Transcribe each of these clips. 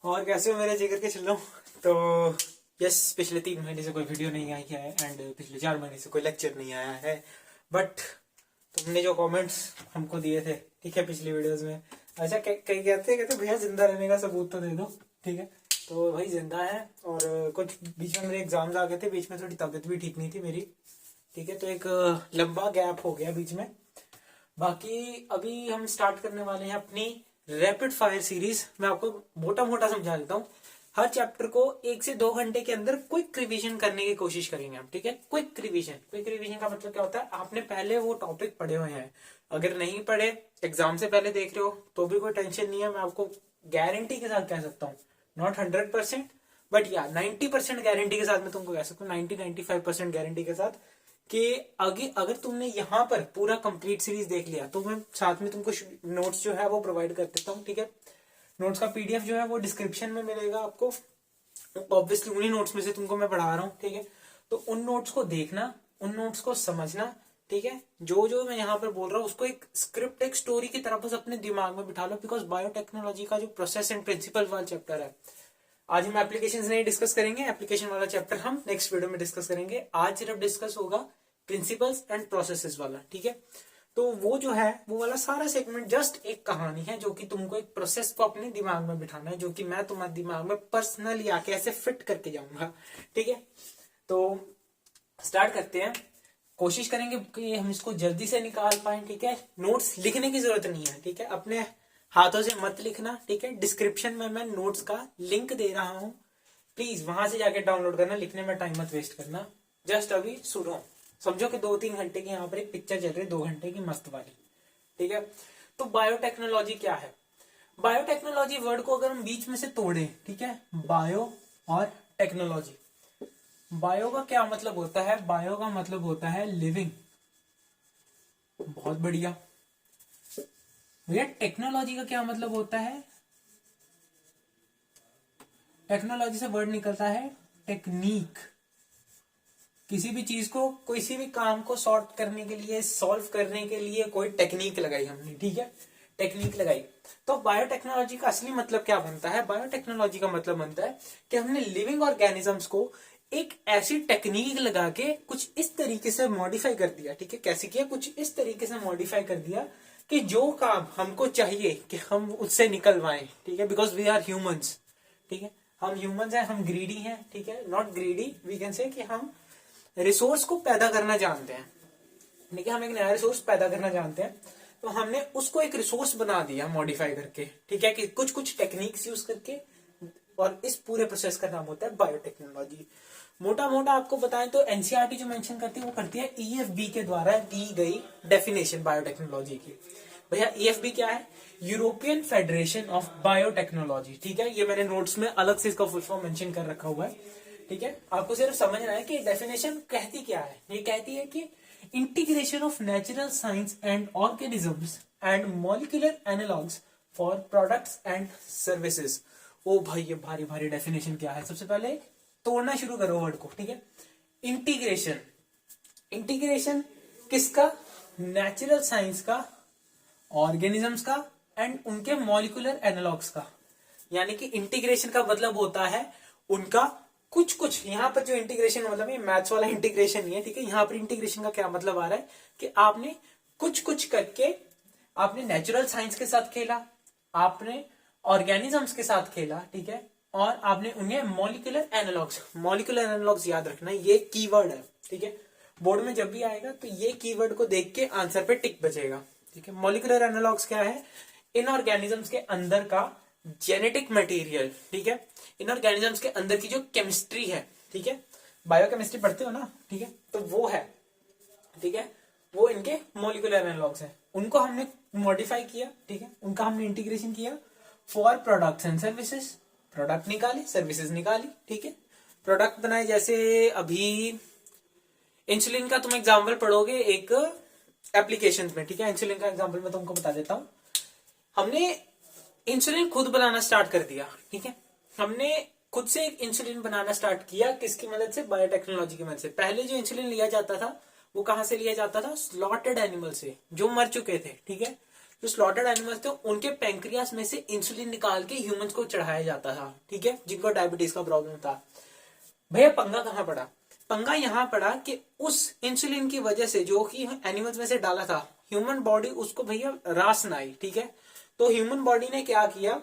और कैसे हो मेरे जिगर के चिल्लों। तो यस, पिछले 3 महीने से कोई वीडियो नहीं आई है एंड पिछले 4 महीने से कोई लेक्चर नहीं आया है। बट तुमने जो कमेंट्स हमको दिए थे, ठीक है, पिछली वीडियोस में, अच्छा कहीं कहते भैया जिंदा रहने का सबूत तो दे दो। ठीक है, तो भाई जिंदा है। और कुछ बीच में मेरे एग्जाम्स आ गए थे, बीच में थोड़ी तबीयत भी ठीक नहीं थी मेरी। ठीक है, तो एक लंबा गैप हो गया बीच में। बाकी अभी हम स्टार्ट करने वाले हैं अपनी रैपिड फायर सीरीज। मैं आपको मोटा मोटा समझा देता हूँ। हर चैप्टर को 1 से 2 घंटे के अंदर क्विक रिवीजन करने की कोशिश करेंगे हम। ठीक है, क्विक रिवीजन का मतलब क्या होता है, आपने पहले वो टॉपिक पढ़े हुए हैं। अगर नहीं पढ़े, एग्जाम से पहले देख रहे हो, तो भी कोई टेंशन नहीं है। मैं आपको गारंटी के साथ कह सकता हूँ, नॉट 100%, बट या 90% गारंटी के साथ मैं तुमको कह सकता हूँ, 90-95% गारंटी के साथ कि अगर तुमने यहाँ पर पूरा कंप्लीट सीरीज देख लिया, तो मैं साथ में तुमको नोट्स जो है वो प्रोवाइड कर देता हूँ। ठीक है, नोट्स का पीडीएफ जो है वो डिस्क्रिप्शन में मिलेगा आपको। ऑब्वियसली उन्हीं नोट्स में से तुमको मैं पढ़ा रहा हूँ। ठीक है, तो उन नोट्स को देखना, उन नोट्स को समझना। ठीक है, जो जो मैं यहाँ पर बोल रहा हूँ उसको एक स्क्रिप्ट, एक स्टोरी की तरह बस अपने दिमाग में बिठा लो। बिकॉज बायोटेक्नोलॉजी का जो प्रोसेस एंड प्रिंसिपल वाला चैप्टर है, आज हम एप्लीकेशंस नहीं डिस्कस करेंगे, एप्लीकेशन वाला चैप्टर हम नेक्स्ट वीडियो में डिस्कस करेंगे। आज सिर्फ डिस्कस होगा प्रिंसिपल्स एंड प्रोसेसेस वाला। ठीक है, तो वो जो है वो वाला सारा सेगमेंट जस्ट एक कहानी है, जो कि तुमको एक प्रोसेस को अपने दिमाग में बिठाना है, जो कि मैं तुम्हारे दिमाग में पर्सनली आके ऐसे फिट करके जाऊंगा। ठीक है, तो स्टार्ट करते हैं। कोशिश करेंगे कि हम इसको जल्दी से निकाल पाए। ठीक है, नोट्स लिखने की जरूरत नहीं है। ठीक है, अपने हाथों से मत लिखना। ठीक है, डिस्क्रिप्शन में मैं नोट्स का लिंक दे रहा हूं, प्लीज वहां से जाके डाउनलोड करना। लिखने में टाइम मत वेस्ट करना। जस्ट अभी सुनो, समझो कि 2-3 घंटे की यहाँ पर एक पिक्चर चल रही है, 2 घंटे की मस्त वाली। ठीक है, तो बायोटेक्नोलॉजी क्या है। बायोटेक्नोलॉजी वर्ड को अगर हम बीच में से तोड़े, ठीक है, बायो और टेक्नोलॉजी। बायो का क्या मतलब होता है, बायो का मतलब होता है लिविंग। बहुत बढ़िया भैया। टेक्नोलॉजी का क्या मतलब होता है, टेक्नोलॉजी से वर्ड निकलता है टेक्निक। किसी भी चीज को, किसी भी काम को सॉर्ट करने के लिए, सॉल्व करने के लिए कोई टेक्निक लगाई हमने। ठीक है, टेक्निक लगाई। तो बायोटेक्नोलॉजी का असली मतलब क्या बनता है, बायोटेक्नोलॉजी का मतलब बनता है कि हमने लिविंग ऑर्गेनिजम्स को एक ऐसी टेक्निक लगा के कुछ इस तरीके से मॉडिफाई कर दिया। ठीक है, कैसे किया, कुछ इस तरीके से मॉडिफाई कर दिया कि जो काम हमको चाहिए कि हम उससे निकलवाएं। ठीक है, बिकॉज वी आर ह्यूमंस। ठीक है, हम ह्यूमंस हैं, हम ग्रीडी हैं। ठीक है, नॉट ग्रीडी, वी कैन से कि हम रिसोर्स को पैदा करना जानते हैं। ठीक है, हम एक नया रिसोर्स पैदा करना जानते हैं, तो हमने उसको एक रिसोर्स बना दिया मॉडिफाई करके। ठीक है, कि कुछ कुछ टेक्निक्स यूज करके, और इस पूरे प्रोसेस का नाम होता है बायोटेक्नोलॉजी। मोटा मोटा आपको बताएं तो एनसीईआरटी जो मेंशन करती है वो करती है ईएफबी के द्वारा दी गई डेफिनेशन बायोटेक्नोलॉजी की। भैया ईएफबी क्या है, यूरोपियन फेडरेशन ऑफ बायोटेक्नोलॉजी। ठीक है, ये मैंने नोट्स में अलग से इसका फुल फॉर्म मेंशन कर रखा हुआ है। ठीक है, आपको सिर्फ समझना है कि डेफिनेशन कहती क्या है। ये कहती है कि integration of natural science and organisms and molecular analogues for products and services. ओ भाई, ये भारी भारी डेफिनेशन क्या है। सबसे पहले तोड़ना शुरू करो वर्ड को। ठीक है, इंटीग्रेशन, इंटीग्रेशन किसका, नेचुरल साइंस का, ऑर्गेनिजम्स का एंड उनके मॉलिक्यूलर एनालॉग्स का। यानी कि इंटीग्रेशन का मतलब होता है उनका कुछ कुछ। यहाँ पर जो इंटीग्रेशन का मतलब है, मैथ्स वाला इंटीग्रेशन नहीं है। ठीक है, यहाँ पर इंटीग्रेशन का क्या मतलब आ रहा है कि आपने कुछ कुछ करके, आपने नेचुरल साइंस के साथ खेला, आपने ऑर्गेनिजम्स के साथ खेला। ठीक है, और आपने उन्हें मॉलिक्यूलर एनालॉग्स, मॉलिक्यूलर एनालॉग्स याद रखना, ये कीवर्ड है। ठीक है, बोर्ड में जब भी आएगा तो ये कीवर्ड को देख के आंसर पे टिक बचेगा। ठीक है, मॉलिक्यूलर एनालॉग्स क्या है, इन ऑर्गेनिजम्स के अंदर का जेनेटिक मटेरियल। ठीक है, इन ऑर्गेनिजम्स के अंदर की जो केमिस्ट्री है। ठीक है, बायोकेमिस्ट्री पढ़ते हो ना। ठीक है, तो वो है। ठीक है, वो इनके मॉलिक्यूलर एनालॉग्स है, उनको हमने मॉडिफाई किया। ठीक है, उनका हमने इंटीग्रेशन किया for products and services. Product निकाली, सर्विसेज निकाली। ठीक है, प्रोडक्ट बनाए, जैसे अभी इंसुलिन का तुम एग्जाम्पल पढ़ोगे एक एप्लीकेशन में। ठीक है, इंसुलिन का एग्जाम्पल मैं तुमको बता देता हूं। हमने इंसुलिन खुद बनाना स्टार्ट कर दिया। ठीक है, हमने खुद से एक इंसुलिन बनाना स्टार्ट किया, किसकी मदद से, बायोटेक्नोलॉजी की मदद से। पहले जो इंसुलिन लिया जाता था वो कहां से लिया जाता था, स्लॉटेड एनिमल से, जो मर चुके थे। ठीक है, जो स्लॉटेड एनिमल्स थे उनके पैंक्रियास में से इंसुलिन निकाल के ह्यूमंस को चढ़ाया जाता था, ठीक है, जिनको डायबिटीज का प्रॉब्लम था। भैया पंगा कहाँ पड़ा? पंगा यहाँ पड़ा कि उस इंसुलिन की वजह से जो कि एनिमल्स में से डाला था, ह्यूमन बॉडी उसको भैया रास ना आई, ठीक है। तो ह्यूमन बॉडी ने क्या किया,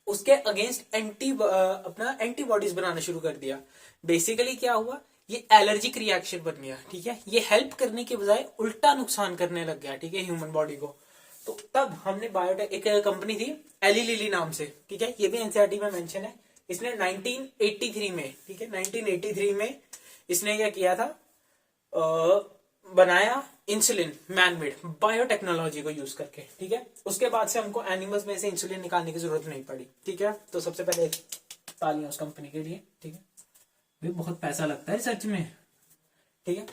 उसके अगेंस्ट अपना एंटीबॉडीज बनाना शुरू कर दिया। बेसिकली क्या हुआ, ये एलर्जिक रिएक्शन बन गया, ठीक है। ये हेल्प करने के बजाय उल्टा नुकसान करने लग गया, ठीक है, ह्यूमन बॉडी को। तो तब हमने बायोटेक, एक कंपनी थी एली लिली नाम से, ठीक है, ये भी एनसीईआरटी में मेंशन है। इसने 1983 में, ठीक है, 1983 में इसने क्या किया था, बनाया इंसुलिन मैनमेड बायोटेक्नोलॉजी को यूज करके, ठीक है। उसके बाद से हमको एनिमल्स में से इंसुलिन निकालने की जरूरत नहीं पड़ी, ठीक है। तो सबसे पहले तालियां उस कंपनी के लिए, ठीक है, भी बहुत पैसा लगता है रिसर्च में, ठीक है।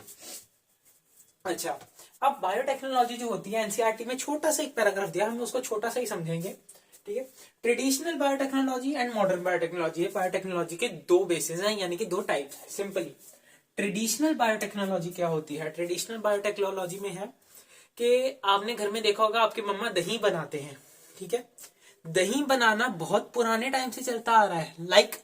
अच्छा, अब बायोटेक्नोलॉजी जो होती है एनसीईआरटी में छोटा सा एक पैराग्राफ दिया, हम उसको छोटा सा ही समझेंगे, ठीक है। Traditional biotechnology and modern biotechnology, biotechnology के दो बेसिस हैं, यानी कि दो टाइप है। सिंपली ट्रेडिशनल बायोटेक्नोलॉजी क्या होती है? ट्रेडिशनल बायोटेक्नोलॉजी में है कि आपने घर में देखा होगा आपकी मम्मा दही बनाते हैं, ठीक है। दही बनाना बहुत पुराने टाइम से चलता आ रहा है, लाइक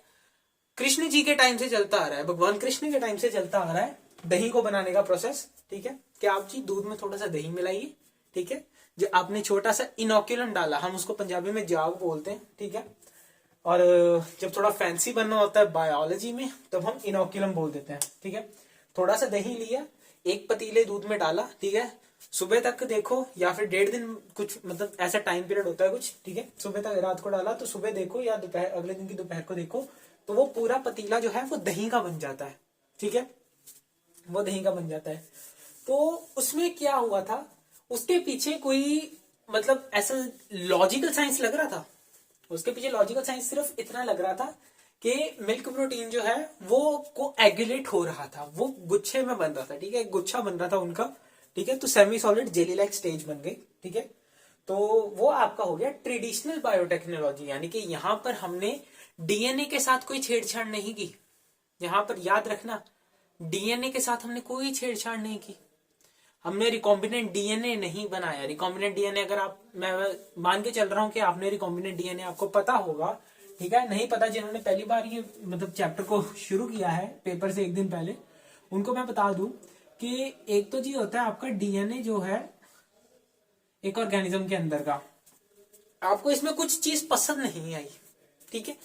कृष्ण जी के टाइम से चलता आ रहा है, भगवान कृष्ण के टाइम से चलता आ रहा है दही को बनाने का प्रोसेस, ठीक है। कि आप जी दूध में थोड़ा सा दही मिलाइए, ठीक है, जो आपने छोटा सा इनोक्यूलम डाला, हम उसको पंजाबी में जाग बोलते हैं, ठीक है। और जब थोड़ा फैंसी बनना होता है बायोलॉजी में, तब हम इनोक्यूलम बोल देते हैं, ठीक है। थोड़ा सा दही लिया, एक पतीले दूध में डाला, ठीक है, सुबह तक देखो, या फिर 1.5 दिन, कुछ मतलब ऐसा टाइम पीरियड होता है कुछ, ठीक है। सुबह तक, रात को डाला तो सुबह देखो, या दोपहर, अगले दिन की दोपहर को देखो, तो वो पूरा पतीला जो है वो दही का बन जाता है, ठीक है, वो दही का बन जाता है। तो उसमें क्या हुआ था, उसके पीछे कोई मतलब ऐसा लॉजिकल साइंस लग रहा था, उसके पीछे लॉजिकल साइंस सिर्फ इतना लग रहा था कि मिल्क प्रोटीन जो है वो को एग्युलेट हो रहा था, वो गुच्छे में बन रहा था, ठीक है, एक गुच्छा बन रहा था उनका, ठीक है। तो semi solid jelly like stage बन गई, ठीक है। तो वो आपका हो गया ट्रेडिशनल बायोटेक्नोलॉजी, यानी कि यहाँ पर हमने डीएनए के साथ कोई छेड़छाड़ नहीं की। यहाँ पर याद रखना, डीएनए के साथ हमने कोई छेड़छाड़ नहीं की, हमने रिकॉम्बिनेंट डीएनए नहीं बनाया। रिकॉम्बिनेंट डीएनए अगर आप, मैं मान के चल रहा हूं कि आपने रिकॉम्बिनेंट डीएनए आपको पता होगा, ठीक है। नहीं पता, जिन्होंने पहली बार ये मतलब चैप्टर को शुरू किया है पेपर से एक दिन पहले, उनको मैं बता दूं कि एक तो जी होता है आपका डीएनए जो है एक ऑर्गेनिज्म के अंदर का, आपको इसमें कुछ चीज पसंद नहीं आई, ठीक है,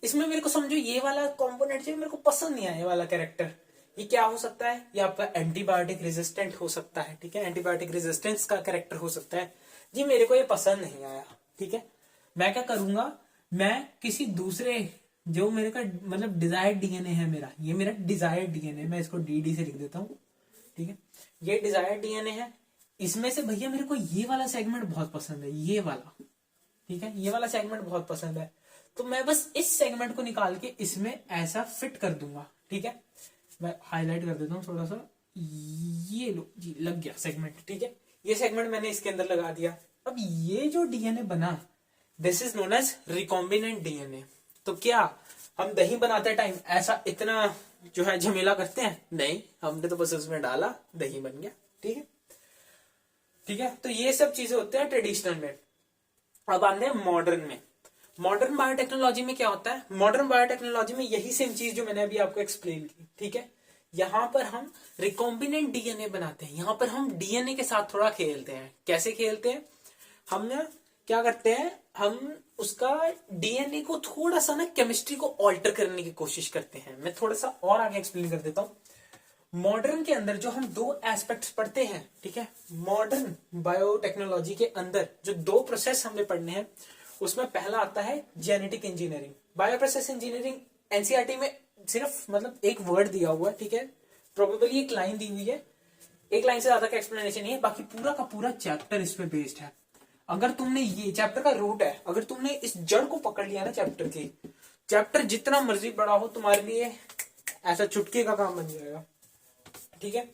इसमें मेरे को समझो ये वाला कॉम्पोनेंट जो मेरे को पसंद नहीं आया, ये वाला कैरेक्टर, ये क्या हो सकता है, ये आपका एंटीबायोटिक रेजिस्टेंट हो सकता है, ठीक है, एंटीबायोटिक रेजिस्टेंस का कैरेक्टर हो सकता है जी, मेरे को ये पसंद नहीं आया, ठीक है। मैं क्या करूंगा, मैं किसी दूसरे जो मेरे का मतलब डिजायर्ड डीएनए है मेरा, ये मेरा डिजायर्ड डीएनए, मैं इसको डीडी से लिख देता हूँ, ठीक है, ये डिजायर्ड डीएनए है, इसमें से भैया मेरे को ये वाला सेगमेंट बहुत पसंद है, ये वाला, ठीक है, ये वाला सेगमेंट बहुत पसंद है, तो मैं बस इस सेगमेंट को निकाल के इसमें ऐसा फिट कर दूंगा, ठीक है। मैं हाईलाइट कर देता हूँ थोड़ा सा, ये लो जी, लग गया सेगमेंट, ठीक है, ये सेगमेंट मैंने इसके अंदर लगा दिया। अब ये जो डीएनए बना, this is known as recombinant DNA. तो क्या हम दही बनाते टाइम ऐसा इतना जो है झमेला करते हैं? नहीं, हमने तो बस उसमें डाला, दही बन गया, ठीक है, ठीक है। तो ये सब चीजें होते हैं ट्रेडिशनल में। अब आते हैं मॉडर्न में। मॉडर्न बायोटेक्नोलॉजी में क्या होता है? मॉडर्न बायोटेक्नोलॉजी में यही सेम चीज जो मैंने अभी आपको एक्सप्लेन की, ठीक है। यहां पर हम रिकॉम्बिनेंट डीएनए बनाते हैं, यहां पर हम डीएनए के साथ थोड़ा खेलते हैं। कैसे खेलते हैं? हम ना क्या करते हैं, हम उसका डीएनए को थोड़ा सा ना केमिस्ट्री को ऑल्टर करने की कोशिश करते हैं। मैं थोड़ा सा और आगे एक्सप्लेन कर देता हूं। मॉडर्न के अंदर जो हम दो एस्पेक्ट्स पढ़ते हैं, ठीक है, मॉडर्न बायोटेक्नोलॉजी के अंदर जो दो प्रोसेस हमें पढ़ने हैं, उसमें पहला आता है genetic engineering. Bioprocess engineering NCERT में सिर्फ मतलब एक वर्ड दिया हुआ है, ठीक है, प्रोबेबली एक लाइन दी हुई है, एक लाइन से ज्यादा का एक्सप्लेनेशन नहीं है, बाकी पूरा का पूरा चैप्टर इस पे बेस्ड है। अगर तुमने ये चैप्टर का रूट है, अगर तुमने इस जड़ को पकड़ लिया ना चैप्टर की, चैप्टर जितना मर्जी बड़ा हो तुम्हारे लिए ऐसा चुटकी का काम बन जाएगा, ठीक है।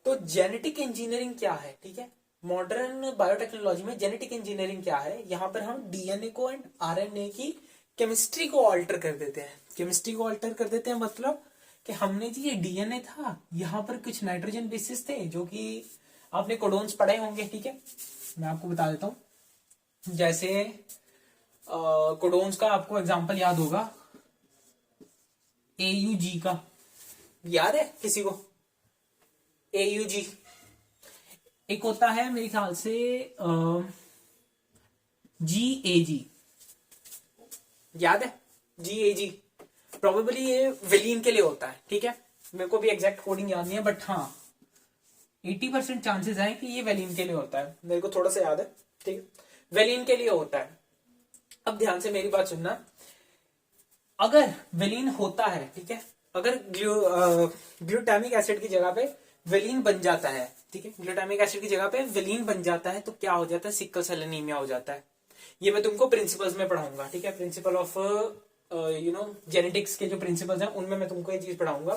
तो जेनेटिक इंजीनियरिंग क्या है, ठीक है, मॉडर्न बायोटेक्नोलॉजी में जेनेटिक इंजीनियरिंग क्या है, यहां पर हम डीएनए को एंड आरएनए की केमिस्ट्री को ऑल्टर कर देते हैं। केमिस्ट्री को ऑल्टर कर देते हैं मतलब कि हमने जी ये डीएनए था, यहां पर कुछ नाइट्रोजन बेसिस थे जो कि आपने कोडोन्स पढ़े होंगे, ठीक है, मैं आपको बता देता हूं। जैसे कोडोन्स का आपको एग्जांपल याद होगा, AUG का याद है किसी को? AUG एक होता है मेरे ख्याल से GAG, याद है? GAG प्रोबेबली ये विलीन के लिए होता है, ठीक है। मेरे को भी एग्जैक्ट कोडिंग याद नहीं है, बट हाँ 80% चांसेस हैं कि ये वेलिन के लिए होता है, मेरे को थोड़ा सा याद है, ठीक है, वेलिन के लिए होता है। अब ध्यान से मेरी बात सुनना, अगर वेलिन होता है, ठीक है, अगर ग्लूटामिक एसिड की जगह पे वेलिन बन जाता है, ठीक है, ग्लूटामिक एसिड की जगह पे वेलिन बन जाता है, तो क्या हो जाता है? सिकल सेल एनीमिया हो जाता है। ये मैं तुमको प्रिंसिपल्स में पढ़ाऊंगा, ठीक है, प्रिंसिपल ऑफ जेनेटिक्स के जो प्रिंसिपल्स हैं उनमें मैं तुमको ये चीज पढ़ाऊंगा,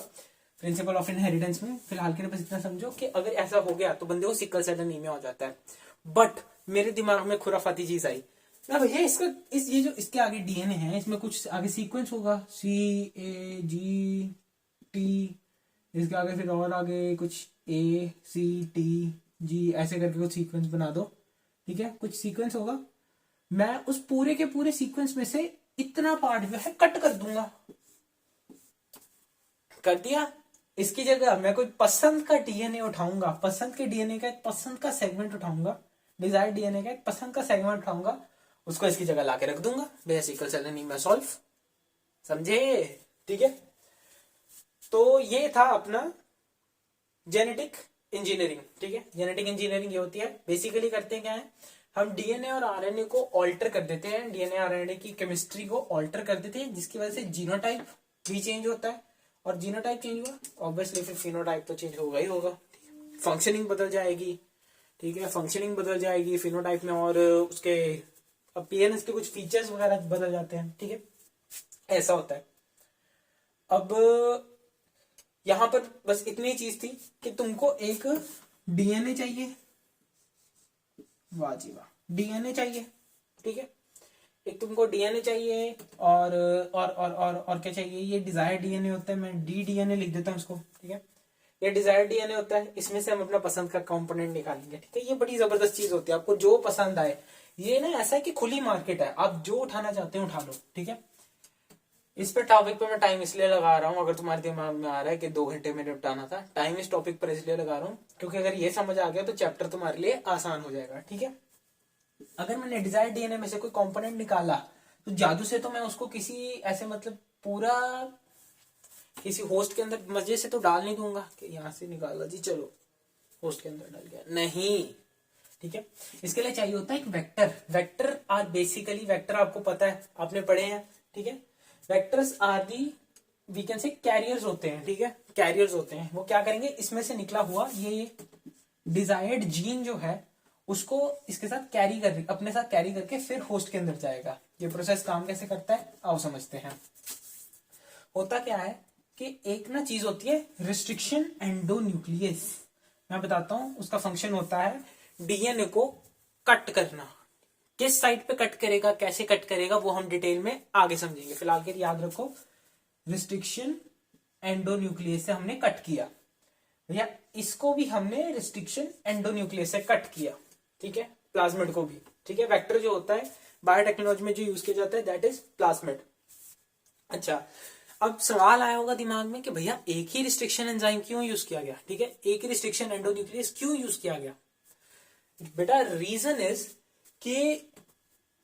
प्रिंसिपल ऑफ इनहेरिटेंस में। फिलहाल के लिए बस इतना समझो कि अगर ऐसा हो गया तो बंदे को सिकल सेल एनीमिया हो जाता है। बट मेरे दिमाग में खुराफाती चीज आई ना भैया, इसका ये जो इसके आगे डीएनए है, इसमें कुछ आगे सीक्वेंस होगा, CAGT, इसके आगे फिर और आगे कुछ ACTG, ऐसे करके कुछ सीक्वेंस बना दो, ठीक है, कुछ सीक्वेंस होगा। मैं उस पूरे के पूरे सीक्वेंस में से इतना पार्ट जो है कट कर दूंगा, कर दिया। इसकी जगह मैं कोई पसंद का डीएनए उठाऊंगा, पसंद के डीएनए का एक पसंद का सेगमेंट उठाऊंगा, डिजायर डीएनए का एक पसंद का सेगमेंट उठाऊंगा, उसको इसकी जगह लाके रख दूंगा, भैया सिकल सेल एनीमिया सॉल्व। समझे? ठीक है, तो ये था अपना जेनेटिक इंजीनियरिंग, ठीक है। जेनेटिक इंजीनियरिंग ये होती है, बेसिकली करते क्या है, हम डीएनए और आरएनए को ऑल्टर कर देते हैं, डीएनए आरएनए की केमिस्ट्री को ऑल्टर कर देते हैं, जिसकी वजह से जीनोटाइप भी चेंज होता है, और जीनोटाइप चेंज हुआ ऑब्वियसली फिर फिनोटाइप तो चेंज होगा ही होगा, फंक्शनिंग बदल जाएगी, ठीक है, फंक्शनिंग बदल जाएगी फिनोटाइप में, और उसके अपीयरेंस के कुछ फीचर्स वगैरह बदल जाते हैं, ठीक है, ऐसा होता है। अब यहां पर बस इतनी चीज थी कि तुमको एक डीएनए चाहिए, वाह जी वाह, डीएनए चाहिए, ठीक है, एक तुमको डीएनए चाहिए, और क्या चाहिए, ये डिजायर डीएनए होता है, मैं डीएनए लिख देता हूँ इसको, ठीक है, ये डिजायर डीएनए होता है, इसमें से हम अपना पसंद का कंपोनेंट निकालेंगे, ठीक है। ये बड़ी जबरदस्त चीज होती है, आपको जो पसंद आए, ये ना ऐसा है कि खुली मार्केट है, आप जो उठाना चाहते हैं उठा लो, ठीक है। इस पे टॉपिक पे मैं टाइम इसलिए लगा रहा हूँ, अगर तुम्हारे दिमाग में आ रहा है कि 2 घंटे में निपटाना था, टाइम इस टॉपिक पर इसलिए लगा रहा हूँ क्योंकि अगर ये समझ आ गया तो चैप्टर तुम्हारे लिए आसान हो जाएगा, ठीक है। अगर मैंने डिजायर डीएनए में से कोई कंपोनेंट निकाला तो जादू से तो मैं उसको किसी ऐसे मतलब पूरा किसी होस्ट के अंदर मजे से तो डाल नहीं दूंगा कि यहाँ से निकाला जी चलो होस्ट के अंदर डाल गया, नहीं, ठीक है। इसके लिए चाहिए होता है एक vector. Vector are basically, vector आपको पता है, आपने पढ़े हैं, ठीक है। Vectors are the we can say carriers होते हैं, ठीक है, कैरियर्स होते हैं। वो क्या करेंगे, इसमें से निकला हुआ ये डिजायर्ड जीन जो है उसको इसके साथ कैरी कर, अपने साथ कैरी करके फिर होस्ट के अंदर जाएगा। ये प्रोसेस काम कैसे करता है आओ समझते हैं। होता क्या है कि एक ना चीज होती है रिस्ट्रिक्शन एंडोन्यूक्लियस, मैं बताता हूं उसका फंक्शन होता है डीएनए को कट करना। किस साइड पे कट करेगा, कैसे कट करेगा, वो हम डिटेल में आगे समझेंगे। फिलहाल के लिए याद रखो, रिस्ट्रिक्शन एंडोन्यूक्लियस से हमने कट किया, भैया इसको भी हमने रिस्ट्रिक्शन एंडोन्यूक्लियस से कट किया, ठीक है, प्लाज्मिड को भी, ठीक है। वेक्टर जो होता है बायोटेक्नोलॉजी में जो यूज किया जाता है दैट इज प्लाज्मिड। अच्छा, अब सवाल आया होगा दिमाग में कि भैया एक ही रिस्ट्रिक्शन एंजाइम क्यों यूज किया गया, ठीक है, एक ही रिस्ट्रिक्शन एंडोन्यूक्लियस क्यों यूज किया गया। बेटा रीजन इज कि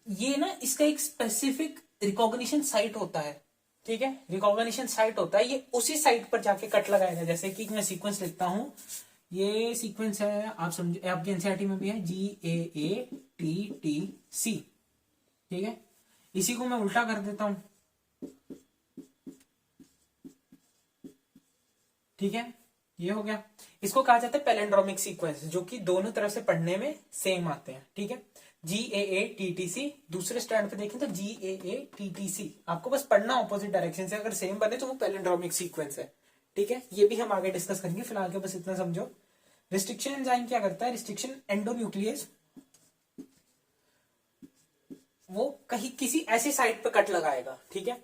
ये ना इसका एक स्पेसिफिक रिकॉग्निशन साइट होता है, ठीक है, रिकॉग्निशन साइट होता है, ये उसी साइट पर जाके कट लगाएगा। जैसे कि मैं सीक्वेंस लिखता हूं, ये सीक्वेंस है, आप समझे, आपके एनसीईआरटी में भी है GAATTC, ठीक है। इसी को मैं उल्टा कर देता हूं, ठीक है, ये हो गया। इसको कहा जाता है पैलिंड्रोमिक सीक्वेंस, जो कि दोनों तरफ से पढ़ने में सेम आते हैं, ठीक है। GAATTC, दूसरे स्टैंड पे देखें तो GAATTC, आपको बस पढ़ना ऑपोजिट डायरेक्शन से, अगर सेम बने तो वो पैलिंड्रोमिक सीक्वेंस है, ठीक है। ये भी हम आगे डिस्कस करेंगे, फिलहाल के बस इतना समझो। रिस्ट्रिक्शन एंजाइम क्या करता है, रिस्ट्रिक्शन एंडोन्यूक्लियस वो कहीं किसी ऐसी साइट पे कट लगाएगा, ठीक है।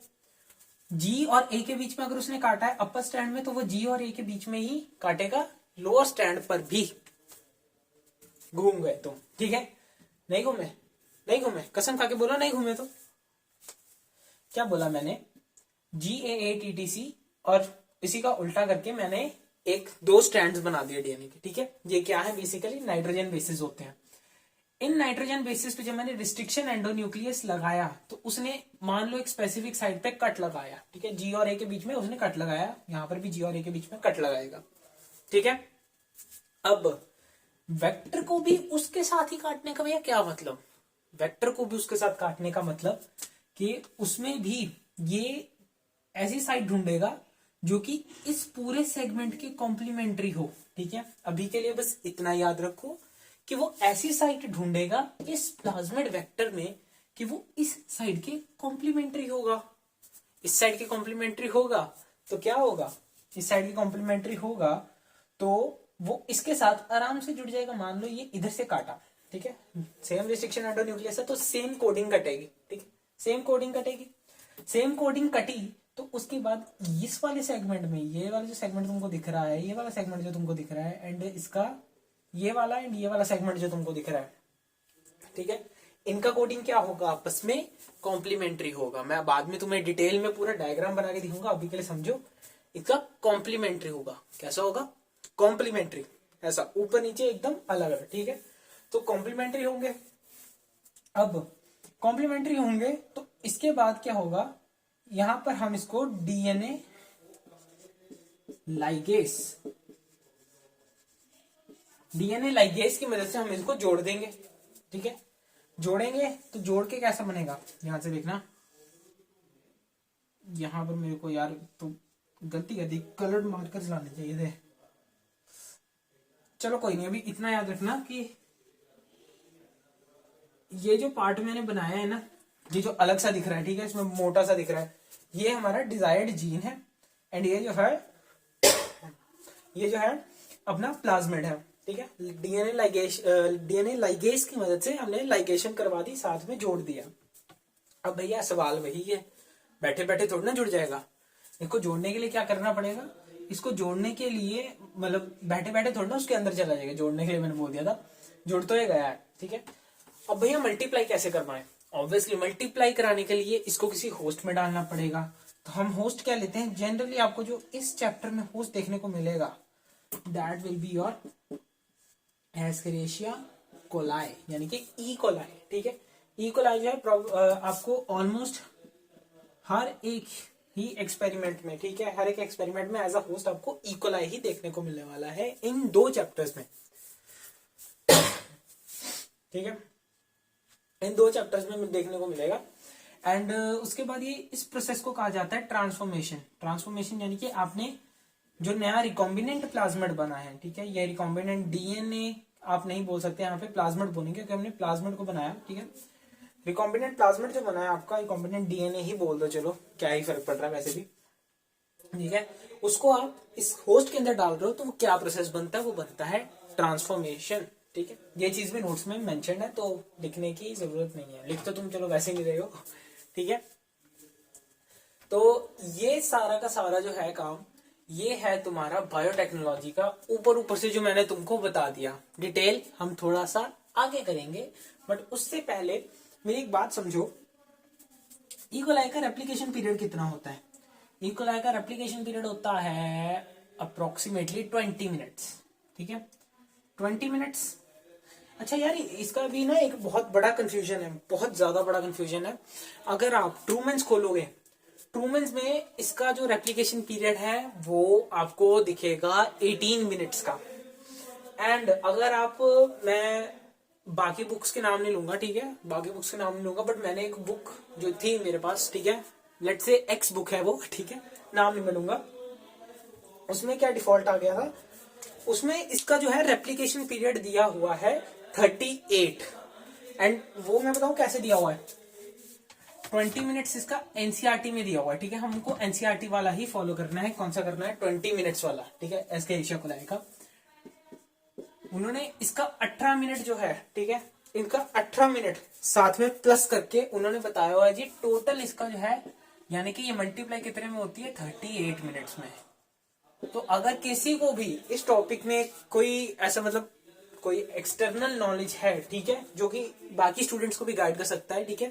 जी और ए के बीच में अगर उसने काटा है अपर स्टैंड में, तो वो जी और ए के बीच में ही काटेगा, लोअर स्टैंड पर भी घूम गए तो, ठीक है। नहीं घूमे, नहीं घूमे, कसम खा के बोलो नहीं घूमे। तो क्या बोला मैंने, GAATTC, और इसी का उल्टा करके मैंने एक दो स्ट्रैंड्स बना दिए डीएनए के, ठीक है। ये क्या है, बेसिकली नाइट्रोजन बेसिस होते हैं। इन नाइट्रोजन बेसिस पे जब मैंने रिस्ट्रिक्शन एंडोन्यूक्लियस लगाया तो उसने मान लो एक स्पेसिफिक साइड पे कट लगाया, ठीक है, जी और ए के बीच में उसने कट लगाया, यहां पर भी जी और ए के बीच में कट लगाएगा, ठीक है। अब वेक्टर को भी उसके साथ ही काटने का भैया क्या मतलब, वेक्टर को भी उसके साथ काटने का मतलब कि उसमें भी ये ऐसी साइड ढूंढेगा जो कि इस पूरे सेगमेंट के कॉम्प्लीमेंट्री हो, ठीक है। अभी के लिए बस इतना याद रखो कि वो ऐसी साइड ढूंढेगा इस प्लाज्मिड वेक्टर में कि वो इस साइड के कॉम्प्लीमेंट्री होगा, इस साइड के कॉम्प्लीमेंट्री होगा तो क्या होगा, इस साइड के कॉम्प्लीमेंट्री होगा तो वो इसके साथ आराम से जुड़ जाएगा। मान लो ये इधर से काटा, ठीक है, सेम रिस्ट्रिक्शन एंडोन्यूक्लियस है तो सेम कोडिंग कटेगी, ठीक है, सेम कोडिंग कटेगी। सेम कोडिंग कटी तो उसके बाद इस वाले सेगमेंट में, ये वाला जो सेगमेंट तुमको दिख रहा है, ये वाला सेगमेंट जो तुमको दिख रहा है, एंड इसका ये वाला एंड ये वाला सेगमेंट जो तुमको दिख रहा है, ठीक है, इनका कोडिंग क्या होगा, आपस में कॉम्प्लीमेंट्री होगा। मैं बाद में तुम्हें डिटेल में पूरा डायग्राम बना के दिखाऊंगा, अभी के लिए समझो इसका कॉम्प्लीमेंट्री होगा। कैसा होगा, कॉम्प्लीमेंट्री, ऐसा ऊपर नीचे एकदम अलग अलग, ठीक है। तो कॉम्प्लीमेंट्री होंगे। अब कॉम्प्लीमेंट्री होंगे तो इसके बाद क्या होगा, यहां पर हम इसको डीएनए लाइगेस, डीएनए लाइगेस की मदद से हम इसको जोड़ देंगे, ठीक है। जोड़ेंगे तो जोड़ के कैसा बनेगा, यहां से देखना, यहां पर मेरे को यार तो गलती कर दी, कलर्ड मार्कर चलाने चाहिए थे। चलो कोई नहीं, अभी इतना याद रखना कि ये जो पार्ट मैंने बनाया है ना, ये जो अलग सा दिख रहा है, ठीक है, इसमें मोटा सा दिख रहा है, ये हमारा डिजायर्ड जीन है, एंड ये जो है ये जो है अपना प्लाज्मिड है, ठीक है। डीएनए लाइगेस की मदद से हमने लाइगेशन करवा दी, साथ में जोड़ दिया। अब भैया सवाल वही है, बैठे बैठे थोड़ी ना जुड़ जाएगा, इसको जोड़ने के लिए क्या करना पड़ेगा, इसको जोड़ने के लिए मतलब बैठे बैठे थोड़ी ना उसके अंदर चला जाएगा, जोड़ने के लिए मैंने बोल दिया था, जुड़ तो ये गया है, ठीक है। अब भैया मल्टीप्लाई कैसे करवाएं, ऑब्वियसली मल्टीप्लाई कराने के लिए इसको किसी होस्ट में डालना पड़ेगा। तो हम होस्ट क्या लेते हैं, जनरली आपको जो इस चैप्टर में होस्ट देखने को मिलेगा that will be your Escherichia coli, यानी कि ई कोलाई, ठीक है। ई कोलाई जो है आपको ऑलमोस्ट हर एक ही एक्सपेरिमेंट में, ठीक है, हर एक एक्सपेरिमेंट में एज अ होस्ट आपको ई कोलाई ही देखने को मिलने वाला है इन दो चैप्टर्स में, ठीक है, इन दो चैप्टर्स में देखने को मिलेगा। एंड उसके बाद ये इस प्रोसेस को कहा जाता है ट्रांसफॉर्मेशन। ट्रांसफॉर्मेशन यानी कि आपने जो नया रिकॉम्बिनेंट प्लाज्मिड बना है, ठीक है, ये रिकॉम्बिनेंट डीएनए आप नहीं बोल सकते, यहाँ पे प्लाज्मिड बोलेंगे क्योंकि हमने प्लाज्मिड को बनाया, ठीक है। रिकॉम्बिनेंट प्लाज्मिड जो बनाया आपका, रिकॉम्बिनेंट डीएनए ही बोल दो, चलो क्या ही फर्क पड़ रहा है वैसे भी, ठीक है। उसको आप इस होस्ट के अंदर डाल रहे हो तो वो क्या प्रोसेस बनता है, वो बनता है ट्रांसफॉर्मेशन, ठीक है। ये चीज भी नोट्स में मेंशन है तो लिखने की जरूरत नहीं है, लिख तो तुम चलो वैसे नहीं रहे हो, ठीक है। तो ये सारा का सारा जो है काम, ये है तुम्हारा बायोटेक्नोलॉजी का, ऊपर ऊपर से जो मैंने तुमको बता दिया, डिटेल हम थोड़ा सा आगे करेंगे, बट उससे पहले मेरी एक बात समझो, ई कोलाई का रेप्लिकेशन पीरियड कितना होता है, ई कोलाई का रेप्लिकेशन पीरियड होता है अप्रोक्सीमेटली 20 मिनट्स, ठीक है, 20 मिनट्स। अच्छा यार, इसका भी ना एक बहुत बड़ा कंफ्यूजन है, बहुत ज्यादा बड़ा कंफ्यूजन है। अगर आप ट्रूमेंस खोलोगे, ट्रूमेंस में इसका जो रेप्लिकेशन पीरियड है वो आपको दिखेगा 18 मिनट्स का। एंड अगर आप, मैं बाकी बुक्स के नाम नहीं लूंगा, ठीक है, बाकी बुक्स के नाम नहीं लूंगा, बट मैंने एक बुक जो थी मेरे पास, ठीक है, लेट्स से एक्स बुक है वो, ठीक है, नाम नहीं मैं लूंगा, उसमें क्या डिफॉल्ट आ गया था, उसमें इसका जो है रेप्लिकेशन पीरियड दिया हुआ है 38, एंड वो मैं बताऊं कैसे दिया हुआ है, 20 मिनट्स इसका एनसीईआरटी में दिया हुआ है, ठीक है, हमको एनसीईआरटी वाला ही फॉलो करना है। कौन सा करना है, 20 मिनट्स वाला, ठीक है, एस्केरिशिया कोलाई का। उन्होंने इसका 18 मिनट जो है, ठीक है, इनका 18 मिनट साथ में प्लस करके उन्होंने बताया हुआ है जी, टोटल इसका जो है, यानी कि ये मल्टीप्लाई कितने में होती है, 38 मिनट्स में। तो अगर किसी को भी इस टॉपिक में कोई ऐसा मतलब कोई एक्सटर्नल नॉलेज है, ठीक है, जो कि बाकी स्टूडेंट्स को भी गाइड कर सकता है, ठीक है,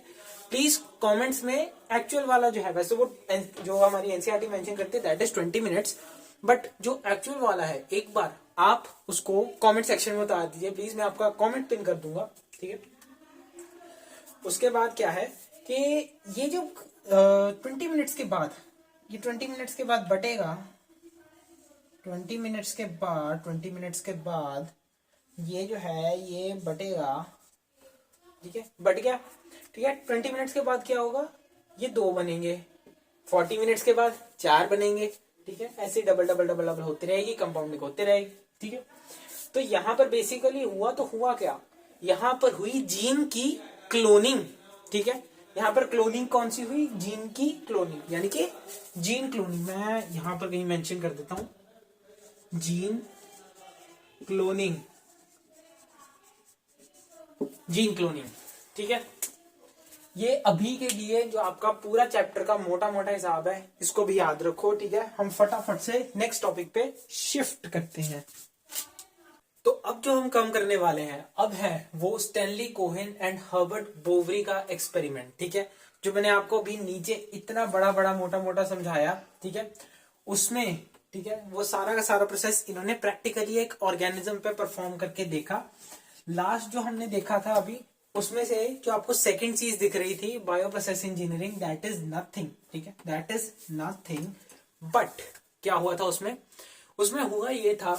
प्लीज कमेंट्स में एक्चुअल वाला जो है, वैसे वो जो हमारी एनसीईआरटी मेंशन करती है दैट इज 20 मिनट्स, बट जो एक्चुअल वाला है एक बार आप उसको कमेंट सेक्शन में बता दीजिए प्लीज, मैं आपका कमेंट पिन कर दूंगा, ठीक है। उसके बाद क्या है कि ये जो 20 मिनट्स के बाद, ये 20 मिनट्स के बाद बटेगा, 20 मिनट्स के बाद, 20 मिनट्स के बाद ये जो है ये बटेगा, ठीक है, बट गया, ठीक है। 20 मिनट्स के बाद क्या होगा, ये 2 बनेंगे, 40 मिनट्स के बाद 4 बनेंगे, ठीक है, ऐसे डबल डबल डबल डबल होती रहेगी, कंपाउंडिंग होती रहेगी, ठीक है। तो यहाँ पर बेसिकली हुआ तो हुआ क्या, यहाँ पर हुई जीन की क्लोनिंग, ठीक है। यहाँ पर क्लोनिंग कौन सी हुई, जीन की क्लोनिंग, यानी कि जीन क्लोनिंग, मैं यहाँ पर कहीं मेंशन कर देता हूं, जीन क्लोनिंग, जीन क्लोनिंग, ठीक है। ये अभी के लिए जो आपका पूरा चैप्टर का मोटा मोटा हिसाब है, इसको भी याद रखो, ठीक है। हम फटाफट से नेक्स्ट टॉपिक पे शिफ्ट करते हैं। तो अब जो हम कम करने वाले हैं अब है वो Stanley Cohen and Herbert Boveri का एक्सपेरिमेंट, ठीक है, जो मैंने आपको अभी नीचे इतना बड़ा बड़ा मोटा मोटा समझाया, ठीक है, उसमें, ठीक है, वो सारा का सारा प्रोसेस इन्होंने प्रैक्टिकली एक ऑर्गेनिज्म पे परफॉर्म करके देखा। लास्ट जो हमने देखा था अभी, उसमें से जो आपको सेकंड चीज दिख रही थी bio process engineering, that is nothing, ठीक है, दैट इज नथिंग, बट क्या हुआ था उसमें, उसमें हुआ ये था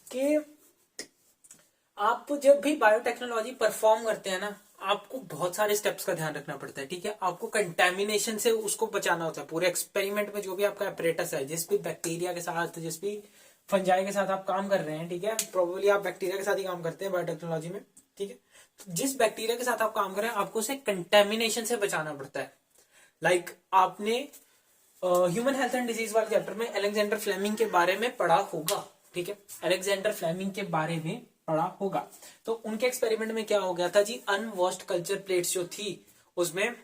कि आप जब भी बायोटेक्नोलॉजी परफॉर्म करते हैं ना, आपको बहुत सारे स्टेप्स का ध्यान रखना पड़ता है, ठीक है। आपको कंटेमिनेशन से उसको बचाना होता है, पूरे एक्सपेरिमेंट में जो भी आपका एपरेटस है, जिस भी बैक्टीरिया के साथ, जिस भी फंजाई के साथ आप काम कर रहे हैं, ठीक है, प्रोबेबली आप बैक्टीरिया के साथ ही काम करते हैं बायोटेक्नोलॉजी में, ठीक है। तो जिस बैक्टीरिया के साथ आप काम कर रहे हैं आपको उसे कंटेमिनेशन से बचाना पड़ता है। लाइक आपने ह्यूमन हेल्थ एंड डिजीज वाले चैप्टर में अलेक्जेंडर फ्लेमिंग के बारे में पढ़ा होगा, ठीक है, अलेक्जेंडर फ्लेमिंग के बारे में पढ़ा होगा। तो उनके एक्सपेरिमेंट में क्या हो गया था जी, अनवॉश्ड कल्चर प्लेट्स जो थी उसमें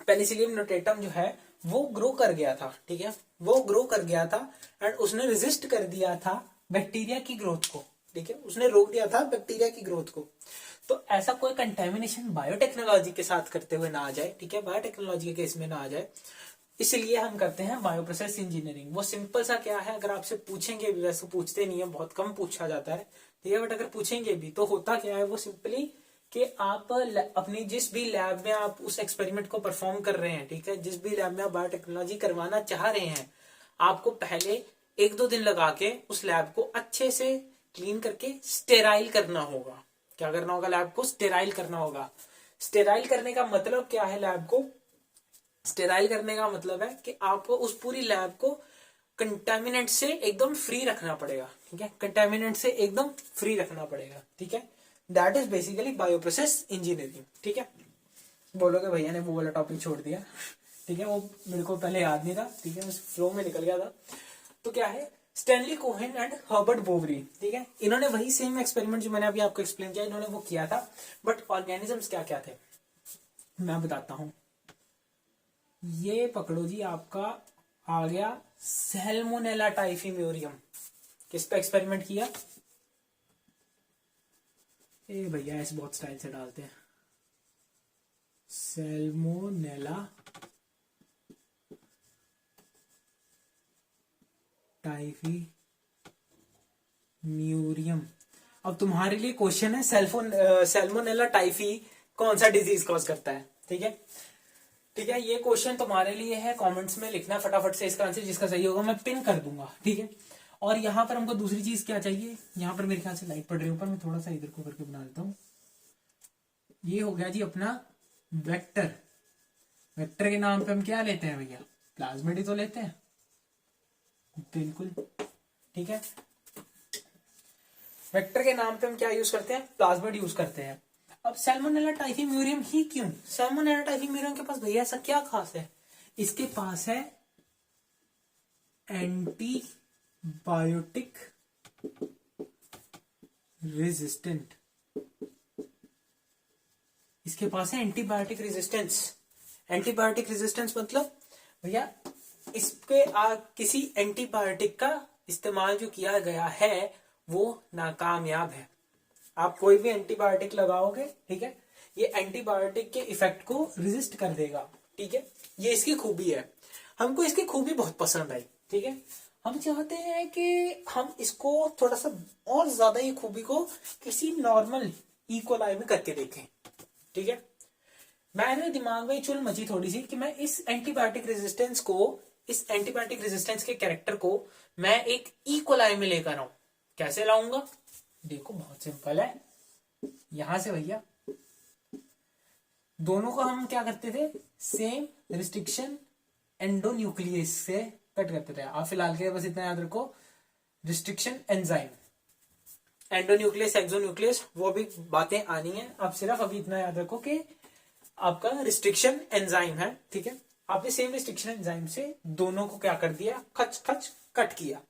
पेनिसिलियम नोटेटम जो है वो ग्रो कर गया था, ठीक है, वो ग्रो कर गया था एंड उसने रेजिस्ट कर दिया था बैक्टीरिया की ग्रोथ को, ठीक है, उसने रोक दिया था बैक्टीरिया की ग्रोथ को। तो ऐसा कोई कंटेमिनेशन बायोटेक्नोलॉजी के साथ करते हुए ना आ जाए, ठीक है, बायोटेक्नोलॉजी के केस में ना आ जाए, इसलिए हम करते हैं बायोप्रोसेस इंजीनियरिंग। वो सिंपल सा क्या है, अगर आपसे पूछेंगे भी, वैसे पूछते नहीं है, बहुत कम पूछा जाता है, ठीक है, बट अगर पूछेंगे भी तो होता क्या है, वो सिंपली कि आप अपनी जिस भी लैब में आप उस एक्सपेरिमेंट को परफॉर्म कर रहे हैं, ठीक है, जिस भी लैब में आप बायोटेक्नोलॉजी करवाना चाह रहे हैं, आपको पहले 1-2 दिन लगा के उस लैब को अच्छे से क्लीन करके स्टेराइल करना होगा। क्या करना होगा, लैब को स्टेराइल करना होगा। स्टेराइल करने का मतलब क्या है, लैब को स्टेराइल करने का मतलब है कि आपको उस पूरी लैब को कंटेमिनेंट से एकदम फ्री रखना पड़ेगा, ठीक है, कंटेमिनेंट से एकदम फ्री रखना पड़ेगा, ठीक है, that is basically bioprocess engineering, ठीक है। बोलोगे भैया ने वो वाला टॉपिक छोड़ दिया, ठीक है, वो मेरे को पहले याद नहीं था, ठीक है, फ्लो में निकल गया था। तो क्या है, Stanley Cohen and Herbert Boveri, ठीक है, इन्होंने वही सेम एक्सपेरिमेंट जो मैंने अभी आपको एक्सप्लेन किया, इन्होंने वो किया था, बट ऑर्गेनिजम्स क्या क्या थे मैं बताता हूं। ये पकड़ो जी, आपका आ गया सैल्मोनेला टाइफीम्यूरियम। किस पे एक्सपेरिमेंट किया, ए भैया ऐसे बहुत स्टाइल से डालते हैं, सैल्मोनेला टाइफीम्यूरियम। अब तुम्हारे लिए क्वेश्चन है, सैल्मोनेला टाइफी कौन सा डिजीज कॉज करता है, ठीक है, ठीक है, ये क्वेश्चन तुम्हारे लिए है, कमेंट्स में लिखना फटाफट से इसका आंसर, जिसका सही होगा मैं पिन कर दूंगा, ठीक है। और यहाँ पर हमको दूसरी चीज क्या चाहिए, यहाँ पर मेरे ख्याल से लाइट पड़ रही है ऊपर, मैं थोड़ा सा इधर को करके बना देता हूँ। ये हो गया जी अपना वेक्टर। वेक्टर के नाम पे हम क्या लेते हैं भैया, प्लाज्मिड ही तो लेते हैं, बिल्कुल, ठीक है। वेक्टर के नाम पे हम क्या यूज करते हैं, प्लाज्मिड यूज करते हैं। अब सैल्मोनेला टाइफीम्यूरियम ही क्यों, सैल्मोनेला टाइफीम्यूरियम के पास भैया ऐसा क्या खास है, इसके पास है एंटीबायोटिक रेजिस्टेंट, इसके पास है एंटीबायोटिक रेजिस्टेंस। एंटीबायोटिक रेजिस्टेंस मतलब भैया इसके किसी एंटीबायोटिक का इस्तेमाल जो किया गया है वो नाकामयाब है, आप कोई भी एंटीबायोटिक लगाओगे, ठीक है, ये एंटीबायोटिक के इफेक्ट को रेजिस्ट कर देगा, ठीक है। ये इसकी खूबी है, हमको इसकी खूबी बहुत पसंद आई, ठीक है। हम चाहते हैं कि हम इसको थोड़ा सा और ज्यादा ये खूबी को किसी नॉर्मल इकोलाई में करके देखें, ठीक है। मेरे दिमाग में चुल मची थोड़ी सी कि मैं इस एंटीबायोटिक रेजिस्टेंस के कैरेक्टर को मैं एक इकोलाई में लेकर आऊं। कैसे लाऊंगा? देखो बहुत सिंपल है। यहां से भैया दोनों को हम क्या करते थे, सेम रिस्ट्रिक्शन एंडोन्यूक्लियस से कट करते थे। आप फिलहाल के बस इतना याद रखो, रिस्ट्रिक्शन एंजाइम, एंडोन्यूक्लियस, एक्सोन्यूक्लियस, वो भी बातें आनी है। आप सिर्फ अभी इतना याद रखो कि आपका रिस्ट्रिक्शन एंजाइम है, ठीक है। आपने सेम रिस्ट्रिक्शन एंजाइम से दोनों को क्या कर दिया, खच खच कट किया।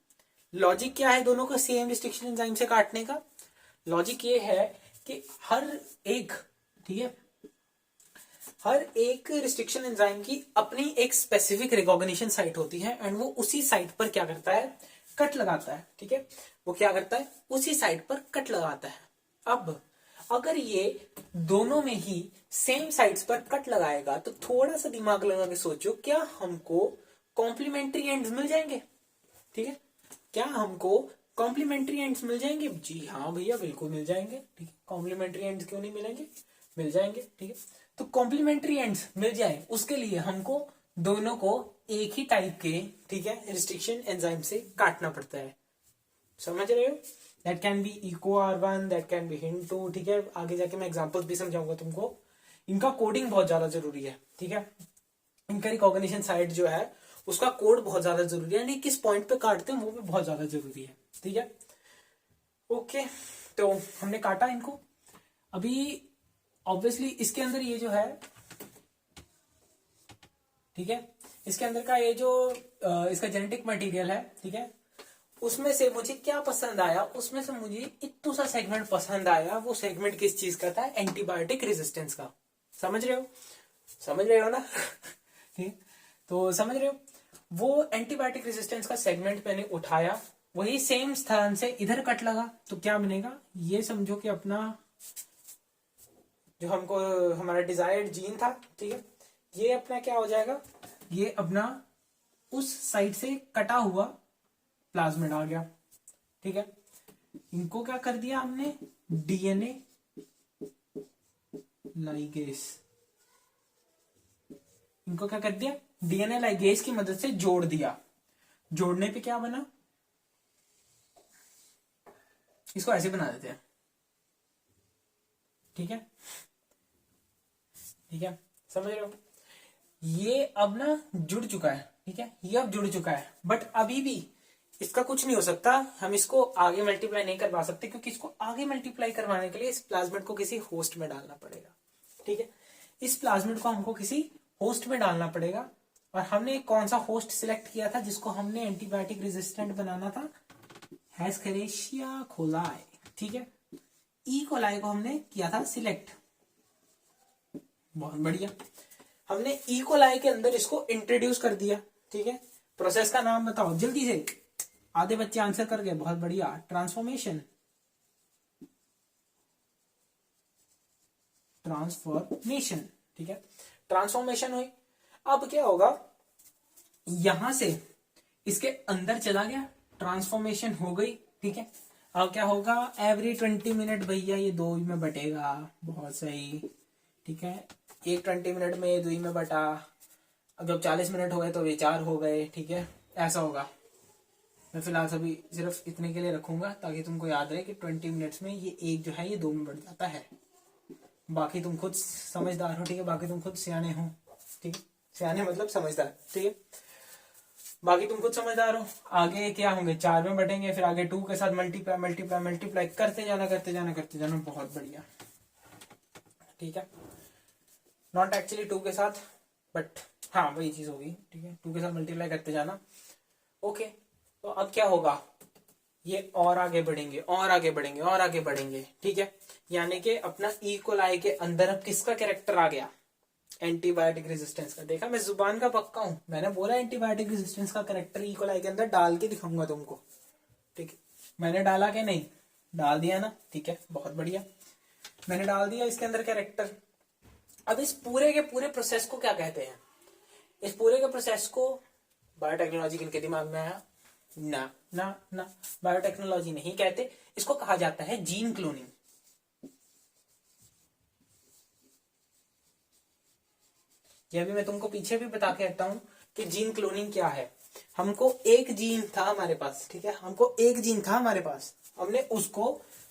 लॉजिक क्या है दोनों को सेम रिस्ट्रिक्शन एंजाइम से काटने का? लॉजिक ये है कि हर एक, ठीक है, हर एक रिस्ट्रिक्शन एंजाइम की अपनी एक स्पेसिफिक रिकॉग्निशन साइट होती है एंड वो उसी साइट पर क्या करता है, कट लगाता है, ठीक है। वो क्या करता है, उसी साइट पर कट लगाता है। अब अगर ये दोनों में ही सेम साइट्स पर कट लगाएगा तो थोड़ा सा दिमाग लगा के सोचो, क्या हमको कॉम्प्लीमेंट्री एंड्स मिल जाएंगे? ठीक है, क्या हमको कॉम्प्लीमेंट्री एंड्स मिल जाएंगे? जी हाँ भैया, बिल्कुल मिल जाएंगे, ठीक है। कॉम्प्लीमेंट्री एंड्स क्यों नहीं मिलेंगे, मिल जाएंगे, ठीक है। तो कॉम्प्लीमेंट्री एंड्स मिल जाए उसके लिए हमको दोनों को एक ही टाइप के, ठीक है, रिस्ट्रिक्शन एंजाइम से काटना पड़ता है। समझ रहे हो? That can be Eco R1, that can be Hind two, ठीक है। आगे जाके मैं एग्जांपल्स भी समझाऊंगा तुमको। इनका कोडिंग बहुत ज्यादा जरूरी है, ठीक है। इनका रिकॉग्निशन साइट जो है उसका कोड बहुत ज्यादा जरूरी है, यानी किस पॉइंट पे काटते हैं वो भी बहुत ज्यादा जरूरी है, ठीक है। ओके, तो हमने काटा इनको। अभी ऑब्वियसली इसके अंदर ये जो है, ठीक है, इसके अंदर का ये जो इसका जेनेटिक मटेरियल है, ठीक है, उसमें से मुझे क्या पसंद आया, उसमें से मुझे इतना सा सेगमेंट पसंद आया। वो सेगमेंट किस चीज का था? एंटीबायोटिक रेजिस्टेंस का। समझ रहे हो? समझ रहे हो ना? ठीक, तो समझ रहे हो, वो एंटीबायोटिक रेजिस्टेंस का सेगमेंट मैंने उठाया, वही सेम स्थान से इधर कट लगा तो क्या बनेगा, ये समझो कि अपना जो हमको हमारा डिजायर्ड जीन था, ठीक है, ये अपना क्या हो जाएगा, ये अपना उस साइड से कटा हुआ प्लाज्मिड आ गया, ठीक है। इनको क्या कर दिया हमने, डीएनए लाइगेस, इनको क्या कर दिया, डीएनए लाइगेस की मदद से जोड़ दिया। जोड़ने पे क्या बना, इसको ऐसे बना देते हैं, ठीक है, ठीक है, समझ रहे हो। ये अब ना जुड़ चुका है, ठीक है, ये अब जुड़ चुका है, बट अभी भी इसका कुछ नहीं हो सकता। हम इसको आगे मल्टीप्लाई नहीं करवा सकते, क्योंकि इसको आगे मल्टीप्लाई करवाने के लिए इस प्लाज्मिड को किसी होस्ट में डालना पड़ेगा, ठीक है। इस प्लाज्मिड को हमको किसी होस्ट में डालना पड़ेगा। और हमने कौन सा होस्ट सिलेक्ट किया था जिसको हमने एंटीबायोटिक रेजिस्टेंट बनाना था? एस्केरिशिया कोलाई, ठीक है। ई कोलाई को हमने किया था सिलेक्ट, बहुत बढ़िया। हमने ई कोलाई के अंदर इसको इंट्रोड्यूस कर दिया, ठीक है। प्रोसेस का नाम बताओ जल्दी से, आधे बच्चे आंसर कर गए, बहुत बढ़िया। ट्रांसफॉर्मेशन, ट्रांसफॉर्मेशन, ठीक है, ट्रांसफॉर्मेशन हुई। अब क्या होगा, यहां से इसके अंदर चला गया, ट्रांसफॉर्मेशन हो गई, ठीक है। अब क्या होगा, एवरी 20 मिनट भैया ये दो में बटेगा, बहुत सही, ठीक है। एक 20 मिनट में ये 2 में बटा, अब जब 40 मिनट हो गए तो ये 4 हो गए, ठीक है, ऐसा होगा। मैं फिलहाल सभी सिर्फ इतने के लिए रखूंगा ताकि तुमको याद रहे कि 20 मिनट्स में ये एक जो है ये 2 में बढ़ जाता है। बाकी तुम खुद समझदार हो, ठीक है, बाकी तुम खुद सियाने हो, ठीक है, सियाने मतलब समझदार, ठीक है, बाकी तुम खुद समझदार हो। आगे क्या होंगे, 4 में बढ़ेंगे, फिर आगे 2 के साथ मल्टीप्लाई मल्टीप्लाई मल्टीप्लाई करते जाना करते जाना करते जाना, बहुत बढ़िया, ठीक है। नॉट एक्चुअली 2 के साथ, बट हाँ वही चीज होगी, ठीक है, 2 के साथ मल्टीप्लाई करते जाना। ओके, तो अब क्या होगा, ये और आगे बढ़ेंगे और आगे बढ़ेंगे और आगे बढ़ेंगे, ठीक है। यानी कि अपना ई कोलाई के अंदर अब किसका कैरेक्टर आ गया, एंटीबायोटिक रेजिस्टेंस का। देखा, मैं जुबान का पक्का हूं, मैंने बोला एंटीबायोटिक रेजिस्टेंस का कैरेक्टर ई कोलाई के अंदर डाल के दिखाऊंगा तुमको, ठीक है। मैंने डाला कि नहीं, डाल दिया ना, ठीक है, बहुत बढ़िया, मैंने डाल दिया इसके अंदर कैरेक्टर। अब इस पूरे के पूरे प्रोसेस को क्या कहते हैं? इस पूरे के प्रोसेस को बायोटेक्नोलॉजी किनके दिमाग में आया? ना ना ना, बायोटेक्नोलॉजी नहीं कहते, इसको कहा जाता है जीन क्लोनिंग। ये भी मैं तुमको पीछे भी बता के हटता हूं कि जीन क्लोनिंग क्या है। हमको एक जीन था हमारे पास, ठीक है, हमको एक जीन था हमारे पास, हमने उसको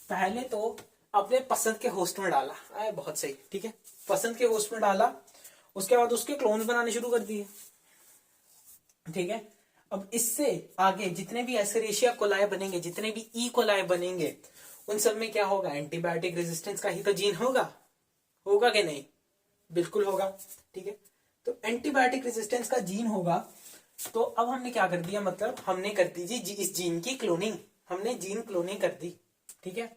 पहले तो अपने पसंद के होस्ट में डाला, आए बहुत सही, ठीक है, पसंद के होस्ट में डाला, उसके बाद उसके क्लोन्स बनाने शुरू कर दिए, ठीक है। अब इससे आगे जितने भी एस्चेरिशिया कोलाई बनेंगे, जितने भी ई कोलाई बनेंगे, उन सब में क्या होगा? एंटीबायोटिक रेजिस्टेंस का ही तो जीन होगा, होगा कि नहीं? बिल्कुल होगा, ठीक है। तो एंटीबायोटिक रेजिस्टेंस का जीन होगा, तो अब हमने क्या कर दिया, मतलब हमने कर दी जी इस जीन की क्लोनिंग, हमने जीन क्लोनिंग कर दी, ठीक है।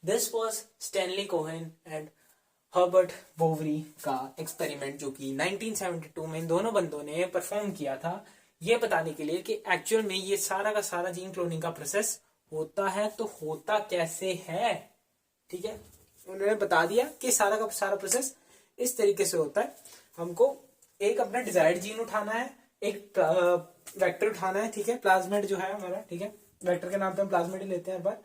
This was Stanley Cohen and Herbert Boveri का एक्सपेरिमेंट, जो कि 1972 में इन दोनों बंदों ने परफॉर्म किया था, ये बताने के लिए कि एक्चुअल में ये सारा का सारा जीन क्लोनिंग का प्रोसेस होता है तो होता कैसे है, ठीक है। उन्होंने बता दिया कि सारा का सारा प्रोसेस इस तरीके से होता है। हमको एक अपना डिजायर्ड जीन उठाना है, एक वेक्टर उठाना है, ठीक है, प्लाज्मिड जो है हमारा, ठीक है, वेक्टर के नाम पे हम प्लाज्मिड ही लेते हैं, पर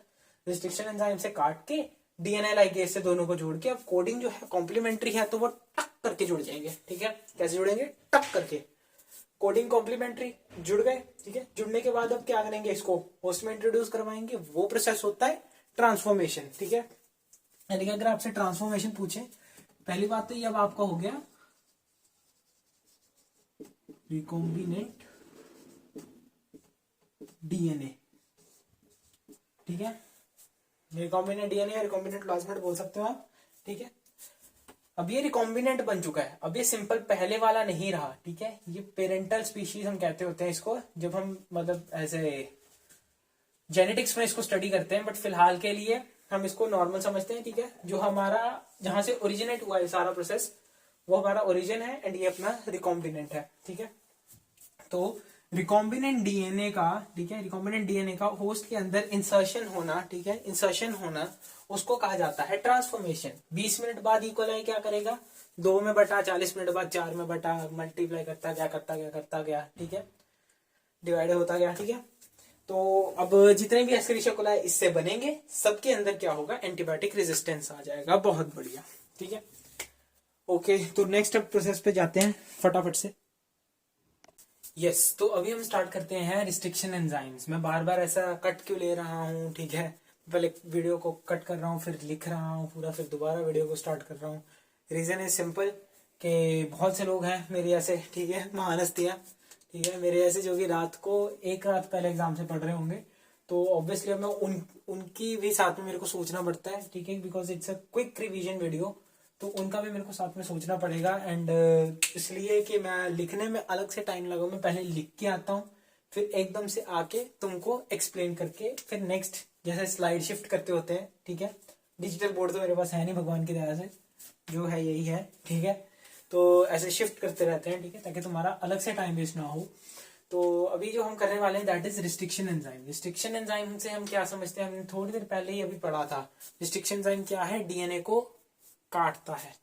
रिस्ट्रिक्शन एंजाइम से काट के डीएनए लाइगेज से दोनों को जोड़ के, अब कोडिंग जो है कॉम्प्लीमेंट्री है तो वो टक करके जुड़ जाएंगे, ठीक है। कैसे जुड़ेंगे? टक करके, कोडिंग कॉम्प्लीमेंट्री जुड़ गए, ठीक है। जुड़ने के बाद अब क्या करेंगे? इसको होस्ट में इंट्रोड्यूस करवाएंगे, वो प्रोसेस होता है ट्रांसफॉर्मेशन, ठीक है। यानी कि अगर आपसे ट्रांसफॉर्मेशन पूछे, पहली बात तो ये अब आपका हो गया रिकॉम्बिनेंट डीएनए, ठीक है, रिकॉम्बिनेंट डीएनए या रिकॉम्बिनेंट प्लाज्मिड बोल सकते हो आप, ठीक है। अब ये रिकॉम्बिनेंट बन चुका है, अब ये सिंपल पहले वाला नहीं रहा, ठीक है। ये पेरेंटल स्पीशीज हम कहते होते हैं इसको, जब हम मतलब ऐसे जेनेटिक्स में इसको स्टडी करते हैं, बट फिलहाल के लिए हम इसको नॉर्मल समझते हैं, ठीक है। जो हमारा जहां से ओरिजिनेट हुआ है सारा प्रोसेस, वो हमारा ओरिजिन है, एंड ये अपना रिकॉम्बिनेंट है, ठीक है। तो रिकॉम्बिनेंट डीएनए का, ठीक है, रिकॉम्बिनेंट डीएनए का होस्ट के अंदर इंसर्शन होना, ठीक है, इंसर्शन होना, उसको कहा जाता है ट्रांसफॉर्मेशन। 20 मिनट बाद इक्वलाई क्या करेगा? 2 में बटा, 40 मिनट बाद 4 में बटा, मल्टीप्लाई करता गया, ठीक है, डिवाइड होता गया, ठीक है। तो अब जितने भी एस्केरिशिया कोलाई इससे बनेंगे, सबके अंदर क्या होगा? एंटीबायोटिक रेजिस्टेंस आ जाएगा, बहुत बढ़िया, ठीक है। ओके, तो नेक्स्ट प्रोसेस पे जाते हैं फटाफट से। यस, तो अभी हम स्टार्ट करते हैं रिस्ट्रिक्शन एंजाइम्स। मैं बार बार ऐसा कट क्यों ले रहा हूँ, ठीक है, पहले वीडियो को कट कर रहा हूँ, फिर लिख रहा हूँ पूरा, फिर दोबारा वीडियो को स्टार्ट कर रहा हूँ। रीजन इज सिंपल कि बहुत से लोग हैं मेरे ऐसे, ठीक है, महानस्तियाँ, ठीक है, मेरे ऐसे जो कि रात को एक रात पहले एग्जाम से पढ़ रहे होंगे, तो ऑब्वियसली अब मैं उनकी भी साथ में मेरे को सोचना पड़ता है, ठीक है, because it's a quick revision video, तो उनका भी मेरे को साथ में सोचना पड़ेगा। एंड इसलिए कि मैं लिखने में अलग से टाइम लगा, मैं पहले लिख के आता हूँ, फिर एकदम से आके तुमको एक्सप्लेन करके, फिर नेक्स्ट जैसे स्लाइड शिफ्ट करते होते हैं, ठीक है। डिजिटल बोर्ड तो मेरे पास है नहीं, भगवान की दया से जो है यही है, ठीक है। तो ऐसे शिफ्ट करते रहते हैं, ठीक है, ताकि तुम्हारा अलग से टाइम वेस्ट ना हो। तो अभी जो हम करने वाले हैं that is restriction enzyme. Restriction enzyme से हम क्या समझते हैं? हमने थोड़ी देर पहले ही अभी पढ़ा था। रिस्ट्रिक्शन एंजाइम क्या है? डीएनए को काटता है,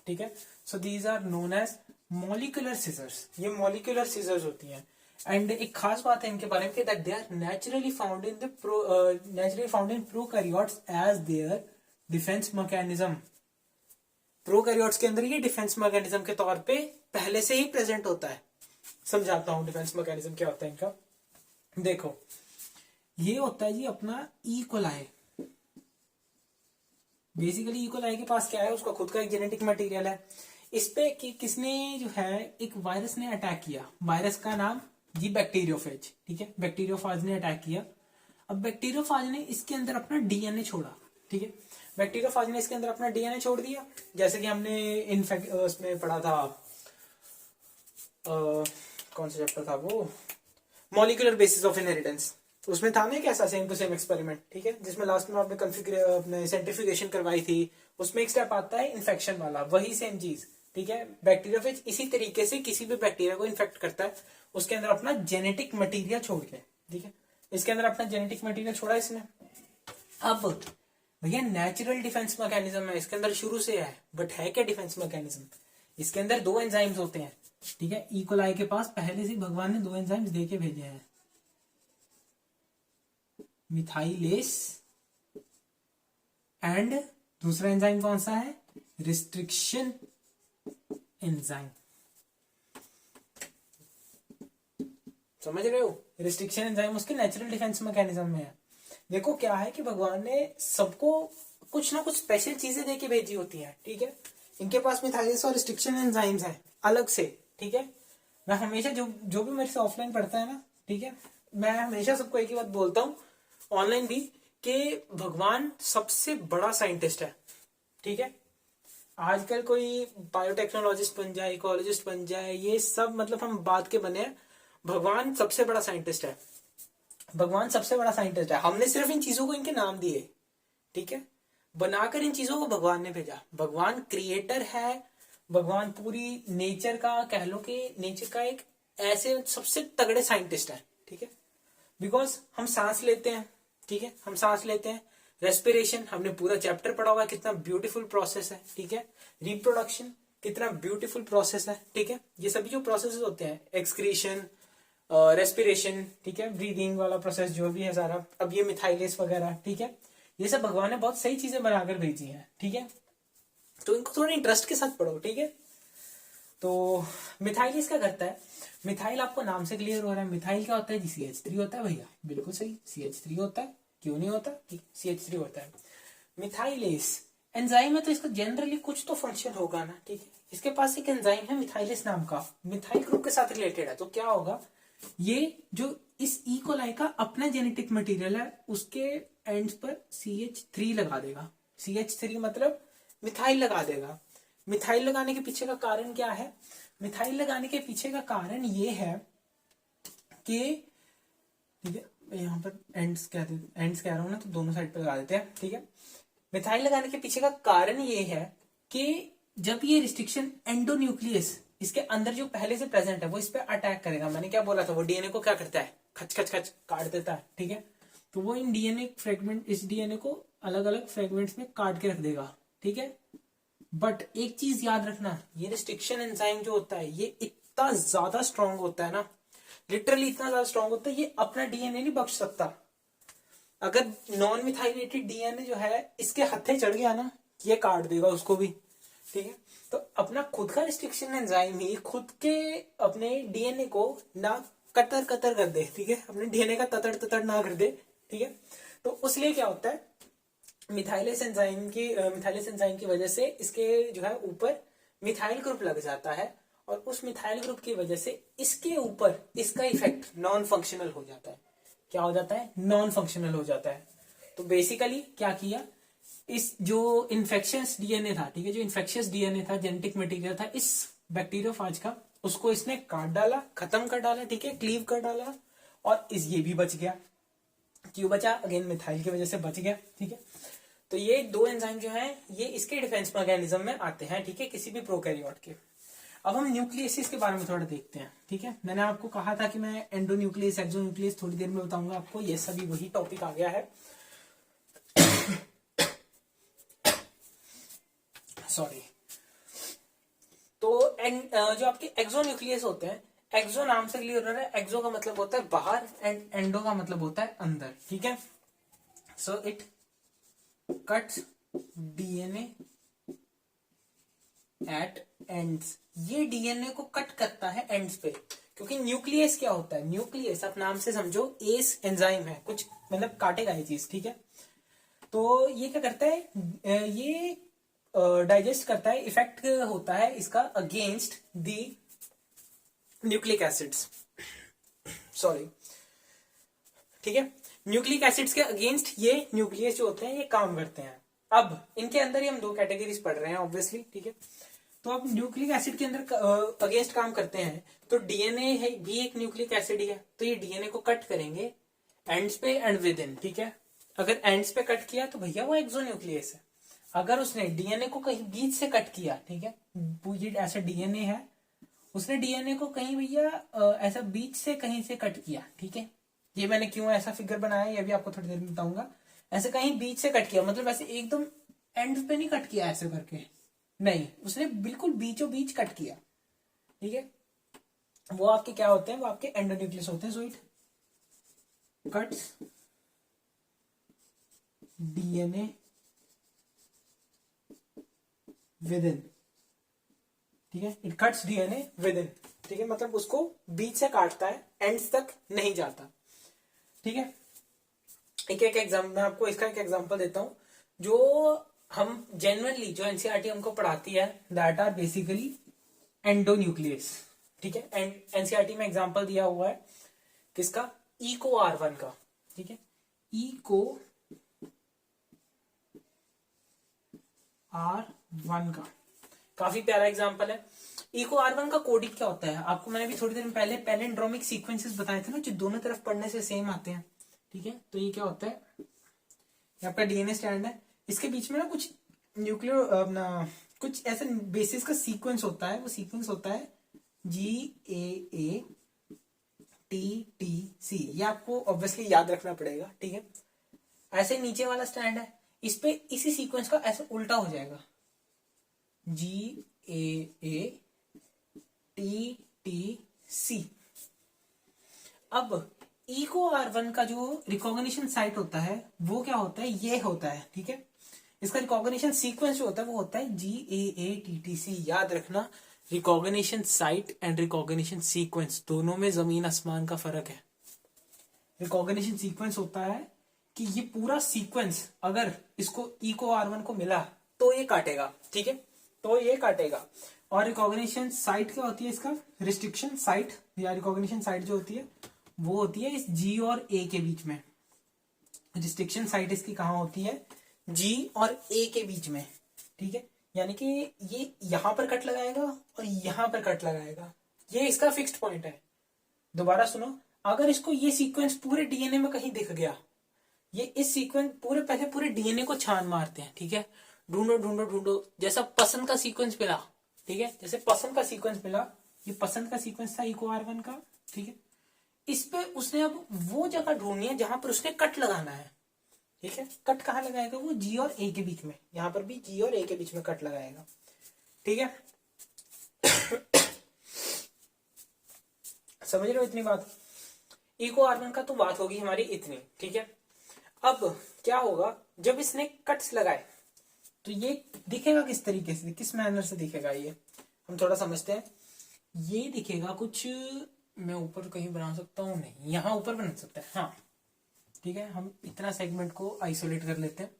ठीक है। So these are known as molecular scissors. ये मॉलिक्यूलर सीजर्स होती हैं। एंड एक खास बात है इनके बारे में कि that they are naturally found in prokaryotes as their defense mechanism. Prokaryotes के अंदर ये डिफेंस मैकेनिज्म के तौर पे पहले से ही प्रेजेंट होता है। समझाता हूं डिफेंस मैकेनिज्म क्या होता है इनका। देखो, ये होता है जी अपना E coli. Basically E coli के पास क्या है? उसका खुद का एक जेनेटिक मटेरियल है। इस पे किसने जो है एक वायरस ने अटैक किया। वायरस का नाम जी बैक्टीरियोफेज, ठीक है, बैक्टीरियोफाज ने अटैक किया। अब बैक्टीरियोफाज ने इसके अंदर अपना डीएनए छोड़ा, ठीक है। बैक्टीरियोफाज ने इसके अंदर अपना डीएनए छोड़ दिया, जैसे कि हमने उसमें पढ़ा था, कौन सा चैप्टर था वो, मॉलिक्यूलर बेसिस ऑफ इनहेरिटेंस। उसमें था ना कैसा सेम टू सेम एक्सपेरिमेंट, ठीक है, जिसमें लास्ट में आपने अपने सेंट्रिफिकेशन करवाई थी। उसमें एक स्टेप आता है इन्फेक्शन वाला, वही सेम चीज, ठीक है। बैक्टीरियोफेज इसी तरीके से किसी भी बैक्टीरिया को इन्फेक्ट करता है, उसके अंदर अपना जेनेटिक मटीरियल छोड़ के, ठीक है। इसके अंदर अपना जेनेटिक मटीरियल छोड़ा इसने। अब भैया नेचुरल डिफेंस मैकेनिज्म है, इसके अंदर शुरू से है, बट है क्या डिफेंस मैकेनिज्म? इसके अंदर 2 एंजाइम्स होते हैं, ठीक है। ई कोलाई के पास पहले से भगवान ने 2 एंजाइम्स दे के भेजे हैं, मिथाइलेस एंड दूसरा एंजाइम कौन सा है? Restriction enzyme. समझ रहे हो? रिस्ट्रिक्शन एंजाइम उसके नेचुरल डिफेंस मैकेनिज्म में है। देखो क्या है कि भगवान ने सबको कुछ ना कुछ स्पेशल चीजें देके भेजी होती हैं, ठीक है। इनके पास मिथाइलेस और रिस्ट्रिक्शन एंजाइम्स हैं अलग से, ठीक है। मैं हमेशा जो भी मेरे से ऑफलाइन पढ़ता है ना, ठीक है, मैं हमेशा सबको एक ही बात बोलता हूँ, ऑनलाइन भी, कि भगवान सबसे बड़ा साइंटिस्ट है, ठीक है। आजकल कोई बायोटेक्नोलॉजिस्ट बन जाए, इकोलॉजिस्ट बन जाए, ये सब मतलब हम बात के बने हैं। भगवान सबसे बड़ा साइंटिस्ट है, भगवान सबसे बड़ा साइंटिस्ट है। हमने सिर्फ इन चीजों को इनके नाम दिए, ठीक है, बनाकर इन चीजों को भगवान ने भेजा। भगवान क्रिएटर है, भगवान पूरी नेचर का, कह लो कि नेचर का एक ऐसे सबसे तगड़े साइंटिस्ट है, ठीक है। बिकॉज हम सांस लेते हैं, ठीक है, हम सांस लेते हैं, रेस्पिरेशन हमने पूरा चैप्टर पढ़ा हुआ है, कितना ब्यूटीफुल प्रोसेस है, ठीक है। रिप्रोडक्शन कितना ब्यूटीफुल प्रोसेस है, ठीक है। ये सभी जो प्रोसेस होते हैं, एक्सक्रीशन, रेस्पिरेशन, ठीक है, ब्रीदिंग वाला प्रोसेस जो भी है सारा, अब ये मिथाइलेस वगैरह, ठीक है, ये सब भगवान ने बहुत सही चीजें बनाकर भेजी हैं, ठीक है। तो इनको थोड़ा इंटरेस्ट के साथ पढ़ो, ठीक है। तो मिथाइलेस क्या करता है? मिथाइल आपको नाम से क्लियर हो रहा है, मिथाइल क्या होता है जी? CH3 होता है भैया, बिल्कुल सही, CH3 होता है, क्यों नहीं होता? CH3 होता है। मिथाइलेस एंजाइम है, तो इसका जनरली कुछ तो फंक्शन होगा ना, ठीक है। इसके पास एक एंजाइम है मिथाइलेस नाम का, मिथाइल ग्रुप के साथ रिलेटेड है, तो क्या होगा? ये जो इस ई कोलाई का अपना जेनेटिक मटेरियल है, उसके एंड्स पर CH3 लगा देगा। CH3 मतलब मिथाइल लगा देगा। मिथाइल लगाने के पीछे का कारण क्या है? मिथाइल लगाने के पीछे का कारण ये है कि, ठीक है, यहाँ पर एंड्स कह रहा हूं ना, तो दोनों साइड पर लगा देते हैं, ठीक है। मिथाइल लगाने के पीछे का कारण ये है कि जब ये रिस्ट्रिक्शन एंडोन्यूक्लियस, इसके अंदर जो पहले से प्रेजेंट है, वो इस पे अटैक करेगा। मैंने क्या बोला था? वो डीएनए को क्या करता है? खच खच खच काट देता है, ठीक है। तो वो इन डीएनए फ्रेगमेंट, इस डीएनए को अलग अलग फ्रेगमेंट्स में काट के रख देगा, ठीक है। बट एक चीज याद रखना, ये रिस्ट्रिक्शन एंजाइम जो होता है, ये इतना ज्यादा स्ट्रांग होता है ना, लिटरली इतना ज्यादा स्ट्रांग होता है, ये अपना डीएनए नहीं बख्श सकता। अगर नॉन मिथाइलेटेड डीएनए जो है इसके हत्थे चढ़ गया ना, ये काट देगा उसको भी, ठीक है। तो अपना खुद का रिस्ट्रिक्शन एंजाइम ही खुद के अपने डीएनए को ना कतर कतर कर दे, ठीक है, अपने डीएनए का ततड़ ततड़ ना कर दे, ठीक है। तो उसलिए क्या होता है, मिथाइलेस एंजाइम की वजह से इसके जो है ऊपर मिथाइल ग्रुप लग जाता है, और उस मिथाइल ग्रुप की वजह से इसके ऊपर इसका इफेक्ट नॉन फंक्शनल हो जाता है। क्या हो जाता है? नॉन फंक्शनल हो जाता है। तो बेसिकली क्या किया, इस जो इन्फेक्शियस डीएनए था, ठीक है, जो इन्फेक्शियस डीएनए था, जेनेटिक मटेरियल था इस बैक्टीरियोफाज का, उसको इसने काट डाला, खत्म कर डाला, ठीक है, क्लीव कर डाला, और ये भी बच गया। क्यों बचा? अगेन मिथाइल की वजह से बच गया, ठीक है। तो ये 2 एंजाइम जो हैं, ये इसके डिफेंस मैकेनिज्म में आते हैं, ठीक है, किसी भी प्रोकैरियोट के। अब हम न्यूक्लियस के बारे में थोड़ा देखते हैं, ठीक है। मैंने आपको कहा था कि मैं एंडोन्यूक्लियस, एक्सोन्यूक्लियस थोड़ी देर में बताऊंगा आपको, ये सभी वही टॉपिक आ गया है। सॉरी। तो जो आपके एक्सोन्यूक्लियस होते हैं, एक्सो नाम से क्लियर हो रहा है, एक्सो का मतलब होता है बाहर एंड एंडो का मतलब होता है अंदर, ठीक है। So it cuts DNA at ends, ये डीएनए को कट करता है एंड्स पे, क्योंकि न्यूक्लियस क्या होता है? न्यूक्लियस आप नाम से समझो, एस एंजाइम है, कुछ मतलब काटेगा ये चीज, ठीक है। तो ये क्या करता है? ये डाइजेस्ट करता है, इफेक्ट होता है इसका against the nucleic acids, sorry, ठीक है। न्यूक्लिक एसिड्स के अगेंस्ट ये न्यूक्लियस जो होते हैं ये काम करते हैं। अब इनके अंदर ही हम 2 कैटेगरीज पढ़ रहे हैं ऑब्वियसली, ठीक है। तो अब न्यूक्लिक एसिड के अंदर अगेंस्ट काम करते हैं, तो डीएनए है भी एक न्यूक्लिक एसिड ही है, तो ये डीएनए को कट करेंगे एंड्स पे एंड विद इन, ठीक है। अगर एंड्स पे कट किया तो भैया वो एक्सोन्यूक्लियस है। अगर उसने डीएनए को कहीं बीच से कट किया, ठीक है, ये ऐसा डीएनए है, उसने डीएनए को कहीं भैया ऐसा बीच से कहीं से कट किया, ठीक है। ये मैंने क्यों ऐसा फिगर बनाया ये भी आपको थोड़ी देर में बताऊंगा। ऐसे कहीं बीच से कट किया, मतलब ऐसे एकदम एंड पे नहीं कट किया ऐसे करके, नहीं, उसने बिल्कुल बीचों बीच कट किया, ठीक है। वो आपके क्या होते हैं, वो आपके एंडोन्यूक्लियस होते हैं। So it cuts DNA with in, ठीक है, it cuts DNA with in, ठीक है, मतलब उसको बीच से काटता है, एंड्स तक नहीं जाता, ठीक है। एक एक एग्जाम्पल, मैं आपको इसका एक एग्जांपल देता हूं, जो हम जेन्युइनली, जो एनसीईआरटी हमको पढ़ाती है, दैट आर बेसिकली एंडोन्यूक्लियस, ठीक है। एंड एनसीईआरटी में एग्जांपल दिया हुआ है किसका, इको R1 का, ठीक है, इको R1 का, काफी प्यारा एग्जांपल है। इको R1 का कोडिंग क्या होता है, आपको मैंने भी थोड़ी देर पहले पैलिंड्रोमिक सीक्वेंसेस बताए थे ना, जो दोनों तरफ पढ़ने से सेम आते हैं, ठीक है। तो ये क्या होता है, ये आपका डीएनए स्ट्रैंड है, इसके बीच में ना कुछ न्यूक्लियर अपना कुछ ऐसे बेसिस का सीक्वेंस होता है, वो सीक्वेंस होता है GAATTC, ये आपको ऑब्वियसली याद रखना पड़ेगा, ठीक है। ऐसे नीचे वाला स्ट्रैंड है, इस पे इसी सीक्वेंस का ऐसे उल्टा हो जाएगा, GAATTC। अब इको R1 का जो रिकॉग्निशन साइट होता है वो क्या होता है, ये होता है, ठीक है। इसका रिकॉग्निशन सीक्वेंस जो होता है वो होता है GAATTC। याद रखना, recognition site and recognition sequence दोनों में जमीन आसमान का फर्क है। रिकॉग्निशन सीक्वेंस होता है कि ये पूरा सीक्वेंस अगर इसको इको R1 को मिला तो ये काटेगा, ठीक है, तो ये काटेगा। और रिकॉग्निशन साइट क्या होती है, इसका रिस्ट्रिक्शन साइट या रिकॉग्निशन साइट जो होती है वो होती है इस G और A के बीच में। रिस्ट्रिक्शन साइट इसकी कहाँ होती है, G और A के बीच में, ठीक है। यानी कि ये यहां पर कट लगाएगा और यहां पर कट लगाएगा, ये इसका फिक्स्ड पॉइंट है। दोबारा सुनो, अगर इसको ये सीक्वेंस पूरे डीएनए में कहीं दिख गया, ये इस सीक्वेंस पहले पूरे डीएनए को छान मारते हैं, ठीक है, ढूंढो ढूंढो ढूंढो, जैसा पसंद का सीक्वेंस मिला, ठीक है, जैसे पसंद का सीक्वेंस मिला, ये पसंद का सीक्वेंस था इको R1 का, ठीक है। इस पे उसने अब वो जगह ढूंढनी है जहां पर उसने कट लगाना है, ठीक है। कट कहाँ लगाएगा, वो G और A के बीच में, यहां पर भी G और A के बीच में कट लगाएगा, ठीक है। समझ रहे हो इतनी बात, इको R1 का तो बात होगी हमारी इतनी, ठीक है। अब क्या होगा, जब इसने कट्स लगाए तो ये दिखेगा किस तरीके से, किस मैनर से दिखेगा, ये हम थोड़ा समझते हैं। ये दिखेगा कुछ, मैं ऊपर कहीं बना सकता हूं, नहीं, यहां ऊपर बना सकता है, हाँ, ठीक है। हम इतना सेगमेंट को आइसोलेट कर लेते हैं।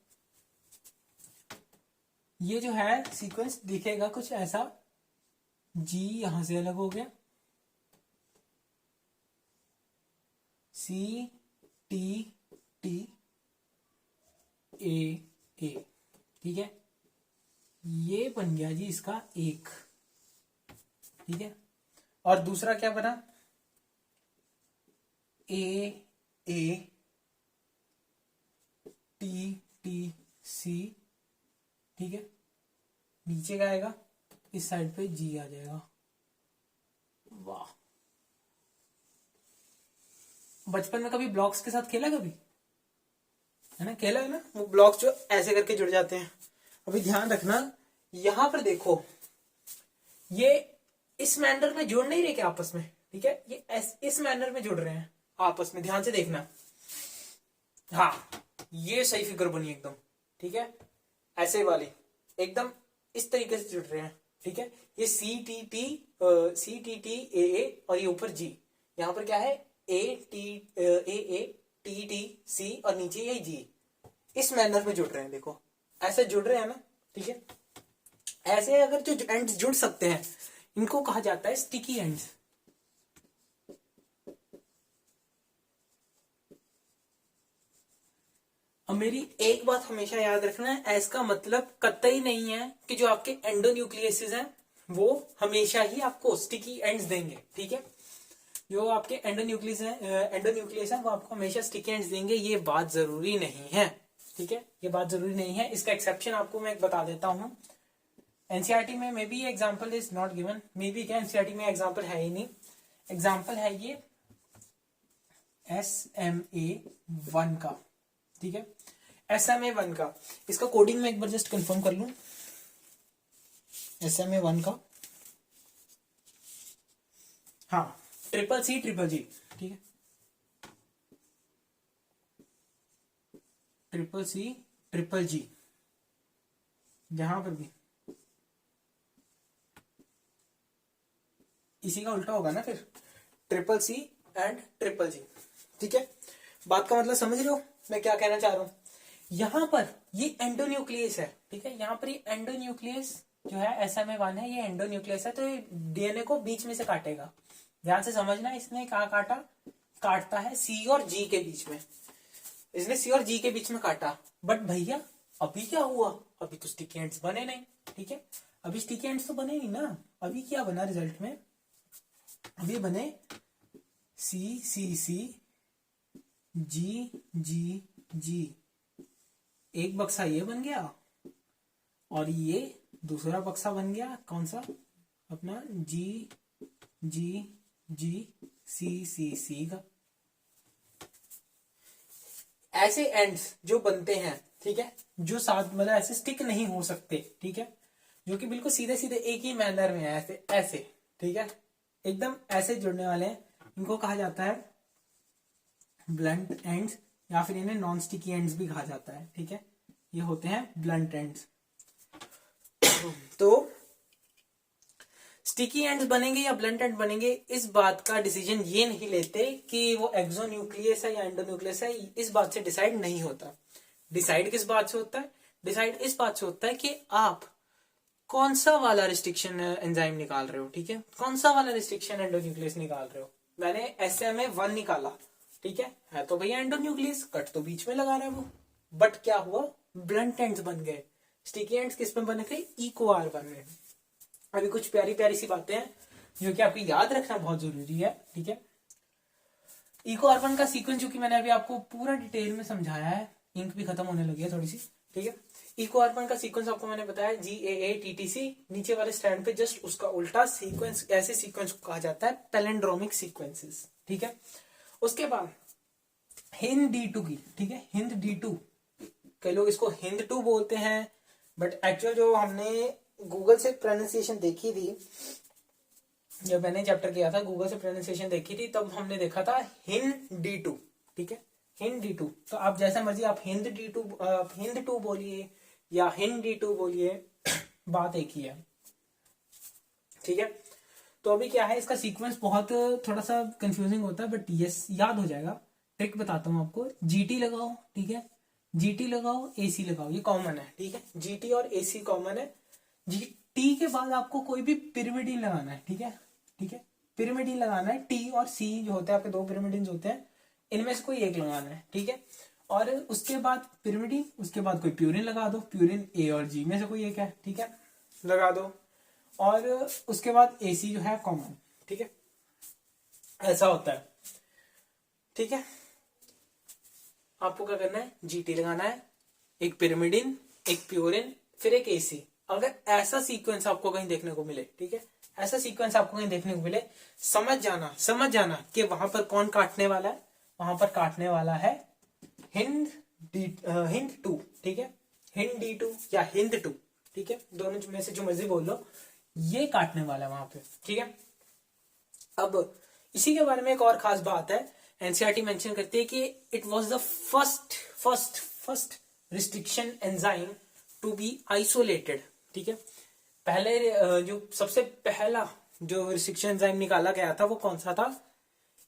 ये जो है सीक्वेंस दिखेगा कुछ ऐसा, G यहां से अलग हो गया, CTTAA, ठीक है, ये बन गया जी इसका एक, ठीक है। और दूसरा क्या बना, AATTC, ठीक है। नीचे का आएगा, इस साइड पे G आ जाएगा, वाह। बचपन में कभी ब्लॉक्स के साथ खेला, कभी है ना, खेला है ना, वो ब्लॉक्स जो ऐसे करके जुड़ जाते हैं। अभी ध्यान रखना, यहां पर देखो, ये इस मैनर में जुड़ नहीं रहे क्या आपस में, ठीक है, ये इस मैनर में जुड़ रहे हैं आपस में, ध्यान से देखना, हाँ, ये सही फिगर बनी एकदम, ठीक है, ऐसे वाली एकदम इस तरीके से जुड़ रहे हैं, ठीक है। ये CTTAA और ये ऊपर G, यहां पर क्या है, AATTC और नीचे ये G, इस मैनर में जुड़ रहे हैं, देखो ऐसे जुड़ रहे हैं ना, ठीक है। ऐसे अगर जो एंड्स जुड़ सकते हैं इनको कहा जाता है स्टिकी एंड्स। अब मेरी एक बात हमेशा याद रखना है, इसका मतलब कतई नहीं है कि जो आपके एंडोन्यूक्लियसेस हैं वो हमेशा ही आपको स्टिकी एंड्स देंगे, ठीक है। जो आपके एंडोन्यूक्लियस है वो आपको हमेशा स्टिकी एंड्स देंगे, ये बात जरूरी नहीं है, ठीक है, ये बात जरूरी नहीं है। इसका एक्सेप्शन आपको मैं एक बता देता हूं, एनसीईआरटी में may be example is not given, may be क्या एनसीईआरटी में एग्जाम्पल है ही नहीं। एग्जाम्पल है ये SMA1 का, ठीक है। SMA1 का, इसका कोडिंग में एक बार जस्ट कंफर्म कर लूं। SMA1 का, हाँ, CCC ठीक है, CCC जहां पर भी इसी का उल्टा होगा ना फिर, CCC एंड CCC, ठीक है। बात का मतलब समझ रहे हो मैं क्या कहना चाह रहा हूं। यहां पर ये एंडोन्यूक्लियस है, ठीक है, यहां पर ये एंडोन्यूक्लियस जो है SMA1 है, ये एंडोन्यूक्लियस है, तो ये डीएनए को बीच में से काटेगा। ध्यान से समझना, इसने क्या काटा, काटता है C और G के बीच में, इसने C और G के बीच में काटा। बट भैया अभी क्या हुआ, अभी तो स्टिकी एंड्स बने नहीं, ठीक है, अभी स्टिकी एंड्स तो बने नहीं ना। अभी क्या बना रिजल्ट में, अभी बने CCC G, एक बक्सा ये बन गया और ये दूसरा बक्सा बन गया, कौन सा, अपना CCC का। ऐसे एंड्स जो बनते हैं, ठीक है, जो साथ मतलब ऐसे स्टिक नहीं हो सकते, ठीक है, जो कि बिल्कुल सीधे सीधे एक ही मैनर में है, ऐसे ऐसे, ठीक है, एकदम ऐसे जुड़ने वाले हैं, इनको कहा जाता है ब्लंट एंड्स, या फिर इन्हें नॉन स्टिकी एंड्स भी कहा जाता है, ठीक है, ये होते हैं ब्लंट एंड्स। तो स्टिकी एंड्स बनेंगे या ब्लंट एंड बनेंगे, इस बात का डिसीजन ये नहीं लेते कि वो एक्सोन्यूक्लियस है या एंडोन्यूक्लियस है, इस बात से डिसाइड नहीं होता। डिसाइड किस बात से होता है, डिसाइड इस बात से होता है कि आप कौन सा वाला रिस्ट्रिक्शन एंजाइम निकाल रहे हो, ठीक है, कौन सा वाला रिस्ट्रिक्शन एंडोन्यूक्लियस निकाल रहे हो। मैंने SMA1 निकाला, ठीक है तो भैया एंडोन्यूक्लियस, कट तो बीच में लगा रहा है वो, बट क्या हुआ, ब्लंट एंड्स बन गए। स्टिकी एंड्स किस में बने थे, E को R बन गए। अभी कुछ प्यारी प्यारी सी बातें हैं जो कि आपको याद रखना बहुत जरूरी है, ठीक है। E-carbon का सीक्वेंस जो कि मैंने अभी आपको पूरा डिटेल में समझाया है, इंक भी खत्म होने लगी है थोड़ी सी, ठीक है। E-carbon का सीक्वेंस आपको मैंने बताया GAATTC, नीचे वाले स्टैंड पे जस्ट उसका उल्टा सीक्वेंस, ऐसे सीक्वेंस को कहा जाता है पैलिंड्रोमिक सीक्वेंसेस, ठीक है। उसके बाद हिंद D2 की, ठीक है, हिंद D2, कई लोग इसको हिंद 2 बोलते हैं, बट एक्चुअल जो हमने गूगल से प्रोनाउंसिएशन देखी थी, जब मैंने चैप्टर किया था गूगल से प्रोनाउंसिएशन देखी थी, तब हमने देखा था हिंद D2, ठीक है, हिंद D2। तो आप जैसा मर्जी आप हिंद D2 बोलिए या हिंद D2 बोलिए, बात एक ही है, ठीक है। तो अभी क्या है, इसका सीक्वेंस बहुत थोड़ा सा कंफ्यूजिंग होता है, बट यस याद हो जाएगा। ट्रिक बताता हूं आपको, GT लगाओ, ठीक है, GT लगाओ, AC लगाओ, ये कॉमन है, ठीक है, GT और AC कॉमन है। T के बाद आपको कोई भी पिरिमिडीन लगाना है, ठीक है, ठीक है, पिरिमिडीन लगाना है। T और C जो होते हैं आपके दो पिरिमिडीन होते हैं, इनमें से कोई एक लगाना है, ठीक है। और उसके बाद पिरिमिडीन, उसके बाद कोई प्यूरिन लगा दो, प्यूरिन A और G में से कोई एक है, ठीक है, लगा दो। और उसके बाद AC जो है कॉमन, ठीक है, ऐसा होता है, ठीक है। आपको क्या करना है, GT लगाना है, एक पिरिमिडीन, एक प्यूरिन, फिर एक AC। अगर ऐसा सीक्वेंस आपको कहीं देखने को मिले, ठीक है, ऐसा सीक्वेंस आपको कहीं देखने को मिले, समझ जाना कि वहां पर कौन काटने वाला है, वहां पर काटने वाला है हिंद 2, ठीक है, हिंद D2 या हिंद 2, ठीक है, दोनों में से जो मर्जी बोल लो, ये काटने वाला है वहां पे, ठीक है। अब इसी के बारे में एक और खास बात है, एनसीईआरटी मेंशन करती है कि it was the first restriction enzyme to be isolated, ठीक है। पहले जो सबसे पहला जो रिस्ट्रिक्शन एंजाइम निकाला गया था वो कौन सा था,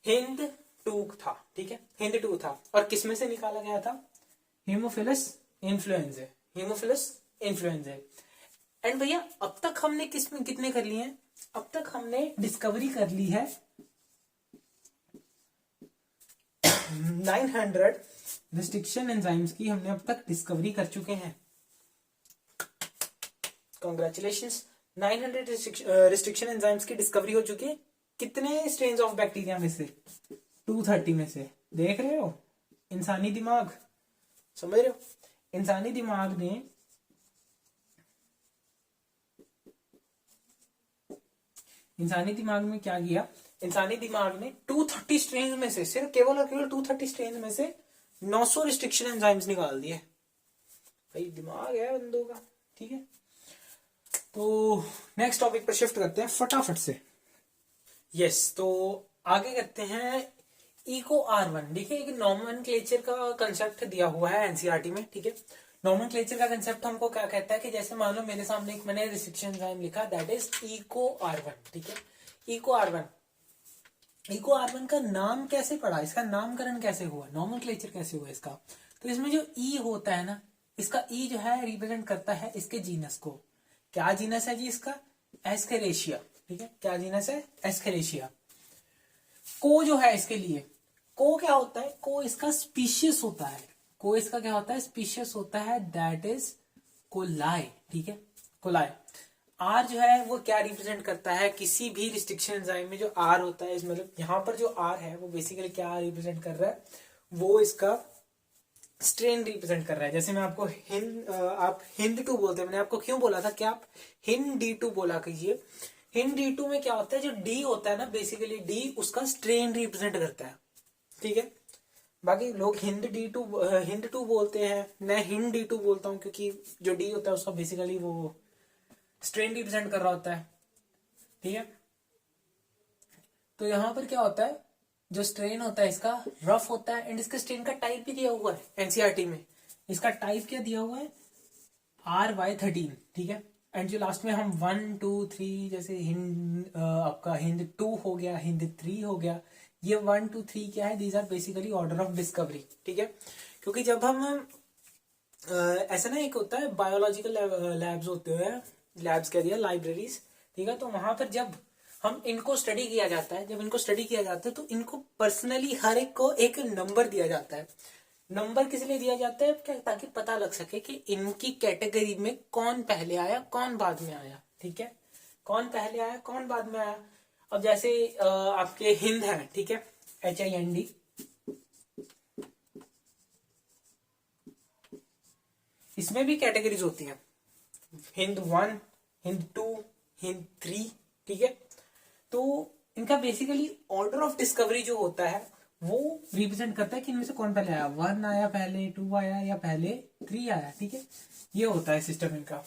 हिंद 2 था, ठीक है, हिंद 2 था। और किस में से निकाला गया था, हीमोफिलस इन्फ्लुएंजाe, हीमोफिलस इन्फ्लुएंजाe। एंड भैया अब तक हमने किसमें कितने कर लिए हैं, अब तक हमने डिस्कवरी कर ली है 900 रिस्ट्रिक्शन एंजाइम्स की, हमने अब तक डिस्कवरी कर चुके हैं। कांग्रेचुलेशंस, 900 रिस्ट्रिक्शन एंजाइम्स की डिस्कवरी हो चुकी है। कितने स्ट्रेन्स ऑफ बैक्टीरिया में से, 230 में से। देख रहे हो इंसानी दिमाग, समझ रहे हो, इंसानी दिमाग ने क्या किया, इंसानी दिमाग ने 230 स्ट्रेन में से, सिर्फ केवल और केवल 230 स्ट्रेन में से 900 रिस्ट्रिक्शन एंजाइम्स निकाल दिए। भाई दिमाग है बंदों का, ठीक है। तो नेक्स्ट टॉपिक पर शिफ्ट करते हैं फटाफट से। यस, तो आगे करते हैं इको R1। देखिए एक नॉमेनक्लेचर का कंसेप्ट दिया हुआ है एनसीईआरटी में, ठीक है। नॉमेनक्लेचर का कंसेप्ट हमको क्या कहता है कि जैसे मान लो मेरे सामने एक मैंने रिस्ट्रिक्शन एंजाइम लिखा, दैट इज इको R1, ठीक है। इको R1 का नाम कैसे पड़ा, इसका नामकरण कैसे हुआ, नॉमेनक्लेचर कैसे हुआ इसका। तो इसमें जो ई होता है ना, इसका ई जो है रिप्रेजेंट करता है इसके जीनस को। क्या जीनस है जी इसका, एस्केरेशिया, ठीक है। क्या जीनस है, एस्केरेशिया। को जो है इसके लिए, को क्या होता है, को इसका स्पीशीज होता है। को इसका क्या होता है, स्पीशीज होता है, दैट इज कोलाई, ठीक है, कोलाई। आर जो है वो क्या रिप्रेजेंट करता है, किसी भी रिस्ट्रिक्शन एंजाइम में जो आर होता है, मतलब यहाँ पर जो आर है वो बेसिकली क्या रिप्रेजेंट कर रहा है, वो इसका स्ट्रेन रिप्रेजेंट कर रहा है। जैसे मैं आपको आप हिंद 2 बोलते हैं, मैंने आपको क्यों बोला था कि आप हिंद D2 बोला कीजिए। हिंद D2 में क्या होता है, जो डी होता है ना, बेसिकली डी उसका स्ट्रेन रिप्रेजेंट करता है, ठीक है। बाकी लोग हिंद 2 बोलते हैं, मैं हिंद D2 बोलता हूँ, क्योंकि जो डी होता है उसका बेसिकली वो स्ट्रेन रिप्रेजेंट कर रहा होता है, ठीक है। तो यहां पर क्या होता है, जो स्ट्रेन होता है इसका रफ होता है, एंड इसके स्ट्रेन का टाइप भी दिया हुआ है एनसीईआरटी में। इसका टाइप क्या दिया हुआ है, RY13, ठीक है। एंड जो लास्ट में हम 1 2 3 जैसे आपका हिंद 2 हो गया, हिंद 3 हो गया, ये 1 2 3 क्या है, these are basically order of discovery, ठीक है। क्योंकि जब हम ऐसा ना, एक होता है बायोलॉजिकल लैब्स होते हैं, लैब्स कह दिया, लाइब्रेरीज, ठीक है। तो वहां पर जब हम इनको स्टडी किया जाता है, जब इनको स्टडी किया जाता है तो इनको पर्सनली हर एक को एक नंबर दिया जाता है। नंबर किस लिए दिया जाता है, क्या, ताकि पता लग सके कि इनकी कैटेगरी में कौन पहले आया कौन बाद में आया, ठीक है। कौन पहले आया कौन बाद में आया। अब जैसे आपके हिंद है, ठीक है, HIND, इसमें भी कैटेगरीज होती हैं, हिंद 1, हिंद 2, हिंद 3, ठीक है। तो इनका बेसिकली ऑर्डर ऑफ डिस्कवरी जो होता है वो रिप्रेजेंट करता है कि इनमें से कौन पहले आया, 1 आया पहले, 2 आया या पहले 3 आया, ठीक है। ये होता है सिस्टम इनका,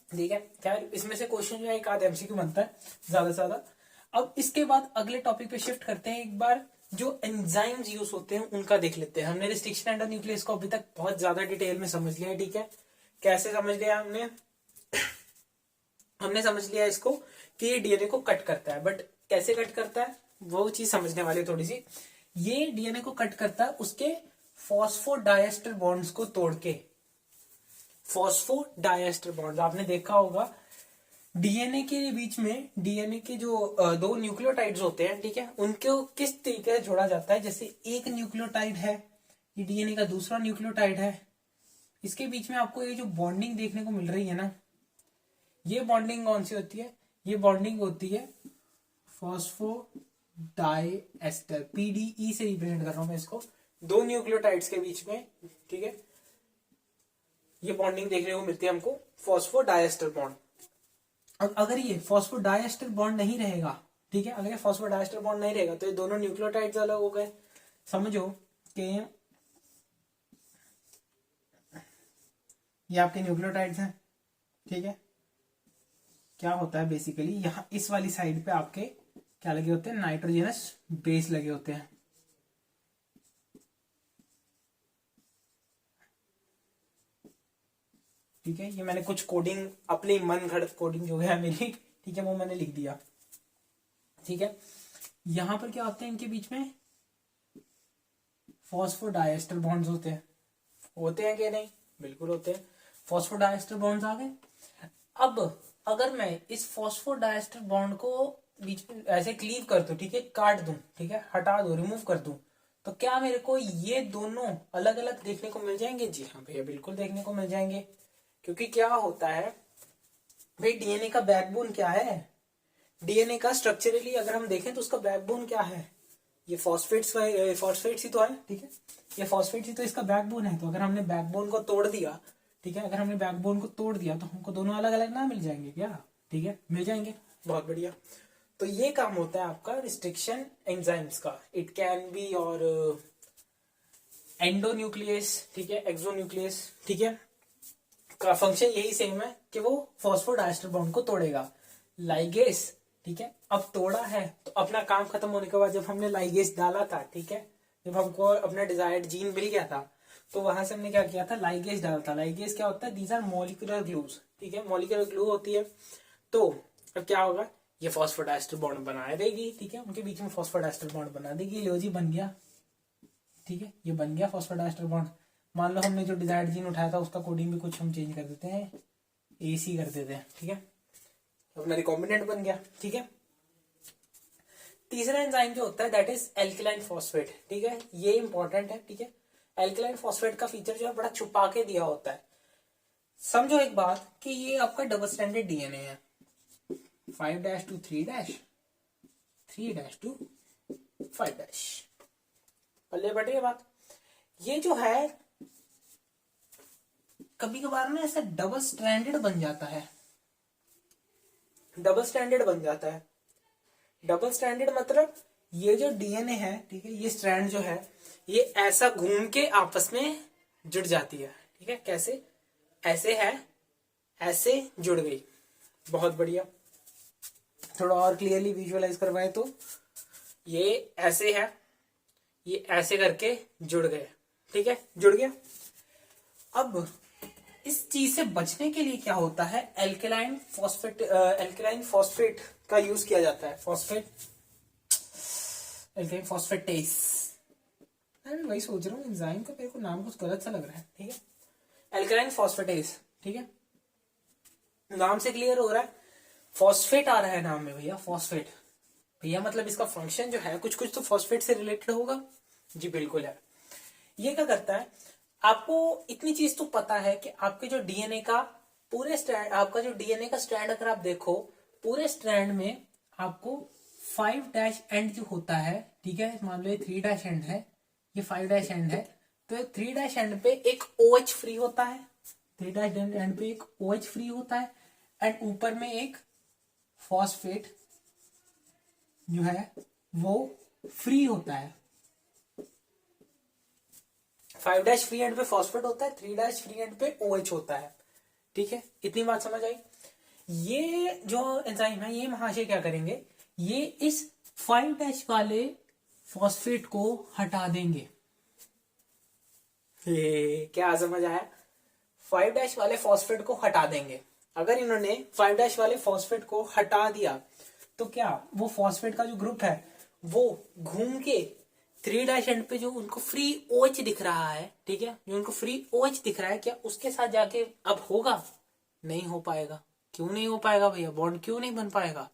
ठीक है। क्या इसमें से क्वेश्चन जो है एक आध MCQ बनता है ज्यादा से ज्यादा। अब इसके बाद अगले टॉपिक पे शिफ्ट करते हैं, एक बार जो एंजाइम्स यूज होते हैं उनका देख लेते हैं। हमने रिस्ट्रिक्शन एंडोन्यूक्लियस को अभी तक बहुत ज्यादा डिटेल में समझ लिया है, ठीक है। कैसे समझ लिया हमने समझ लिया इसको कि ये डीएनए को कट करता है, बट कैसे कट करता है वो चीज समझने वाली थोड़ी सी। ये डीएनए को कट करता है उसके फॉस्फोडाइएस्टर बॉन्ड्स को तोड़ के। फॉस्फोडाइएस्टर बॉन्ड्स आपने देखा होगा, डीएनए के बीच में, डीएनए के जो 2 न्यूक्लियोटाइड्स होते हैं, ठीक है, उनको किस तरीके से जोड़ा जाता है। जैसे एक न्यूक्लियोटाइड है, ये डीएनए का दूसरा न्यूक्लियोटाइड है, इसके बीच में आपको ये जो बॉन्डिंग देखने को मिल रही है ना, ये बॉन्डिंग कौन सी होती है, ये बॉन्डिंग होती है फॉस्फोडाइएस्टर, PDE से रिप्रेजेंट कर रहा हूं मैं इसको, 2 न्यूक्लियोटाइड्स के बीच में, ठीक है। ये बॉन्डिंग देखने को मिलती है हमको, फॉस्फोडाइएस्टर बॉन्ड। अब अगर ये फॉस्फोडाइएस्टर बॉन्ड नहीं रहेगा, ठीक है, अगर ये फॉस्फोडाइएस्टर बॉन्ड नहीं रहेगा तो ये दोनों न्यूक्लियोटाइड्स अलग हो गए। समझो कि ये आपके न्यूक्लियोटाइड्स हैं, ठीक है। क्या होता है बेसिकली, यहां इस वाली साइड पे आपके क्या लगे होते हैं, नाइट्रोजनस बेस लगे होते हैं, ठीक है। ये मैंने कुछ कोडिंग अपने मन घड़त कोडिंग जो है मेरी, ठीक है, वो मैंने लिख दिया, ठीक है। यहां पर क्या होते हैं, इनके बीच में फॉस्फोडाइएस्टर बॉन्ड्स होते हैं कि नहीं, बिल्कुल होते हैं। फॉस्फोडाइएस्टर बॉन्ड्स आ गए। अब अगर मैं इस फॉस्फोडाइएस्टर बॉन्ड को बीच में ऐसे क्लीव कर दूं, ठीक है, काट दूं, ठीक है, हटा दूं, रिमूव कर दूं, तो क्या मेरे को ये दोनों अलग अलग देखने को मिल जाएंगे। जी हाँ भैया, बिल्कुल देखने को मिल जाएंगे। क्योंकि क्या होता है भाई, डीएनए का बैकबोन क्या है, डीएनए का स्ट्रक्चरली अगर हम देखें तो उसका बैकबोन क्या है, ये फॉस्फेट्स ही तो है, ठीक है, ये फॉस्फेट्स ही तो इसका बैकबोन है। तो अगर हमने बैकबोन को तोड़ दिया, ठीक है, अगर हमने बैकबोन को तोड़ दिया तो हमको दोनों अलग अलग ना मिल जाएंगे क्या, ठीक है, मिल जाएंगे, बहुत बढ़िया। तो ये काम होता है आपका रिस्ट्रिक्शन एंजाइम्स का। इट कैन बी और एंडोन्यूक्लियस, ठीक है, एक्सोन्यूक्लियस, ठीक है। का फंक्शन यही सेम है कि वो फॉस्फोडाइस्टर बॉन्ड को तोड़ेगा। लाइगेस, ठीक है, अब तोड़ा है तो अपना काम खत्म होने के बाद जब हमने लाइगेस डाला था, ठीक है, जब हमको अपना डिजायर्ड जीन मिल गया था तो वहां से हमने क्या किया था, लाइगेस डाला था। लाइगेस क्या होता है, दीज आर मॉलिक्यूलर ग्लूज, ठीक है, मॉलिक्यूलर ग्लू होती है। तो अब क्या होगा, ये फॉस्फोडाइस्टर बॉन्ड बना देगी, ठीक है, उनके बीच में फॉस्फोडाइस्टर बॉन्ड बना देगी। लो जी बन गया, ठीक है, ये बन गया फॉस्फोडाइस्टर बॉन्ड। मान लो हमने जो डिजायर्ड जीन उठाया था उसका कोडिंग भी कुछ हम चेंज कर देते हैं, AC कर देते हैं, ठीक है, अपना रिकॉम्बिनेंट बन गया, ठीक है। तीसरा एंजाइम जो होता है दैट इज एल्कलाइन फॉस्फेट, ठीक है, ये इंपॉर्टेंट है, ठीक है। एल्कलाइन फॉस्फेट का फीचर जो है बड़ा छुपा के दिया होता है। समझो एक बात कि ये आपका डबल स्टैंडर्ड डीएनए है, 5' to 3', 3' to 5'। पल्ले बैठे ये बात। ये जो है कभी कभार ना ऐसा डबल स्टैंडर्ड बन जाता है, डबल स्टैंडर्ड बन जाता है। डबल स्टैंडर्ड मतलब ये जो डीएनए है, ठीक है, ये स्ट्रैंड जो है ये ऐसा घूम के आपस में जुड़ जाती है, ठीक है। कैसे, ऐसे है, ऐसे जुड़ गई, बहुत बढ़िया। थोड़ा और क्लियरली विजुअलाइज करवाए तो ये ऐसे है, ये ऐसे करके जुड़ गए, ठीक है, जुड़ गया। अब इस चीज से बचने के लिए क्या होता है, एल्कलाइन फॉस्फेट का यूज किया जाता है, एल्कलाइन फॉस्फेटेस। मैं वही सोच रहा हूँ एंजाइम का मेरे को नाम कुछ गलत सा लग रहा है, ठीक है, एल्कलाइन फॉस्फेटेस, ठीक है। नाम से क्लियर हो रहा है, फॉस्फेट आ रहा है नाम में भैया, फॉस्फेट भैया, मतलब इसका फंक्शन जो है कुछ कुछ तो फॉस्फेट से रिलेटेड होगा। जी बिल्कुल है। ये क्या करता है, आपको इतनी चीज तो पता है कि आपके जो डीएनए का पूरे स्ट्रैंड, आपका जो डीएनए का स्ट्रैंड अगर आप देखो, पूरे स्ट्रैंड में आपको 5' एंड जो होता है, ठीक है, मान लो ये 3' एंड है, ये 5' एंड है, तो 3' एंड पे एक OH फ्री होता है, 3' एंड पे एक OH फ्री होता है, एंड ऊपर में एक फॉस्फेट जो है वो फ्री होता है। 5' फ्री एंड पे फॉस्फेट होता है, 3' फ्री एंड पे OH होता है, ठीक है, इतनी बात समझ आई। ये जो एंजाइम है ये महाशय क्या करेंगे, ये इस 5' वाले फॉस्फेट को हटा देंगे। क्या समझ आया, 5' वाले फॉस्फेट को हटा देंगे। अगर इन्होंने 5' वाले फॉस्फेट को हटा दिया तो क्या वो फॉस्फेट का जो ग्रुप है वो घूम के 3' एंड पे जो उनको फ्री OH दिख रहा है, ठीक है, जो उनको फ्री OH दिख रहा है, क्या उसके साथ जाके अब होगा, नहीं हो पाएगा। क्यों नहीं हो पाएगा भैया, बॉन्ड क्यों नहीं बन पाएगा,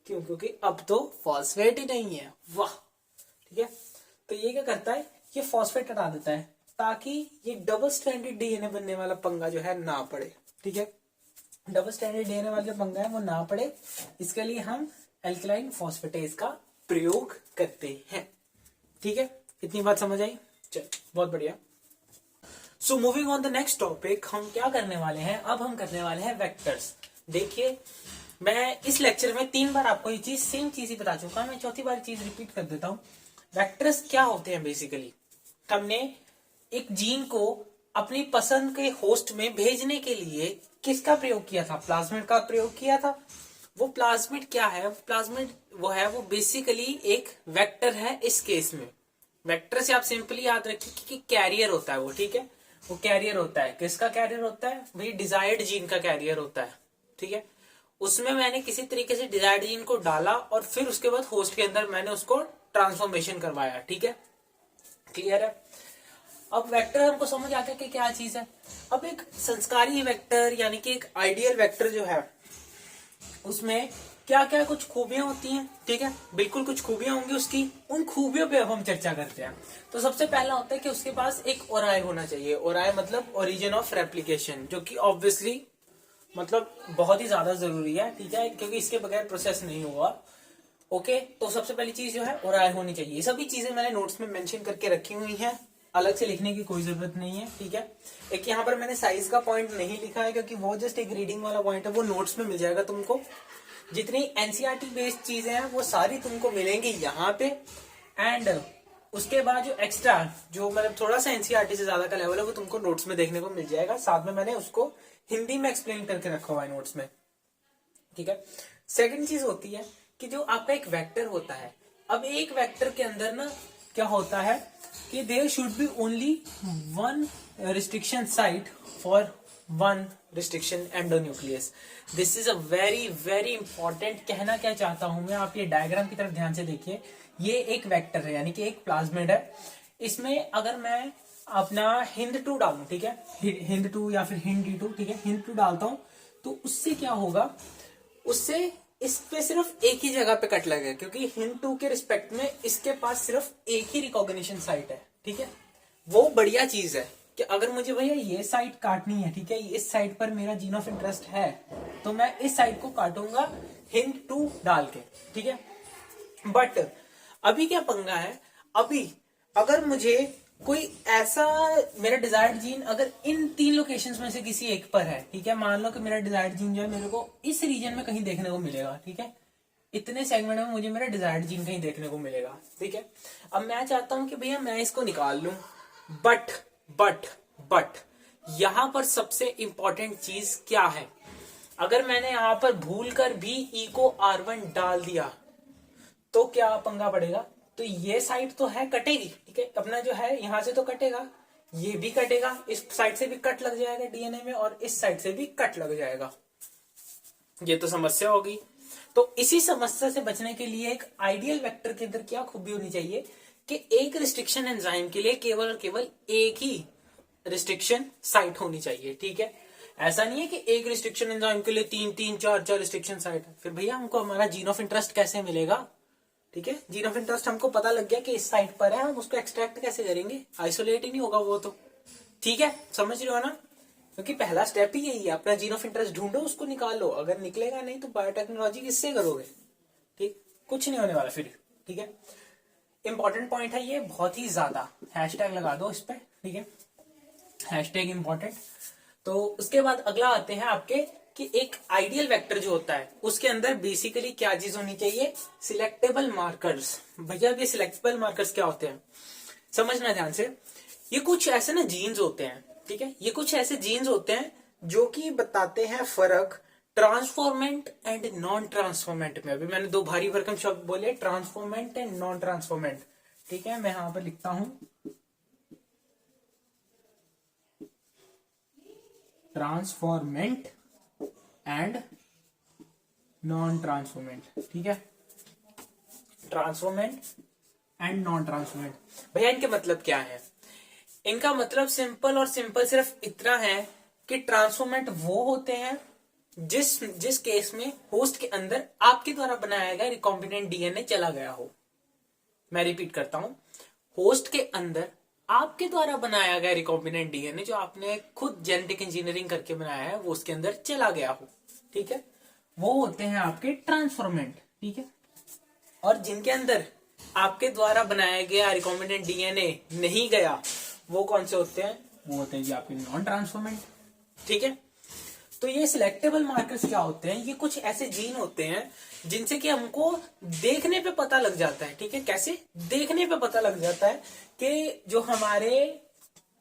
क्यों, क्योंकि अब तो फॉस्फेट ही नहीं है। वाह, ठीक है। तो ये क्या करता है, ये फॉस्फेट हटा देता है ताकि ये डबल स्टैंडर्ड डीएनए बनने वाला पंगा जो है ना पड़े, ठीक है, डबल स्टैंडर्ड डीएनए वाला जो पंगा है वो ना पड़े, इसके लिए हम एल्कलाइन फॉस्फेटेज का प्रयोग करते हैं, ठीक है, इतनी बात समझ आई। चल बहुत बढ़िया। So moving on the next topic, हम क्या करने वाले हैं, अब हम करने वाले हैं वेक्टर्स। देखिए मैं इस लेक्चर में 3 बार आपको ये चीज, सेम चीज ही बता चुका, मैं चौथी बार चीज रिपीट कर देता हूँ। वेक्टर्स क्या होते हैं, बेसिकली हमने एक जीन को अपनी पसंद के होस्ट में भेजने के लिए किसका प्रयोग किया था, प्लाज्मिड का प्रयोग किया था। वो प्लाज्मिड क्या है, प्लाज्मिड वो है, वो बेसिकली एक वेक्टर है। इस केस में वेक्टर से आप सिंपली याद रखिए कि कैरियर होता है वो, ठीक है, वो कैरियर होता है। किसका कैरियर होता है भाई, डिजायर्ड जीन का कैरियर होता है, ठीक है। उसमें मैंने किसी तरीके से डिजायर्ड जीन को डाला और फिर उसके बाद होस्ट के अंदर मैंने उसको ट्रांसफॉर्मेशन करवाया, ठीक है, क्लियर है। अब वेक्टर हमको समझ आ गया कि क्या चीज है। अब एक संस्कारी वेक्टर यानी कि एक आइडियल वेक्टर जो है उसमें क्या क्या कुछ खूबियां होती हैं, ठीक है, बिल्कुल कुछ खूबियां होंगी उसकी, उन खूबियों पे अब हम चर्चा करते हैं। तो सबसे पहला होता है कि उसके पास एक ओराई होना चाहिए। ओराई मतलब ओरिजिन ऑफ रेप्लिकेशन, जो कि ऑब्वियसली मतलब बहुत ही ज्यादा जरूरी है, ठीक है, क्योंकि इसके बगैर प्रोसेस नहीं होगा। ओके, तो सबसे पहली चीज जो है ओराई होनी चाहिए। ये सभी चीजें मैंने नोट्स में मेंशन करके रखी हुई हैं, अलग से लिखने की कोई जरूरत नहीं है, ठीक है। एक यहाँ पर मैंने साइज का पॉइंट नहीं लिखा है क्योंकि वो जस्ट एक रीडिंग वाला पॉइंट है, वो नोट्स में मिल जाएगा तुमको। जितनी एनसीईआरटी बेस्ड चीजें हैं वो सारी तुमको मिलेंगी यहाँ पे। एंड उसके बाद जो एक्स्ट्रा, जो मतलब थोड़ा सा एनसीईआरटी से ज्यादा का लेवल है, वो तुमको नोट्स में देखने को मिल जाएगा। साथ में मैंने उसको हिंदी में एक्सप्लेन करके रखा हुआ है नोट्स में, ठीक है। सेकंड चीज होती है कि जो आपका एक वेक्टर होता है, अब एक वेक्टर के अंदर ना क्या होता है कि there should be only one restriction site for one restriction endonuclease. This is a very very important. कहना क्या चाहता हूं मैं, आप ये डायग्राम की तरफ ध्यान से देखिए। ये एक वेक्टर है, यानी कि एक प्लाज्मिड है। इसमें अगर मैं अपना हिंद 2 डालूं, ठीक है, हिंद 2 या फिर हिंद D2, ठीक है, हिंद 2 डालता हूं तो उससे क्या होगा, उससे इस पे सिर्फ एक ही जगह पे कट लगेगा, क्योंकि हिंद 2 के रिस्पेक्ट में इसके पास सिर्फ एक ही रिकॉग्निशन साइट है, ठीक है। वो बढ़िया चीज है कि अगर मुझे भैया ये साइट काटनी है, ठीक है, इस साइट पर मेरा जीन ऑफ इंटरेस्ट है, तो मैं इस साइट को काटूंगा हिंद 2 डाल के, ठीक है। बट अभी क्या पंगा है, अभी अगर मुझे कोई ऐसा मेरा डिजायर्ड जीन अगर इन 3 लोकेशंस में से किसी एक पर है, ठीक है, मान लो कि मेरा डिजायर्ड जीन जो है मेरे को इस रीजन में कहीं देखने को मिलेगा, ठीक है, इतने सेगमेंट में मुझे मेरा डिजायर्ड जीन कहीं देखने को मिलेगा, ठीक है। अब मैं चाहता हूं कि भैया मैं इसको निकाल लूं, बट बट बट यहां पर सबसे इंपॉर्टेंट चीज क्या है, अगर मैंने यहां पर भूलकर भी ई को R1 डाल दिया तो क्या पंगा पड़ेगा, तो ये साइड तो है कटेगी, ठीक है, अपना जो है यहां से तो कटेगा, ये भी कटेगा, इस साइड से भी कट लग जाएगा डीएनए में, और इस साइड से भी कट लग जाएगा। ये तो समस्या होगी। तो इसी समस्या से बचने के लिए एक आइडियल वेक्टर के अंदर क्या खूबी होनी चाहिए कि एक रिस्ट्रिक्शन एंजाइम के लिए केवल और केवल एक ही रिस्ट्रिक्शन साइट होनी चाहिए, ठीक है। ऐसा नहीं है कि एक रिस्ट्रिक्शन एंजाइम के लिए 3-3-4-4 रिस्ट्रिक्शन साइट है, फिर भैया हमको हमारा जीन ऑफ इंटरेस्ट कैसे मिलेगा, ठीक है। जीन ऑफ इंटरेस्ट हमको पता लग गया कि इस साइट पर है, हम उसको एक्सट्रैक्ट कैसे करेंगे, आइसोलेट ही नहीं होगा वो तो, ठीक है, समझ रहे हो ना। क्योंकि पहला स्टेप ही यही है, अपना जीन ऑफ इंटरेस्ट ढूंढो, उसको निकालो, अगर निकलेगा नहीं तो बायोटेक्नोलॉजी किससे करोगे, ठीक, कुछ नहीं होने वाला फिर, ठीक है। इंपॉर्टेंट पॉइंट है ये, बहुत ही ज्यादा, हैशटैग लगा दो इस पे, ठीक है, हैशटैग इंपॉर्टेंट। तो उसके बाद अगला आते हैं आपके कि एक आइडियल वेक्टर जो होता है उसके अंदर बेसिकली क्या चीज होनी चाहिए, सिलेक्टेबल मार्कर्स। भैया ये सिलेक्टेबल मार्कर्स क्या होते हैं, समझना ध्यान से। ये कुछ ऐसे ना जीन्स होते हैं, ठीक है, ये कुछ ऐसे जीन्स होते हैं जो कि बताते हैं फर्क ट्रांसफॉर्मेंट एंड नॉन ट्रांसफॉर्मेंट में। अभी मैंने 2 भारी भरकम शब्द बोले, ट्रांसफॉर्मेंट एंड नॉन ट्रांसफॉर्मेंट, ठीक है। मैं यहां पर लिखता हूं ट्रांसफॉर्मेंट एंड नॉन ट्रांसफॉर्मेंट, ठीक है, ट्रांसफॉर्मेंट एंड नॉन ट्रांसफॉर्मेंट। भैया इनके मतलब क्या है, इनका मतलब सिंपल और सिंपल सिर्फ इतना है कि ट्रांसफॉर्मेंट वो होते हैं जिस केस में होस्ट के अंदर आपके द्वारा बनाया गया रिकॉम्बिनेंट डीएनए चला गया हो। मैं रिपीट करता हूं, होस्ट के अंदर आपके द्वारा बनाया गया रिकॉम्बिनेंट डीएनए जो आपने खुद जेनेटिक इंजीनियरिंग करके बनाया है वो उसके अंदर चला गया हो, ठीक है, वो होते हैं आपके ट्रांसफॉर्मेंट, ठीक है। और जिनके अंदर आपके द्वारा बनाया गया रिकॉम्बिनेंट डीएनए नहीं गया वो कौन से होते हैं, वो होते हैं जी आपके नॉन ट्रांसफॉर्मेंट, ठीक है। तो ये सिलेक्टेबल मार्कर्स क्या होते हैं, ये कुछ ऐसे जीन होते हैं जिनसे कि हमको देखने पे पता लग जाता है, ठीक है, कैसे देखने पे पता लग जाता है कि जो हमारे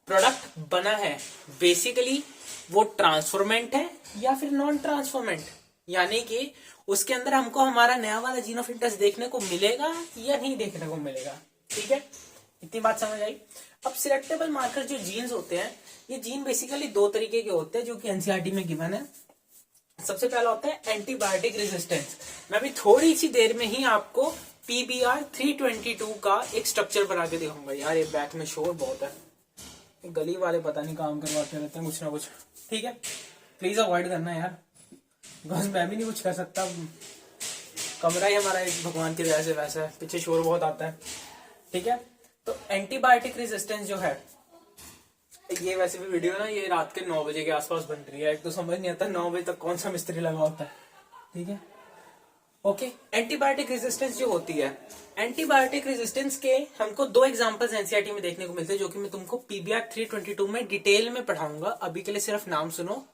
प्रोडक्ट बना है बेसिकली वो ट्रांसफॉर्मेंट है या फिर नॉन ट्रांसफॉर्मेंट, यानी कि उसके अंदर हमको हमारा नया वाला जीन ऑफ इंटरेस्ट देखने को मिलेगा या नहीं देखने को मिलेगा, ठीक है, इतनी बात समझ आई। अब सिलेक्टेबल मार्कर जो जीन्स होते हैं, ये जीन बेसिकली 2 तरीके के होते हैं जो कि एनसीईआरटी में गिवन है। सबसे पहला होता है एंटीबायोटिक रेजिस्टेंस। मैं अभी थोड़ी सी देर में ही आपको PBR 322 का एक स्ट्रक्चर बना के दिखाऊंगा। यार ये बैक में शोर बहुत है, गली वाले पता नहीं काम करवाते रहते हैं कुछ ना कुछ, ठीक है, प्लीज अवॉइड करना यार, बस मैं भी नहीं कुछ कर सकता, कमरा ही हमारा एक भगवान की दया से वैसा है, पीछे शोर बहुत आता है, ठीक है। तो एंटीबायोटिक रेजिस्टेंस जो है, ये वैसे भी वीडियो ना ये रात के 9 बजे के आसपास बन रही है, एक तो समझ नहीं आता 9 बजे तक कौन सा मिस्त्री लगा होता है, ठीक है, ओके। एंटीबायोटिक रेजिस्टेंस जो होती है, एंटीबायोटिक रेजिस्टेंस के हमको 2 एग्जांपल्स एनसीईआरटी में देखने को मिलते हैं जो कि मैं तुमको PBR 322 में डिटेल में पढ़ाऊंगा। अभी के लिए सिर्फ नाम सुनो,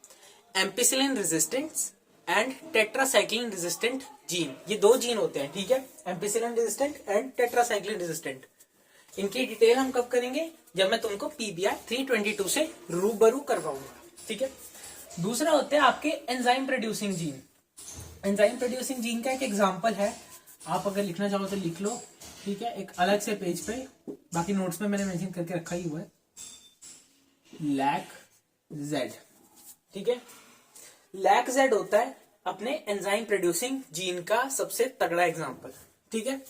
ampicillin resistance and tetracycline resistant gene, ये 2 जीन होते हैं, ठीक है, ampicillin resistant and tetracycline resistant. इनकी डिटेल हम कब करेंगे, जब मैं तुमको PBR 322 से रूबरू करवाऊंगा, ठीक है। दूसरा होता है आपके enzyme producing gene. Enzyme producing gene का एक एग्जांपल है, आप अगर लिखना चाहो तो लिख लो, ठीक है, एक अलग से पेज पे, बाकी नोट्स में मैंने मेंशन करके रखा ही हुआ है, LAC-Z, ठीक है। LAC-Z होता है अपने एंजाइम प्रोड्यूसिंग जीन का सबसे तगड़ा एग्जांपल, ठीक है।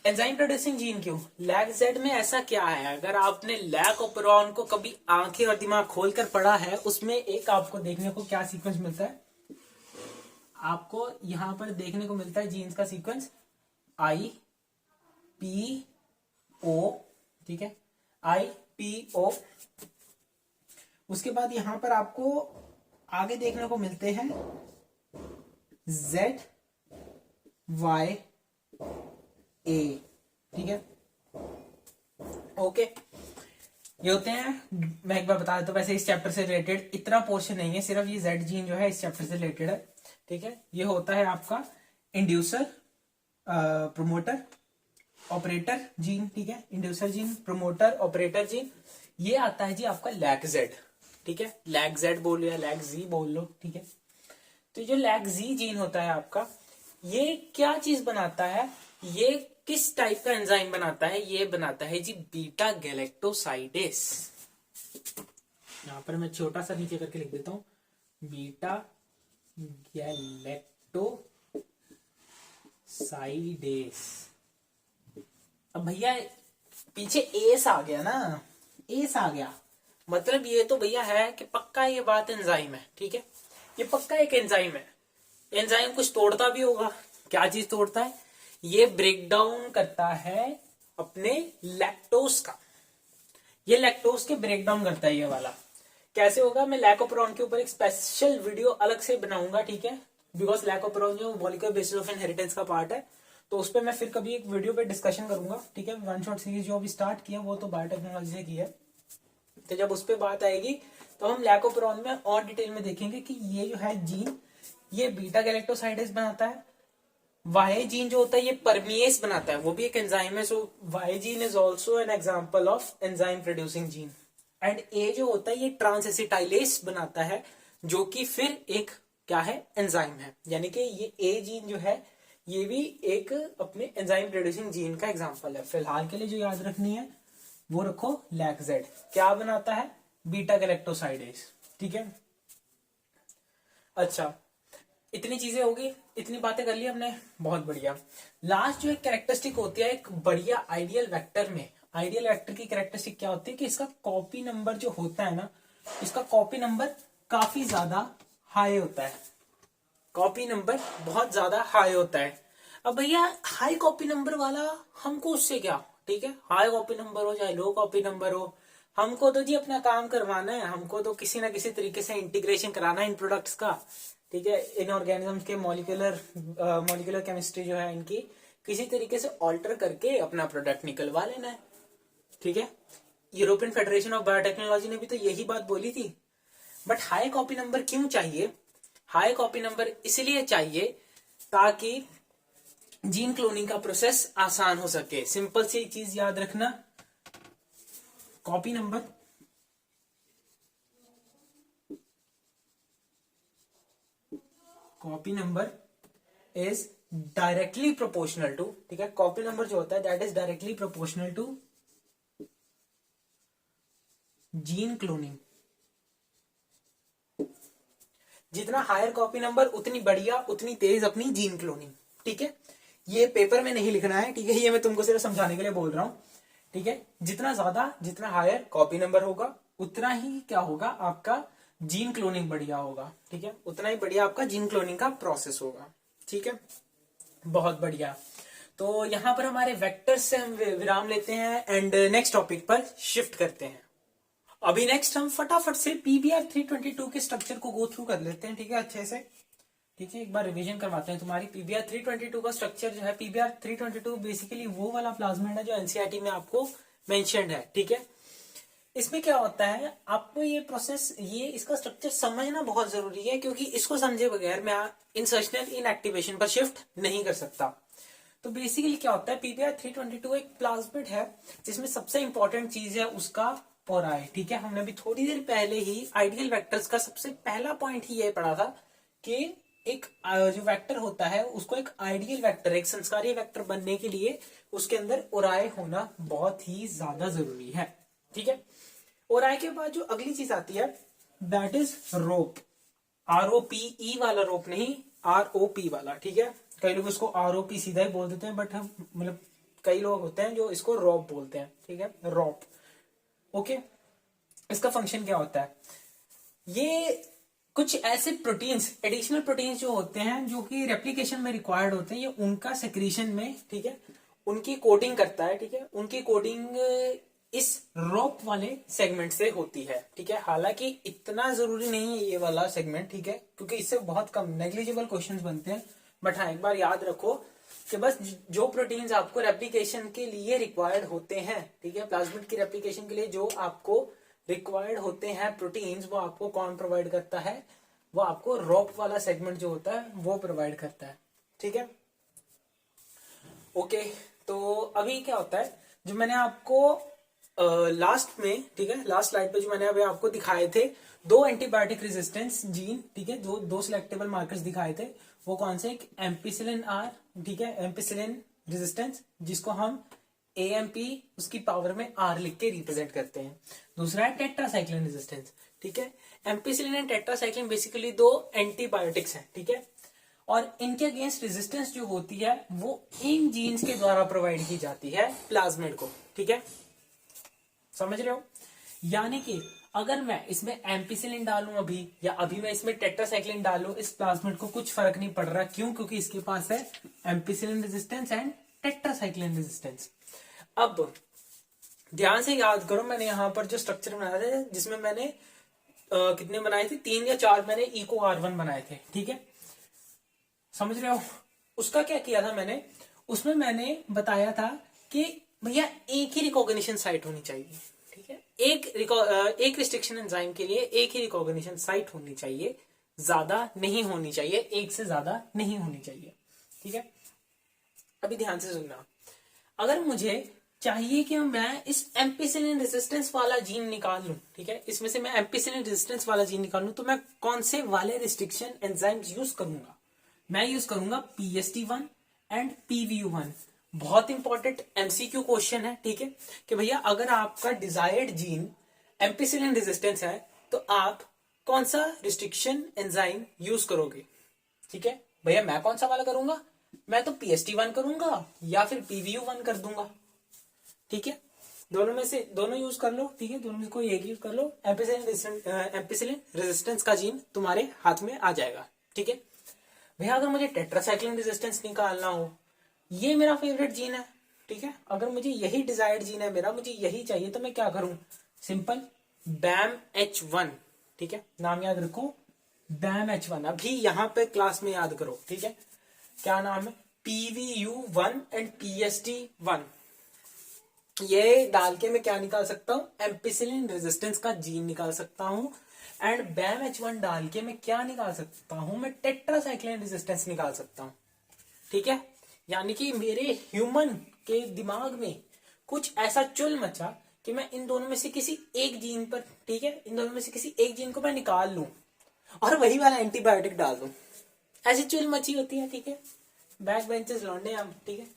एंजाइम प्रोड्यूसिंग जीन क्यों, LAC-Z में ऐसा क्या है, अगर आपने लैकोपेरोन को कभी आंखें और दिमाग खोलकर पढ़ा है, उसमें एक आपको देखने को क्या सीक्वेंस मिलता है, आपको यहां पर देखने को मिलता है जीन्स का सीक्वेंस IPO, ठीक है, IPO। उसके बाद यहां पर आपको आगे देखने को मिलते हैं ZYA, ठीक है, ओके। ये होते हैं, मैं एक बार बता देता हूं, वैसे इस चैप्टर से रिलेटेड इतना पोर्शन नहीं है, सिर्फ ये Z जीन जो है इस चैप्टर से रिलेटेड है, ठीक है। ये होता है आपका इंड्यूसर, प्रोमोटर, ऑपरेटर जीन, ठीक है, inducer gene, promoter, operator gene. ये आता है जी आपका LAC-Z, ठीक है, LAC-Z बोल लो या LAC-Z बोल लो, ठीक है। तो जो LAC-Z जीन होता है आपका, ये क्या चीज बनाता है, ये किस टाइप का एंजाइम बनाता है, ये बनाता है जी बीटा गैलेक्टोसाइडेस। यहां पर मैं छोटा सा नीचे करके लिख देता हूं, बीटा गैलेक्टोसाइडेस। अब भैया पीछे एस आ गया ना, एस आ गया, मतलब ये तो भैया है कि पक्का ये बात एंजाइम है, ठीक है, ये पक्का एक एंजाइम है। एंजाइम कुछ तोड़ता भी होगा, क्या चीज तोड़ता है, ये ब्रेक डाउन करता है अपने लैक्टोज का, ये लैक्टोज के ब्रेक डाउन करता है, ये वाला कैसे होगा, मैं लैकोपेरोन के ऊपर एक स्पेशल वीडियो अलग से बनाऊंगा, ठीक है, बिकॉज लैकोपेरोन जो मॉलिक्यूलर बेसिस ऑफ इनहेरिटेंस का पार्ट है, तो उस पर मैं फिर कभी एक वीडियो पे डिस्कशन करूंगा, ठीक है। वन शॉट सीरीज जो अभी स्टार्ट किया वो तो बायोटेक्नोलॉजी से की है, तो जब उस पर बात आएगी तो हम लैकोपेरोन में और डिटेल में देखेंगे कि ये जो है जीन, ये बीटा गैलेक्टोसाइडेस बनाता है। वाई जीन जो होता है ये परमिएस बनाता है, वो भी एक एंजाइम है, so Y gene is also an example of enzyme producing gene. And A जो होता है ये ट्रांसएसिटाइलेस बनाता है, जो कि फिर एक क्या है, एंजाइम है, यानी कि ये ए जीन जो है ये भी एक अपने एंजाइम प्रोड्यूसिंग जीन का एग्जाम्पल है। फिलहाल के लिए जो याद रखनी है वो रखो, LAC-Z क्या बनाता है, बीटा गैलेक्टोसाइडेस, ठीक है। अच्छा, इतनी चीजें होगी, इतनी बातें कर ली हमने, बहुत बढ़िया। लास्ट जो एक कैरेक्टरिस्टिक होती है एक बढ़िया आइडियल वेक्टर में, आइडियल वेक्टर की कैरेक्टरिस्टिक क्या होती है कि इसका कॉपी नंबर जो होता है ना, इसका कॉपी नंबर काफी ज्यादा हाई होता है, कॉपी नंबर बहुत ज्यादा हाई होता है। अब भैया हाई कॉपी नंबर वाला हमको उससे क्या, ठीक है, हाई कॉपी नंबर हो चाहे लो कॉपी नंबर हो, हमको तो जी अपना काम करवाना है, हमको तो किसी ना किसी तरीके से इंटीग्रेशन कराना है इन प्रोडक्ट्स का, ठीक है, इन ऑर्गेनिजम्स के मॉलिक्यूलर केमिस्ट्री जो है इनकी किसी तरीके से ऑल्टर करके अपना प्रोडक्ट निकलवा लेना है, ठीक है। यूरोपियन फेडरेशन ऑफ बायोटेक्नोलॉजी ने भी तो यही बात बोली थी। बट हाई कॉपी नंबर क्यों चाहिए, हाई कॉपी नंबर इसलिए चाहिए ताकि जीन क्लोनिंग का प्रोसेस आसान हो सके। सिंपल सी चीज याद रखना, copy number is directly proportional to, ठीक है, कॉपी नंबर जो होता है that is directly proportional to gene cloning. जितना हायर कॉपी नंबर उतनी बढ़िया, उतनी तेज अपनी जीन क्लोनिंग, ठीक है। ये पेपर में नहीं लिखना है, ठीक है, ये मैं तुमको सिर्फ समझाने के लिए बोल रहा हूं, ठीक है। जितना हायर कॉपी नंबर होगा उतना ही क्या होगा, आपका जीन क्लोनिंग बढ़िया होगा, ठीक है, उतना ही बढ़िया आपका जीन क्लोनिंग का प्रोसेस होगा, ठीक है, बहुत बढ़िया। तो यहां पर हमारे वेक्टर्स से हम विराम लेते हैं एंड नेक्स्ट टॉपिक पर शिफ्ट करते हैं। अभी नेक्स्ट हम फटाफट से PBR 322 के स्ट्रक्चर को गो थ्रू कर लेते हैं, ठीक है, अच्छे से, ठीक है, एक बार रिवीजन करवाते हैं तुम्हारी। PBR 322 का स्ट्रक्चर जो है, PBR 322 बेसिकली वो वाला प्लाज्मिड है जो NCERT में आपको मेंशन्ड है, ठीक है। इसमें क्या होता है, आपको ये प्रोसेस, ये इसका स्ट्रक्चर समझना बहुत जरूरी है, क्योंकि इसको समझे बगैर मैं इंसर्शनल इनएक्टिवेशन पर शिफ्ट नहीं कर सकता। तो बेसिकली क्या होता है, पीबीआर 322 एक प्लाज्मिड है जिसमें सबसे इंपॉर्टेंट चीज है उसका ओराई। ठीक है, हमने अभी थोड़ी देर पहले ही आइडियल वेक्टर्स का सबसे पहला पॉइंट ही ये पढ़ा था कि एक जो वेक्टर होता है उसको एक आइडियल वेक्टर, एक संस्कारीय वेक्टर बनने के लिए उसके अंदर ओराई होना बहुत ही ज्यादा जरूरी है। ठीक है, ओराई के बाद जो अगली चीज आती है दैट इज रोप। ROPE वाला रोप नहीं, ROP वाला। ठीक है, कई लोग इसको ROP सीधा ही बोल देते हैं, बट हम मतलब कई लोग होते हैं जो इसको रॉप बोलते हैं। ठीक है, रॉप। ओके, इसका फंक्शन क्या होता है, ये कुछ ऐसे प्रोटीन्स, एडिशनल प्रोटीन्स जो होते हैं जो कि रेप्लिकेशन में रिक्वायर्ड होते हैं, ये उनका सेक्रीशन में, ठीक है, उनकी कोडिंग करता है। ठीक है, उनकी कोडिंग इस रोप वाले सेगमेंट से होती है। ठीक है, हालांकि इतना जरूरी नहीं है ये वाला सेगमेंट, ठीक है, क्योंकि इससे बहुत कम नेग्लिजिबल क्वेश्चंस बनते हैं। बट हाँ, एक बार याद रखो कि बस जो प्रोटीन्स आपको रेप्लिकेशन के लिए रिक्वायर्ड होते हैं, ठीक है, प्लाज्मिड की रेप्लिकेशन के लिए जो आपको रिक्वायर्ड होते हैं प्रोटीन्स, वो आपको कौन प्रोवाइड करता है, वो आपको रोप वाला सेगमेंट जो होता है वो प्रोवाइड करता है। ठीक है, ओके। तो अभी क्या होता है, जो मैंने आपको लास्ट में, ठीक है, लास्ट स्लाइड पे जो मैंने अभी आपको दिखाए थे दो एंटीबायोटिक रेजिस्टेंस जीन, ठीक है, दो सिलेक्टेबल मार्कर्स दिखाए थे, वो कौन से, एक एम्पिसिलिन आर, ठीक है, एम्पिसिलिन रेजिस्टेंस जिसको हम AMP उसकी पावर में R लिख के रिप्रेजेंट करते हैं। दूसरा है टेट्रासाइक्लिन रेजिस्टेंस। ठीक है, एम्पिसिलिन एंड टेट्रासाइक्लिन बेसिकली दो एंटीबायोटिक्स हैं। ठीक है, और इनके अगेंस्ट रेजिस्टेंस जो होती है वो इन जीन्स के द्वारा प्रोवाइड की जाती है प्लाज्मिड को। ठीक है, समझ रहे हो, यानी कि अगर मैं इसमें एम्पिसिलिन डालूं अभी, या अभी मैं इसमें टेट्रासाइक्लिन डालूं, इस प्लाज्मिड को कुछ फर्क नहीं पड़ रहा। क्यों? क्योंकि इसके पास है ampicillin resistance and tetracycline resistance. अब ध्यान से याद करो, मैंने यहां पर जो स्ट्रक्चर बनाया था जिसमें मैंने कितने बनाए थे, 3 या 4 मैंने इको R1 बनाए थे। ठीक है, समझ रहे हो, उसका क्या किया था मैंने, उसमें मैंने बताया था कि भैया एक ही रिकॉग्निशन साइट होनी चाहिए। ठीक है, एक रिस्ट्रिक्शन एंजाइम के लिए एक ही रिकॉग्निशन साइट होनी चाहिए, ज्यादा नहीं होनी चाहिए, एक से ज्यादा नहीं होनी चाहिए। ठीक है, अभी ध्यान से सुनना, अगर मुझे चाहिए कि मैं इस एम्पिसिलिन रेजिस्टेंस वाला जीन निकाल लूं, ठीक है, इसमें से मैं एम्पिसिलिन रेजिस्टेंस वाला जीन निकाल लूं, तो मैं कौन से वाले रिस्ट्रिक्शन एंजाइम्स यूज करूंगा, मैं यूज करूंगा PST1 एंड PVU1। बहुत इंपॉर्टेंट MCQ क्वेश्चन है। ठीक है, कि भैया अगर आपका डिजायर्ड जीन एम्पिसिलिन रेजिस्टेंस है तो आप कौन सा रिस्ट्रिक्शन एंजाइम यूज करोगे। ठीक है, भैया मैं कौन सा वाला करूंगा, मैं तो PST1 करूंगा या फिर PVU1 कर दूंगा। ठीक है, दोनों में से दोनों यूज कर लो। ठीक है, दोनों में से कोई एक यूज कर लो, एम्पिसिलिन रेजिस्टेंस का जीन तुम्हारे हाथ में आ जाएगा। ठीक है भैया, अगर मुझे टेट्रासाइक्लिन रेजिस्टेंस निकालना हो, ये मेरा फेवरेट जीन है। ठीक है, अगर मुझे यही डिजायर्ड जीन है मेरा, मुझे यही चाहिए, तो मैं क्या करूं, सिंपल BAMH1। ठीक है, नाम याद रखो BAMH1, अभी यहां पे क्लास में याद करो। ठीक है, क्या नाम है, PVU1 एंड PST1। ये डाल के मैं क्या निकाल सकता हूं, एम्पिसिलिन रेजिस्टेंस का जीन निकाल सकता हूं। एंड BAMH1 डाल के मैं क्या निकाल सकता हूं, मैं टेट्रासाइक्लिन रेजिस्टेंस निकाल सकता हूं। ठीक है, यानी कि मेरे ह्यूमन के दिमाग में कुछ ऐसा चुल मचा कि मैं इन दोनों में से किसी एक जीन पर, ठीक है, इन दोनों में से किसी एक जीन को मैं निकाल लूं और वही वाला एंटीबायोटिक डाल दूं। ऐसी चुल मची होती है। ठीक है, बैक बेंचेस लौंडे हम। ठीक है,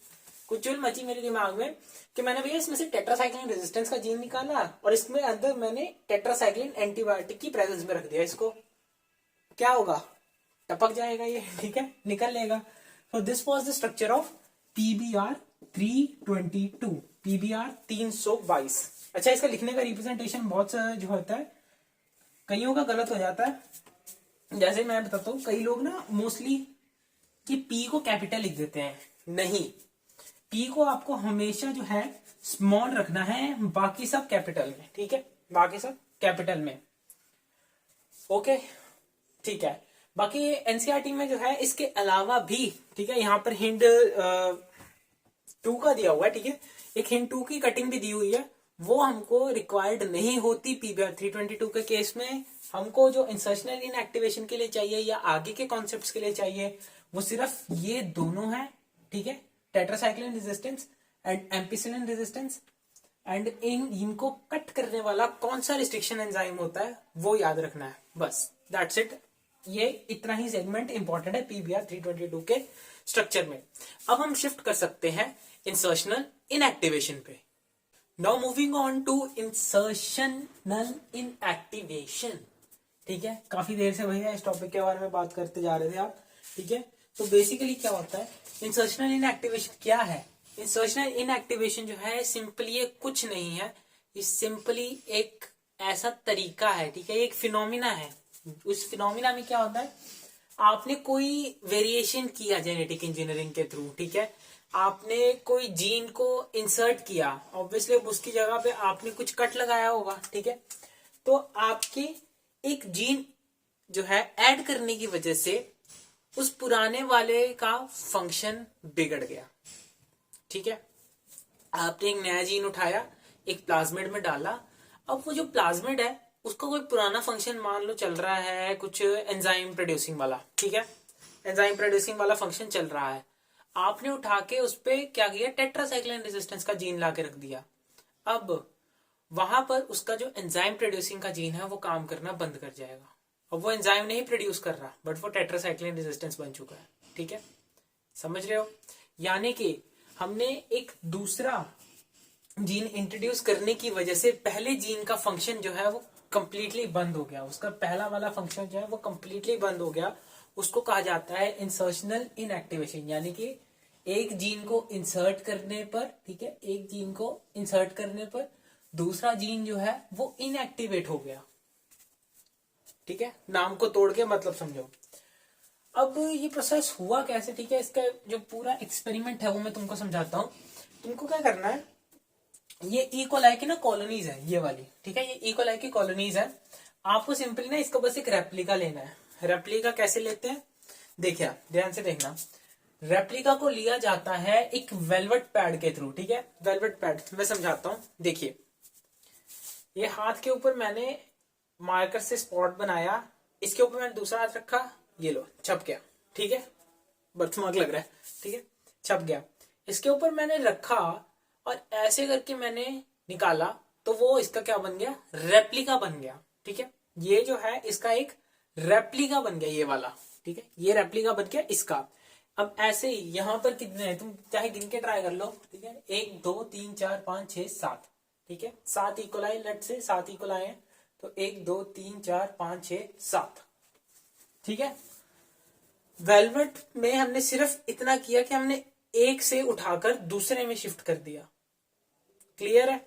कुछ चुल मची मेरे दिमाग में कि मैंने भैया इसमें से टेट्रासाइक्लिन रेजिस्टेंस का जीन निकाला और इसमें अंदर मैंने टेट्रासाइक्लिन एंटीबायोटिक की प्रेजेंस में रख दिया। इसको क्या होगा, टपक जाएगा ये। ठीक है, निकल लेगा। So this was the structure of PBR 322, PBR 322। अच्छा, इसका लिखने का रिप्रेजेंटेशन बहुत जो होता है, कईयों का गलत हो जाता है। जैसे मैं बताता हूँ, कई लोग ना मोस्टली कि P को कैपिटल लिख देते हैं। नहीं, P को आपको हमेशा जो है स्मॉल रखना है, बाकी सब कैपिटल में। ठीक है, बाकी सब कैपिटल में। ओके, ठीक है, बाकी एनसीईआरटी में जो है इसके अलावा भी, ठीक है, यहाँ पर हिंट 2 का दिया हुआ है। ठीक है, एक हिंट 2 की कटिंग भी दी हुई है, वो हमको रिक्वायर्ड नहीं होती PBR 322 के केस में। हमको जो इंसर्शनल इनएक्टिवेशन के लिए चाहिए या आगे के कॉन्सेप्ट्स के लिए चाहिए, वो सिर्फ ये दोनों है। ठीक है, tetracycline resistance and ampicillin resistance, and इनको कट करने वाला कौन सा रिस्ट्रिक्शन एंजाइम होता है वो याद रखना है, बस दैट्स इट। ये इतना ही सेगमेंट इंपॉर्टेंट है पीबीआर 322 के स्ट्रक्चर में। अब हम शिफ्ट कर सकते हैं इंसर्शनल इनएक्टिवेशन पे। Now moving on to insertional inactivation. ठीक है, काफी देर से भैया इस टॉपिक के बारे में बात करते जा रहे थे आप। ठीक है, तो बेसिकली क्या होता है इंसर्शनल इनएक्टिवेशन, क्या है इंसर्शनल इनएक्टिवेशन? जो है सिंपली ये कुछ नहीं है, ये सिंपली एक ऐसा तरीका है, ठीक है, एक फिनोमिना है। उस फिनोमिना में क्या होता है, आपने कोई वेरिएशन किया जेनेटिक इंजीनियरिंग के थ्रू, ठीक है, आपने कोई जीन को इंसर्ट किया, ऑब्वियसली उसकी जगह पे आपने कुछ कट लगाया होगा, ठीक है, तो आपके एक जीन जो है ऐड करने की वजह से उस पुराने वाले का फंक्शन बिगड़ गया। ठीक है, आपने एक नया जीन उठाया, एक प्लाज्मिड में डाला, अब वो जो प्लाज्मिड है उसका कोई पुराना फंक्शन मान लो चल रहा है कुछ एंजाइम प्रोड्यूसिंग वाला, ठीक है, एंजाइम प्रोड्यूसिंग वाला फंक्शन चल रहा है, आपने उठा के उस पर क्या किया, टेट्रासाइक्लिन रेजिस्टेंस का जीन ला के रख दिया। अब वहां पर उसका जो एंजाइम प्रोड्यूसिंग का जीन है वो काम करना बंद कर जाएगा। अब वो एंजाइम नहीं प्रोड्यूस कर रहा, बट वो टेट्रासाइक्लिन रेजिस्टेंस बन चुका है। ठीक है, समझ रहे हो? यानी कि हमने एक दूसरा जीन इंट्रोड्यूस करने की वजह से पहले जीन का फंक्शन जो है वो कंप्लीटली बंद हो गया, उसका पहला वाला फंक्शन जो है वो कंप्लीटली बंद हो गया। उसको कहा जाता है इंसर्शनल इनएक्टिवेशन। यानी कि एक जीन को इंसर्ट करने पर, ठीक है, एक जीन को इंसर्ट करने पर दूसरा जीन जो है वो इनएक्टिवेट हो गया। ठीक है, नाम को तोड़ के मतलब समझो। अब ये प्रोसेस हुआ कैसे, ठीक है, इसका जो पूरा एक्सपेरिमेंट है वो मैं तुमको समझाता हूँ। तुमको क्या करना है, ये ई कोलाई की ना कॉलोनीज है ये वाली, ठीक है, ये ई कोलाई की कॉलोनीज है। आपको सिंपली ना इसका बस एक रेप्लिका लेना है। रेप्लिका कैसे लेते हैं, देखिए ध्यान से देखना। रेप्लिका को लिया जाता है एक वेलवेट पैड के थ्रू, ठीक है, वेलवेट पैड मैं समझाता हूँ। देखिए ये हाथ के ऊपर मैंने मार्कर से स्पॉट बनाया, इसके ऊपर मैंने दूसरा हाथ रखा, ये लो छप गया, ठीक है, बर्थमार्क लग रहा है, ठीक है, छप गया। इसके ऊपर मैंने रखा और ऐसे करके मैंने निकाला तो वो इसका क्या बन गया, रेप्लिका बन गया। ठीक है, ये जो है इसका एक रेप्लिका बन गया ये वाला, ठीक है, ये रेप्लिका बन गया इसका। अब ऐसे ही यहां पर कितने हैं तुम चाहे गिन के ट्राई कर लो, ठीक है, 1 2 3 4 5 6 7, ठीक है, 7 इक्वलाई, लेट से 7 इक्वलाई है, तो 1 2 3 4 5 6 7। ठीक है, वेलवेट में हमने सिर्फ इतना किया कि हमने एक से उठाकर दूसरे में शिफ्ट कर दिया। क्लियर है?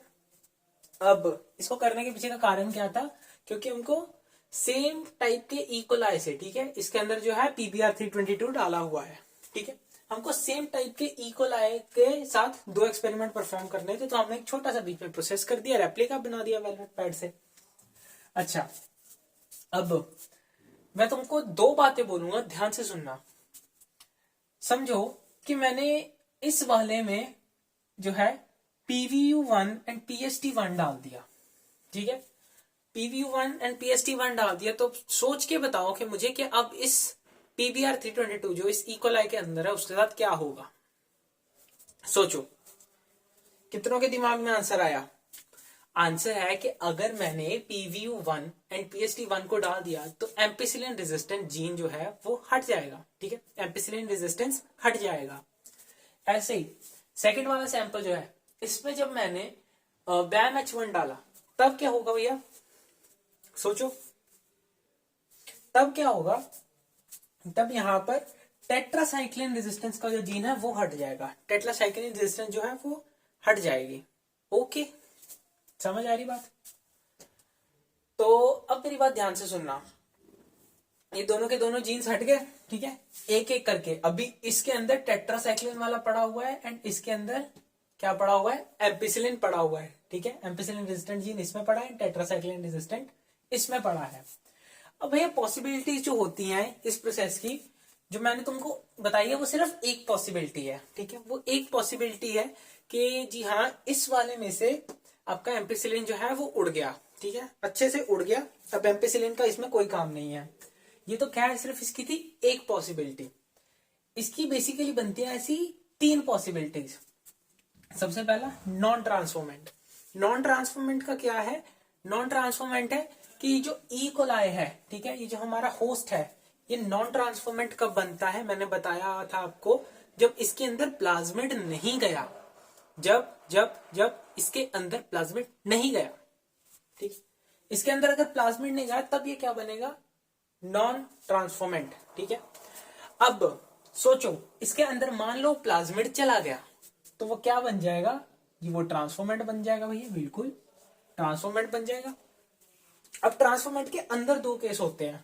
अब इसको करने के पीछे का कारण क्या था, क्योंकि हमको सेम टाइप के इकोलाई से, ठीक है, इसके अंदर जो है पीबीआर 322 डाला हुआ है, ठीक है, हमको सेम टाइप के इकोलाई के साथ 2 एक्सपेरिमेंट परफॉर्म करने थे, तो हमने एक छोटा सा बीच में प्रोसेस कर दिया, रेप्लिका बना दिया वेलवेट पैड से। अच्छा, अब मैं तुमको 2 बातें बोलूंगा, ध्यान से सुनना। समझो कि मैंने इस वाले में जो है PVU1 एंड PST1 डाल दिया, ठीक है, PVU1 एंड PST1 डाल दिया, तो सोच के बताओ कि मुझे कि अब इस PBR 322 जो इस इकोलाई के अंदर है उसके साथ क्या होगा। सोचो कितनों के दिमाग में आंसर आया? आंसर है कि अगर मैंने PVU1 एंड PST1 को डाल दिया तो एम्पिसिलिन रेजिस्टेंट जीन जो है वो हट जाएगा। ठीक है, एम्पिसिलिन रेजिस्टेंस हट जाएगा। ऐसे ही सेकंड वाला सैंपल जो है इसमें जब मैंने BAM-H1 डाला तब क्या होगा भैया, सोचो तब क्या होगा, तब यहां पर टेट्रासाइक्लिन रेजिस्टेंस का जो जीन है वो हट जाएगा, टेट्रासाइक्लिन रेजिस्टेंस जो है वो हट जाएगी। ओके, समझ आ रही बात? तो अब मेरी बात ध्यान से सुनना, ये दोनों के दोनों जीन्स हट गए, ठीक है, एक एक करके। अभी इसके अंदर टेट्रासाइक्लिन वाला पड़ा हुआ है एंड इसके अंदर क्या पड़ा हुआ है, एम्पिसिलिन पड़ा हुआ है। ठीक है, एम्पिसिलिन रेजिस्टेंट जीन इसमें पड़ा है, टेट्रासाइक्लिन रेजिस्टेंट इसमें पड़ा है। अब भैया पॉसिबिलिटीज जो होती हैं इस प्रोसेस की जो मैंने तुमको बताई है वो सिर्फ एक पॉसिबिलिटी है। ठीक है, वो एक पॉसिबिलिटी है कि जी हाँ इस वाले में से आपका एम्पिसिलिन जो है वो उड़ गया, ठीक है, अच्छे से उड़ गया, अब एम्पिसिलिन का इसमें कोई काम नहीं है। ये तो क्या है, सिर्फ इसकी थी एक पॉसिबिलिटी। इसकी बेसिकली बनती है ऐसी तीन पॉसिबिलिटीज। सबसे पहला नॉन ट्रांसफॉर्मेंट। नॉन ट्रांसफॉर्मेंट का क्या है? नॉन ट्रांसफॉर्मेंट है कि जो ई कोलाई है, ठीक है, ये जो हमारा होस्ट है, ये नॉन ट्रांसफॉर्मेंट कब बनता है? मैंने बताया था आपको, जब इसके अंदर प्लाज्मिड नहीं गया, जब जब जब इसके अंदर प्लाज्मिड नहीं गया, ठीक, इसके अंदर अगर प्लाज्मिड नहीं गया तब ये क्या बनेगा? नॉन ट्रांसफॉर्मेंट, ठीक है। अब सोचो, इसके अंदर मान लो प्लाज्मिड चला गया तो वो क्या बन जाएगा? ये वो ट्रांसफॉर्मेंट बन जाएगा भैया, बिल्कुल ट्रांसफॉर्मेंट बन जाएगा। अब ट्रांसफॉर्मेंट के अंदर दो केस होते हैं।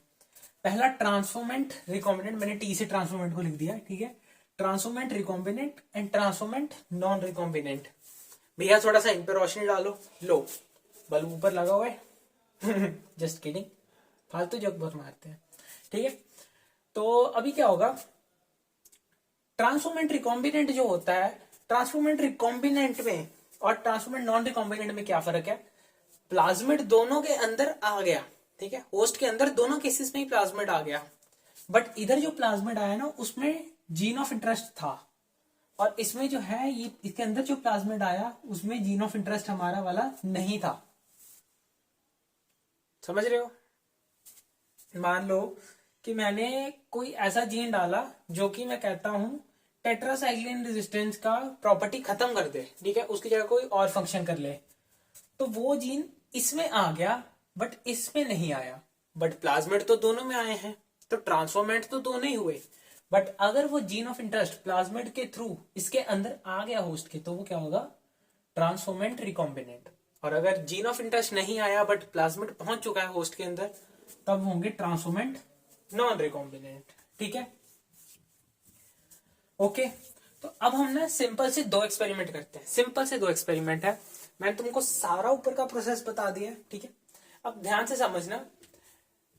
पहला ट्रांसफॉर्मेंट रिकॉम्बिनेंट, मैंने टी से ट्रांसफॉर्मेंट को लिख दिया, ठीक है। Transformant recombinant and transformant non recombinant. भैया थोड़ा सा इन पे रोशनी डालो, लो बल्ब ऊपर लगा हुआ है जस्ट किडिंग, फालतू जोक बहुत मारते हैं, ठीक है। तो अभी क्या होगा, ट्रांसफॉर्मेंट रिकॉम्बिनेंट जो होता है, ट्रांसफॉर्मेंट रिकॉम्बिनेंट में और ट्रांसफॉर्मेंट नॉन रिकॉम्बिनेंट में क्या फर्क है? प्लाज्मिड दोनों के अंदर आ गया, ठीक है, होस्ट के अंदर दोनों केसेस में ही प्लाज्मिड आ गया, बट इधर जो प्लाज्मिड आया ना उसमें जीन ऑफ इंटरेस्ट था, और इसमें जो है ये इसके अंदर जो प्लाज्मिड आया उसमें जीन ऑफ इंटरेस्ट हमारा वाला नहीं था। समझ रहे हो? मान लो कि मैंने कोई ऐसा जीन डाला जो कि मैं कहता हूं टेट्रासाइक्लिन रेजिस्टेंस का प्रॉपर्टी खत्म कर दे, ठीक है, उसकी जगह कोई और फंक्शन कर ले, तो वो जीन इसमें आ गया बट इसमें नहीं आया, बट प्लाज्मिड तो दोनों में आए हैं, तो ट्रांसफॉर्मेंट तो दोनों ही हुए। बट अगर वो जीन ऑफ इंटरेस्ट प्लाज्मिड के थ्रू इसके अंदर आ गया होस्ट के, तो वो क्या होगा? Transformant recombinant. और अगर जीन ऑफ इंटरेस्ट नहीं आया बट प्लाज्मिड पहुंच चुका है होस्ट के अंदर, तब होंगे ट्रांसफॉर्मेंट नॉन रिकॉम्बिनेंट, ठीक है। ओके, तो अब हम ना सिंपल से दो एक्सपेरिमेंट करते हैं। सिंपल से दो एक्सपेरिमेंट है, मैंने तुमको सारा ऊपर का प्रोसेस बता दिया, ठीक है। अब ध्यान से समझना,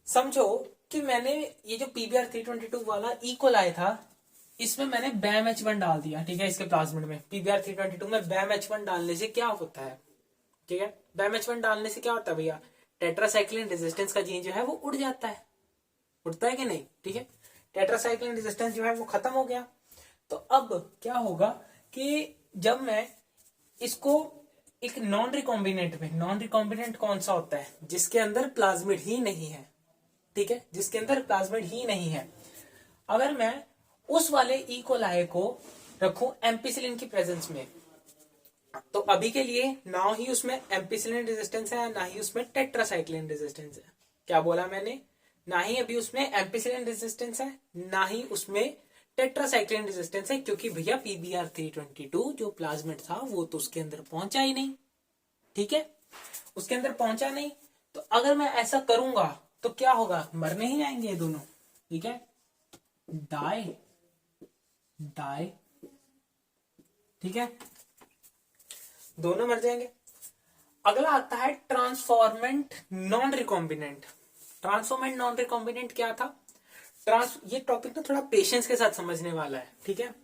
समझो कि मैंने ये जो PBr 322 वाला इकोलाई था, इसमें मैंने बैम H1 डाल दिया, ठीक है, इसके प्लाज्मिड में। PBr 322 में बैम H1 डालने से क्या होता है, ठीक है, बैम H1 डालने से क्या होता है भैया? टेट्रासाइक्लिन रेजिस्टेंस का जीन जो है वो उड़ जाता है, उड़ता है कि नहीं, ठीक है। टेट्रासाइक्लिन रेजिस्टेंस जो है वो खत्म हो गया। तो अब क्या होगा कि जब मैं इसको एक नॉन रिकॉम्बिनेंट में, नॉन रिकॉम्बिनेंट कौन सा होता है? जिसके अंदर प्लाज्मिड ही नहीं है, ठीक है, जिसके अंदर प्लाज्मिड ही नहीं है। अगर मैं उस वाले ई कोलाई को रखूं एम्पिसिलिन की प्रेजेंस में, तो अभी के लिए ना ही उसमें एम्पिसिलिन रेजिस्टेंस है, ना ही उसमें टेट्रासाइक्लिन रेजिस्टेंस है। क्या बोला मैंने? ना ही अभी उसमें एम्पिसिलिन रेजिस्टेंस है, ना ही उसमें टेट्रासाइक्लिन रेजिस्टेंस है, क्योंकि भैया PBr 322 जो प्लाज्मिड था वो तो उसके अंदर पहुंचा ही नहीं, ठीक है, उसके अंदर पहुंचा नहीं। तो अगर मैं ऐसा करूंगा तो क्या होगा? मरने ही जाएंगे ये दोनों, ठीक है, डाई डाई, ठीक है, दोनों मर जाएंगे। अगला आता है transformant non recombinant. Transformant non recombinant क्या था? ये टॉपिक ना थोड़ा पेशेंस के साथ समझने वाला है, ठीक है।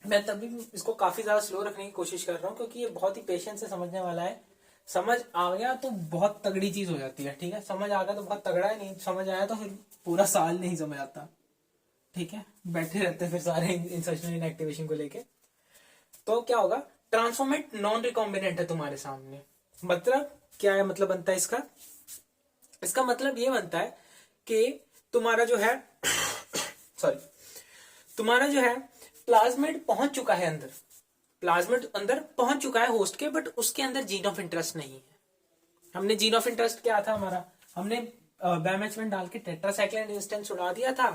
मैं तभी इसको काफी ज्यादा स्लो रखने की कोशिश कर रहा हूँ, क्योंकि ये बहुत ही पेशेंस से समझने वाला है। समझ आ गया तो बहुत तगड़ी चीज हो जाती है, ठीक है, समझ आ गया तो बहुत तगड़ा है, नहीं समझ आया तो फिर पूरा साल नहीं समझ आता, ठीक है, बैठे रहते फिर सारे इंसर्शन इनएक्टिवेशन को लेके। तो क्या होगा? ट्रांसफॉर्मेंट नॉन रिकॉम्बिनेंट है तुम्हारे सामने, मतलब क्या है? मतलब बनता है इसका, इसका मतलब ये बनता है कि तुम्हारा जो है सॉरी, तुम्हारा जो है प्लाज्मिड पहुंच चुका है अंदर, प्लाज्मिड अंदर पहुंच चुका है होस्ट के, बट उसके अंदर जीन ऑफ इंटरेस्ट नहीं है। हमने जीन ऑफ इंटरेस्ट क्या था हमारा? हमने बैम H1 डाल के टेट्रासाइक्लिन रेजिस्टेंस उड़ा दिया था,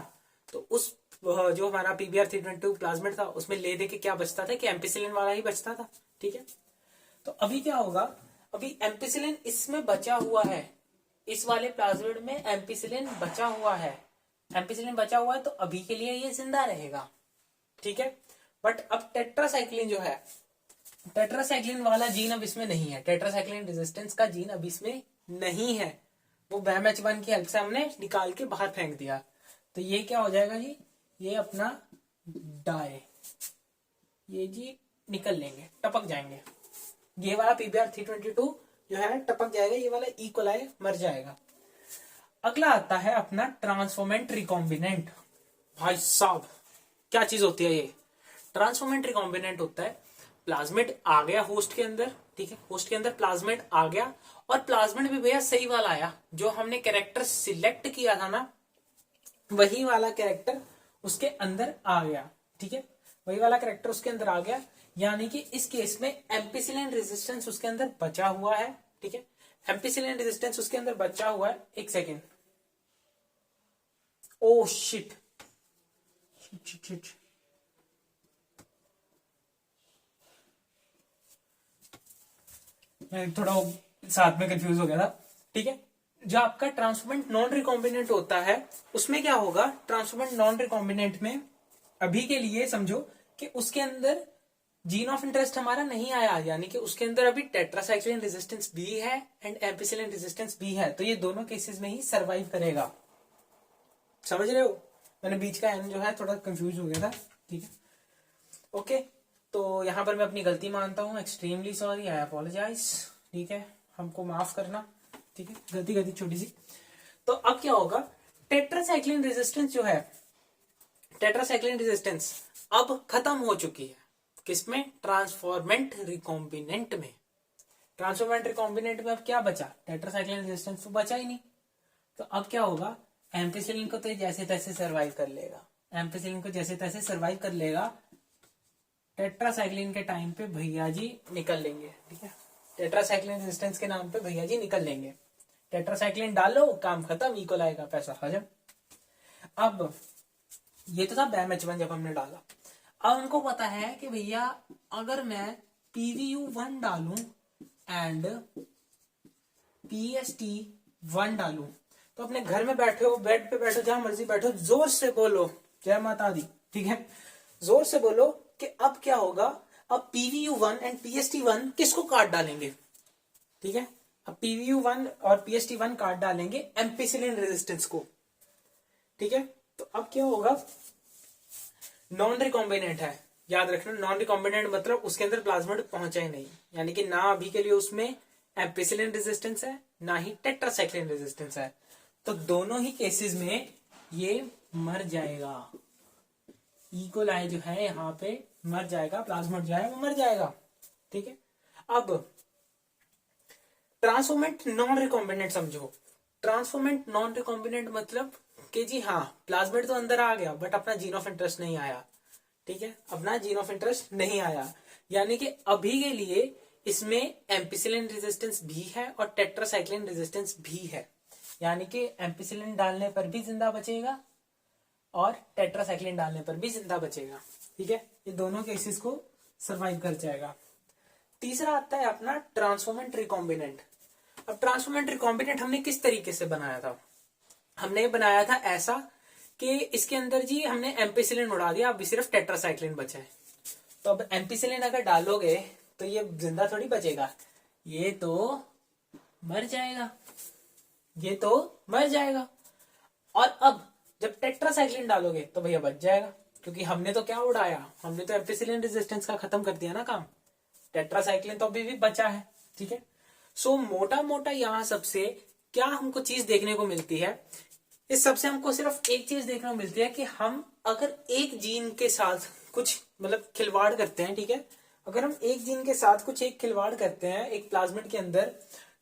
तो उस जो हमारा PBr 322 प्लाज्मिड था उसमें ले दे के क्या बचता था कि एम्पिसिलिन वाला ही बचता था, ठीक है। तो अभी क्या होगा? अभी एम्पिसिलिन इसमें बचा हुआ है, इस वाले प्लाज्मिड में एम्पिसिलिन बचा हुआ है, एम्पिसिलिन बचा हुआ है, तो अभी के लिए ये जिंदा रहेगा, ठीक है। बट अब टेट्रासाइक्लिन जो है, टेट्रासाइक्लिन वाला जीन अब इसमें नहीं है, टेट्रासाइक्लिन रेजिस्टेंस का जीन अब इसमें नहीं है, वो बैम H1 की हेल्प से हमने निकाल के बाहर फेंक दिया। तो ये क्या हो जाएगा जी? ये अपना डाई, ये जी निकल लेंगे, टपक जाएंगे, ये वाला PBr 322 जो है टपक जाएगा, ये वाला ई कोलाई मर जाएगा। अगला आता है अपना ट्रांसफॉर्मेंट रिकॉम्बिनेंट। भाई साहब क्या चीज होती है ये? ट्रांसफॉर्मेंट रिकॉम्बिनेंट होता है प्लाज्मिड आ गया होस्ट के अंदर, ठीक है, होस्ट के अंदर प्लाज्मिड आ गया और प्लाज्मिड भी भैया सही वाला आया, जो हमने कैरेक्टर सिलेक्ट किया था ना वही वाला कैरेक्टर उसके अंदर आ गया, ठीक है, वही वाला कैरेक्टर उसके अंदर आ गया। यानी कि इस केस में एम्पिसिलिन रेजिस्टेंस उसके अंदर बचा हुआ है, ठीक है, एम्पिसिलिन रेजिस्टेंस उसके अंदर बचा हुआ है। एक second, oh shit shit shit, मैं थोड़ा साथ में कंफ्यूज हो गया था, ठीक है। जो आपका ट्रांसफॉर्मेंट नॉन रिकॉम्बिनेंट होता है उसमें क्या होगा, ट्रांसफॉर्मेंट नॉन रिकॉम्बिनेंट में अभी के लिए समझो कि उसके अंदर जीन ऑफ इंटरेस्ट हमारा नहीं आया, यानी कि उसके अंदर अभी टेट्रासाइक्लिन रेजिस्टेंस भी है एंड एम्पिसिलिन रेजिस्टेंस भी है, तो ये दोनों केसेस में ही सरवाइव करेगा। समझ रहे हो, मैंने बीच का एन जो है थोड़ा कंफ्यूज हो गया था, ठीक है। ओके, तो यहां पर मैं अपनी गलती मानता हूं, एक्सट्रीमली सॉरी, आई अपोलोजाइज, ठीक है, हमको माफ करना, ठीक है, गलती गलती छोटी सी। तो अब क्या होगा, टेट्रासाइक्लिन रेजिस्टेंस जो है, टेट्रासाइक्लिन रेजिस्टेंस अब खत्म हो चुकी है, किसमें, ट्रांसफॉर्मेंट रिकॉम्बिनेंट में। ट्रांसफॉर्मेंट रिकॉम्बिनेंट में अब क्या बचा, टेट्रासाइक्लिन रेजिस्टेंस तो बचा ही नहीं, तो अब क्या होगा, एम्पिसिलिन को तो जैसे तैसे सरवाइव कर लेगा, एम्पिसिलिन को जैसे तैसे सरवाइव कर लेगा, टेट्रासाइक्लिन के टाइम पे भैया जी निकल लेंगे, ठीक है, टेट्रासाइक्लिन रेजिस्टेंस के नाम पे भैया जी निकल लेंगे। टेट्रासाइक्लिन डालो, काम खत्म, इक्वल आएगा, पैसा हजम। अब ये तो था BAM-H1 जब हमने डाला, अब हमको पता है कि भैया अगर मैं PVU1 डालूं एंड PST1 डालूं, तो अपने घर में बैठे हो, बेड पे बैठो, जहां मर्जी बैठो, जोर से बोलो जय माता दी, ठीक है, जोर से बोलो कि अब क्या होगा, अब PVU1 एंड PST1 किसको काट डालेंगे, ठीक है, अब PVU1 और PST1 काट डालेंगे एम्पिसिलिन रेजिस्टेंस को, ठीक है। तो अब क्या होगा, नॉन रिकॉम्बिनेंट है, याद रखना, नॉन रिकॉम्बिनेंट मतलब उसके अंदर प्लाज्मिड पहुंचा ही नहीं, यानी कि ना अभी के लिए उसमें एम्पिसिलिन रेजिस्टेंस है ना ही टेट्रासाइक्लिन रेजिस्टेंस है, तो दोनों ही केसेस में ये मर जाएगा, इकोलाई जो है यहाँ पे मर जाएगा, प्लाज्मिड जो है वो मर जाएगा, ठीक है। अब ट्रांसफॉर्मेंट नॉन रिकॉम्बिनेंट समझो, ट्रांसफॉर्मेंट नॉन रिकॉम्बिनेंट मतलब कि जी हाँ प्लाज्मिड तो अंदर आ गया बट अपना जीन ऑफ इंटरेस्ट नहीं आया, ठीक है, अपना जीन ऑफ इंटरेस्ट नहीं आया, यानी कि अभी के लिए इसमें एम्पिसिलिन रेजिस्टेंस भी है और टेट्रासाइक्लिन रेजिस्टेंस भी है, यानी कि एम्पिसिलिन डालने पर भी जिंदा बचेगा और टेट्रासाइक्लिन डालने पर भी जिंदा बचेगा, ठीक है, ये दोनों केसेस को सरवाइव कर जाएगा। तीसरा आता है अपना ट्रांसफॉर्मेंट रिकॉम्बिनेंट। अब ट्रांसफॉर्मेंट रिकॉम्बिनेंट हमने किस तरीके से बनाया था, हमने बनाया था ऐसा कि इसके अंदर जी हमने एम्पिसिलिन उड़ा दिया, अभी सिर्फ टेट्रासाइक्लिन बचा है, तो अब एम्पिसिलिन अगर डालोगे तो ये जिंदा थोड़ी बचेगा, ये तो मर जाएगा, ये तो मर जाएगा, और अब जब टेट्रासाइक्लिन डालोगे तो भैया बच जाएगा, क्योंकि हमने तो क्या उड़ाया, हमने तो एम्पिसिलिन रेजिस्टेंस का खत्म कर दिया ना काम, टेट्रासाइक्लिन तो अभी भी बचा है, ठीक है। सो मोटा मोटा यहाँ सबसे क्या हमको चीज देखने को मिलती है, इस सबसे हमको सिर्फ एक चीज देखने को मिलती है कि हम अगर एक जीन के साथ कुछ मतलब खिलवाड़ करते हैं, ठीक है, अगर हम एक जीन के साथ कुछ एक खिलवाड़ करते हैं एक प्लाज्मिड के अंदर,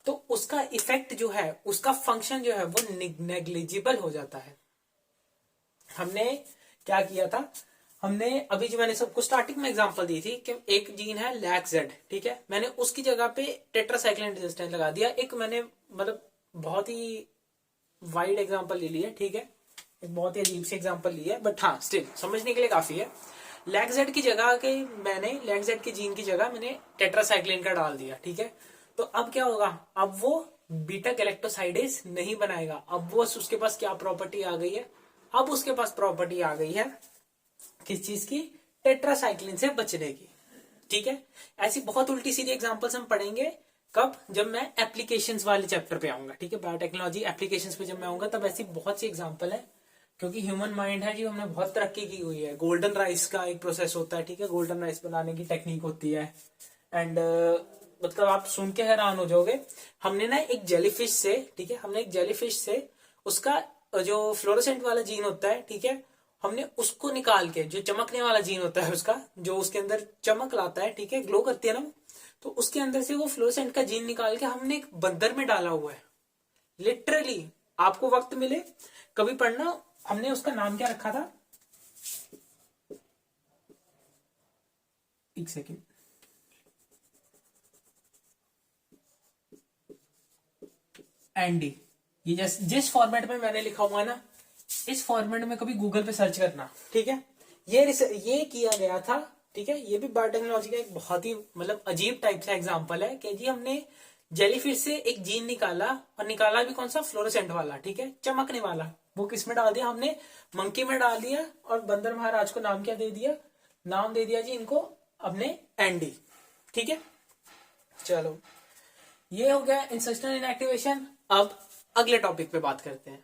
तो उसका इफेक्ट जो है, उसका फंक्शन जो है वो नेग्लिजिबल हो जाता है। हमने क्या किया था, हमने अभी जो मैंने सबको स्टार्टिंग में एग्जांपल दी थी कि एक जीन है LAC-Z, ठीक है, मैंने उसकी जगह पे टेट्रासाइक्लिन रेजिस्टेंस लगा दिया, एक मैंने मतलब बहुत ही वाइड एग्जांपल ले लिया, ठीक है, एक बहुत ही अजीब सी एग्जांपल ली है, बट हाँ स्टिल समझने के लिए काफी है। LAC-Z की जगह के मैंने LAC-Z की जीन की जगह मैंने टेट्रासाइक्लिन का डाल दिया, ठीक है, तो अब क्या होगा, अब वो बीटा गैलेक्टोसाइडेज नहीं बनाएगा, अब वो उसके पास क्या प्रॉपर्टी आ गई है, अब उसके पास प्रॉपर्टी आ गई है किस चीज की, टेट्रासाइक्लिन से बचने की, ठीक है। ऐसी बहुत उल्टी सीधी एग्जांपल्स हम पढ़ेंगे कब, जब मैं एप्लीकेशंस वाले चैप्टर पे आऊंगा, ठीक है, बायोटेक्नोलॉजी एप्लीकेशंस पे जब मैं आऊंगा तब ऐसी बहुत सी एग्जांपल है, क्योंकि ह्यूमन माइंड है जी, हमने बहुत तरक्की की हुई है, गोल्डन राइस का एक प्रोसेस होता है, ठीक है, गोल्डन राइस बनाने की टेक्निक होती है, एंड मतलब आप सुन के हैरान हो जाओगे, हमने ना एक जेलीफिश से, ठीक है, हमने एक जेलीफिश से उसका जो फ्लोरोसेंट वाला जीन होता है, ठीक है, हमने उसको निकाल के, जो चमकने वाला जीन होता है उसका, जो उसके अंदर चमक लाता है, ठीक है, ग्लो करती है ना, तो उसके अंदर से वो फ्लोरोसेंट का जीन निकाल के हमने एक बंदर में डाला हुआ है। लिटरली, आपको वक्त मिले कभी पढ़ना। हमने उसका नाम क्या रखा था, एक सेकेंड, एंडी। ये जिस फॉर्मेट में मैंने लिखा हुआ ना, इस फॉर्मेट में कभी गूगल पे सर्च करना, ठीक है। ये किया गया था, ठीक है। ये भी बायोटेक्नोलॉजी का एक बहुत ही मतलब अजीब टाइप से एग्जांपल है कि जी हमने जेलीफिश से एक जीन निकाला, और निकाला भी कौन सा, फ्लोरोसेंट वाला, ठीक है, चमकने वाला। वो किस में डाल दिया हमने, मंकी में डाल दिया, और बंदर महाराज को नाम क्या दे दिया, नाम दे दिया जी इनको अपने एंडी, ठीक है। चलो, ये हो गया इंसेस्टल इनएक्टिवेशन। अब अगले टॉपिक पे बात करते हैं।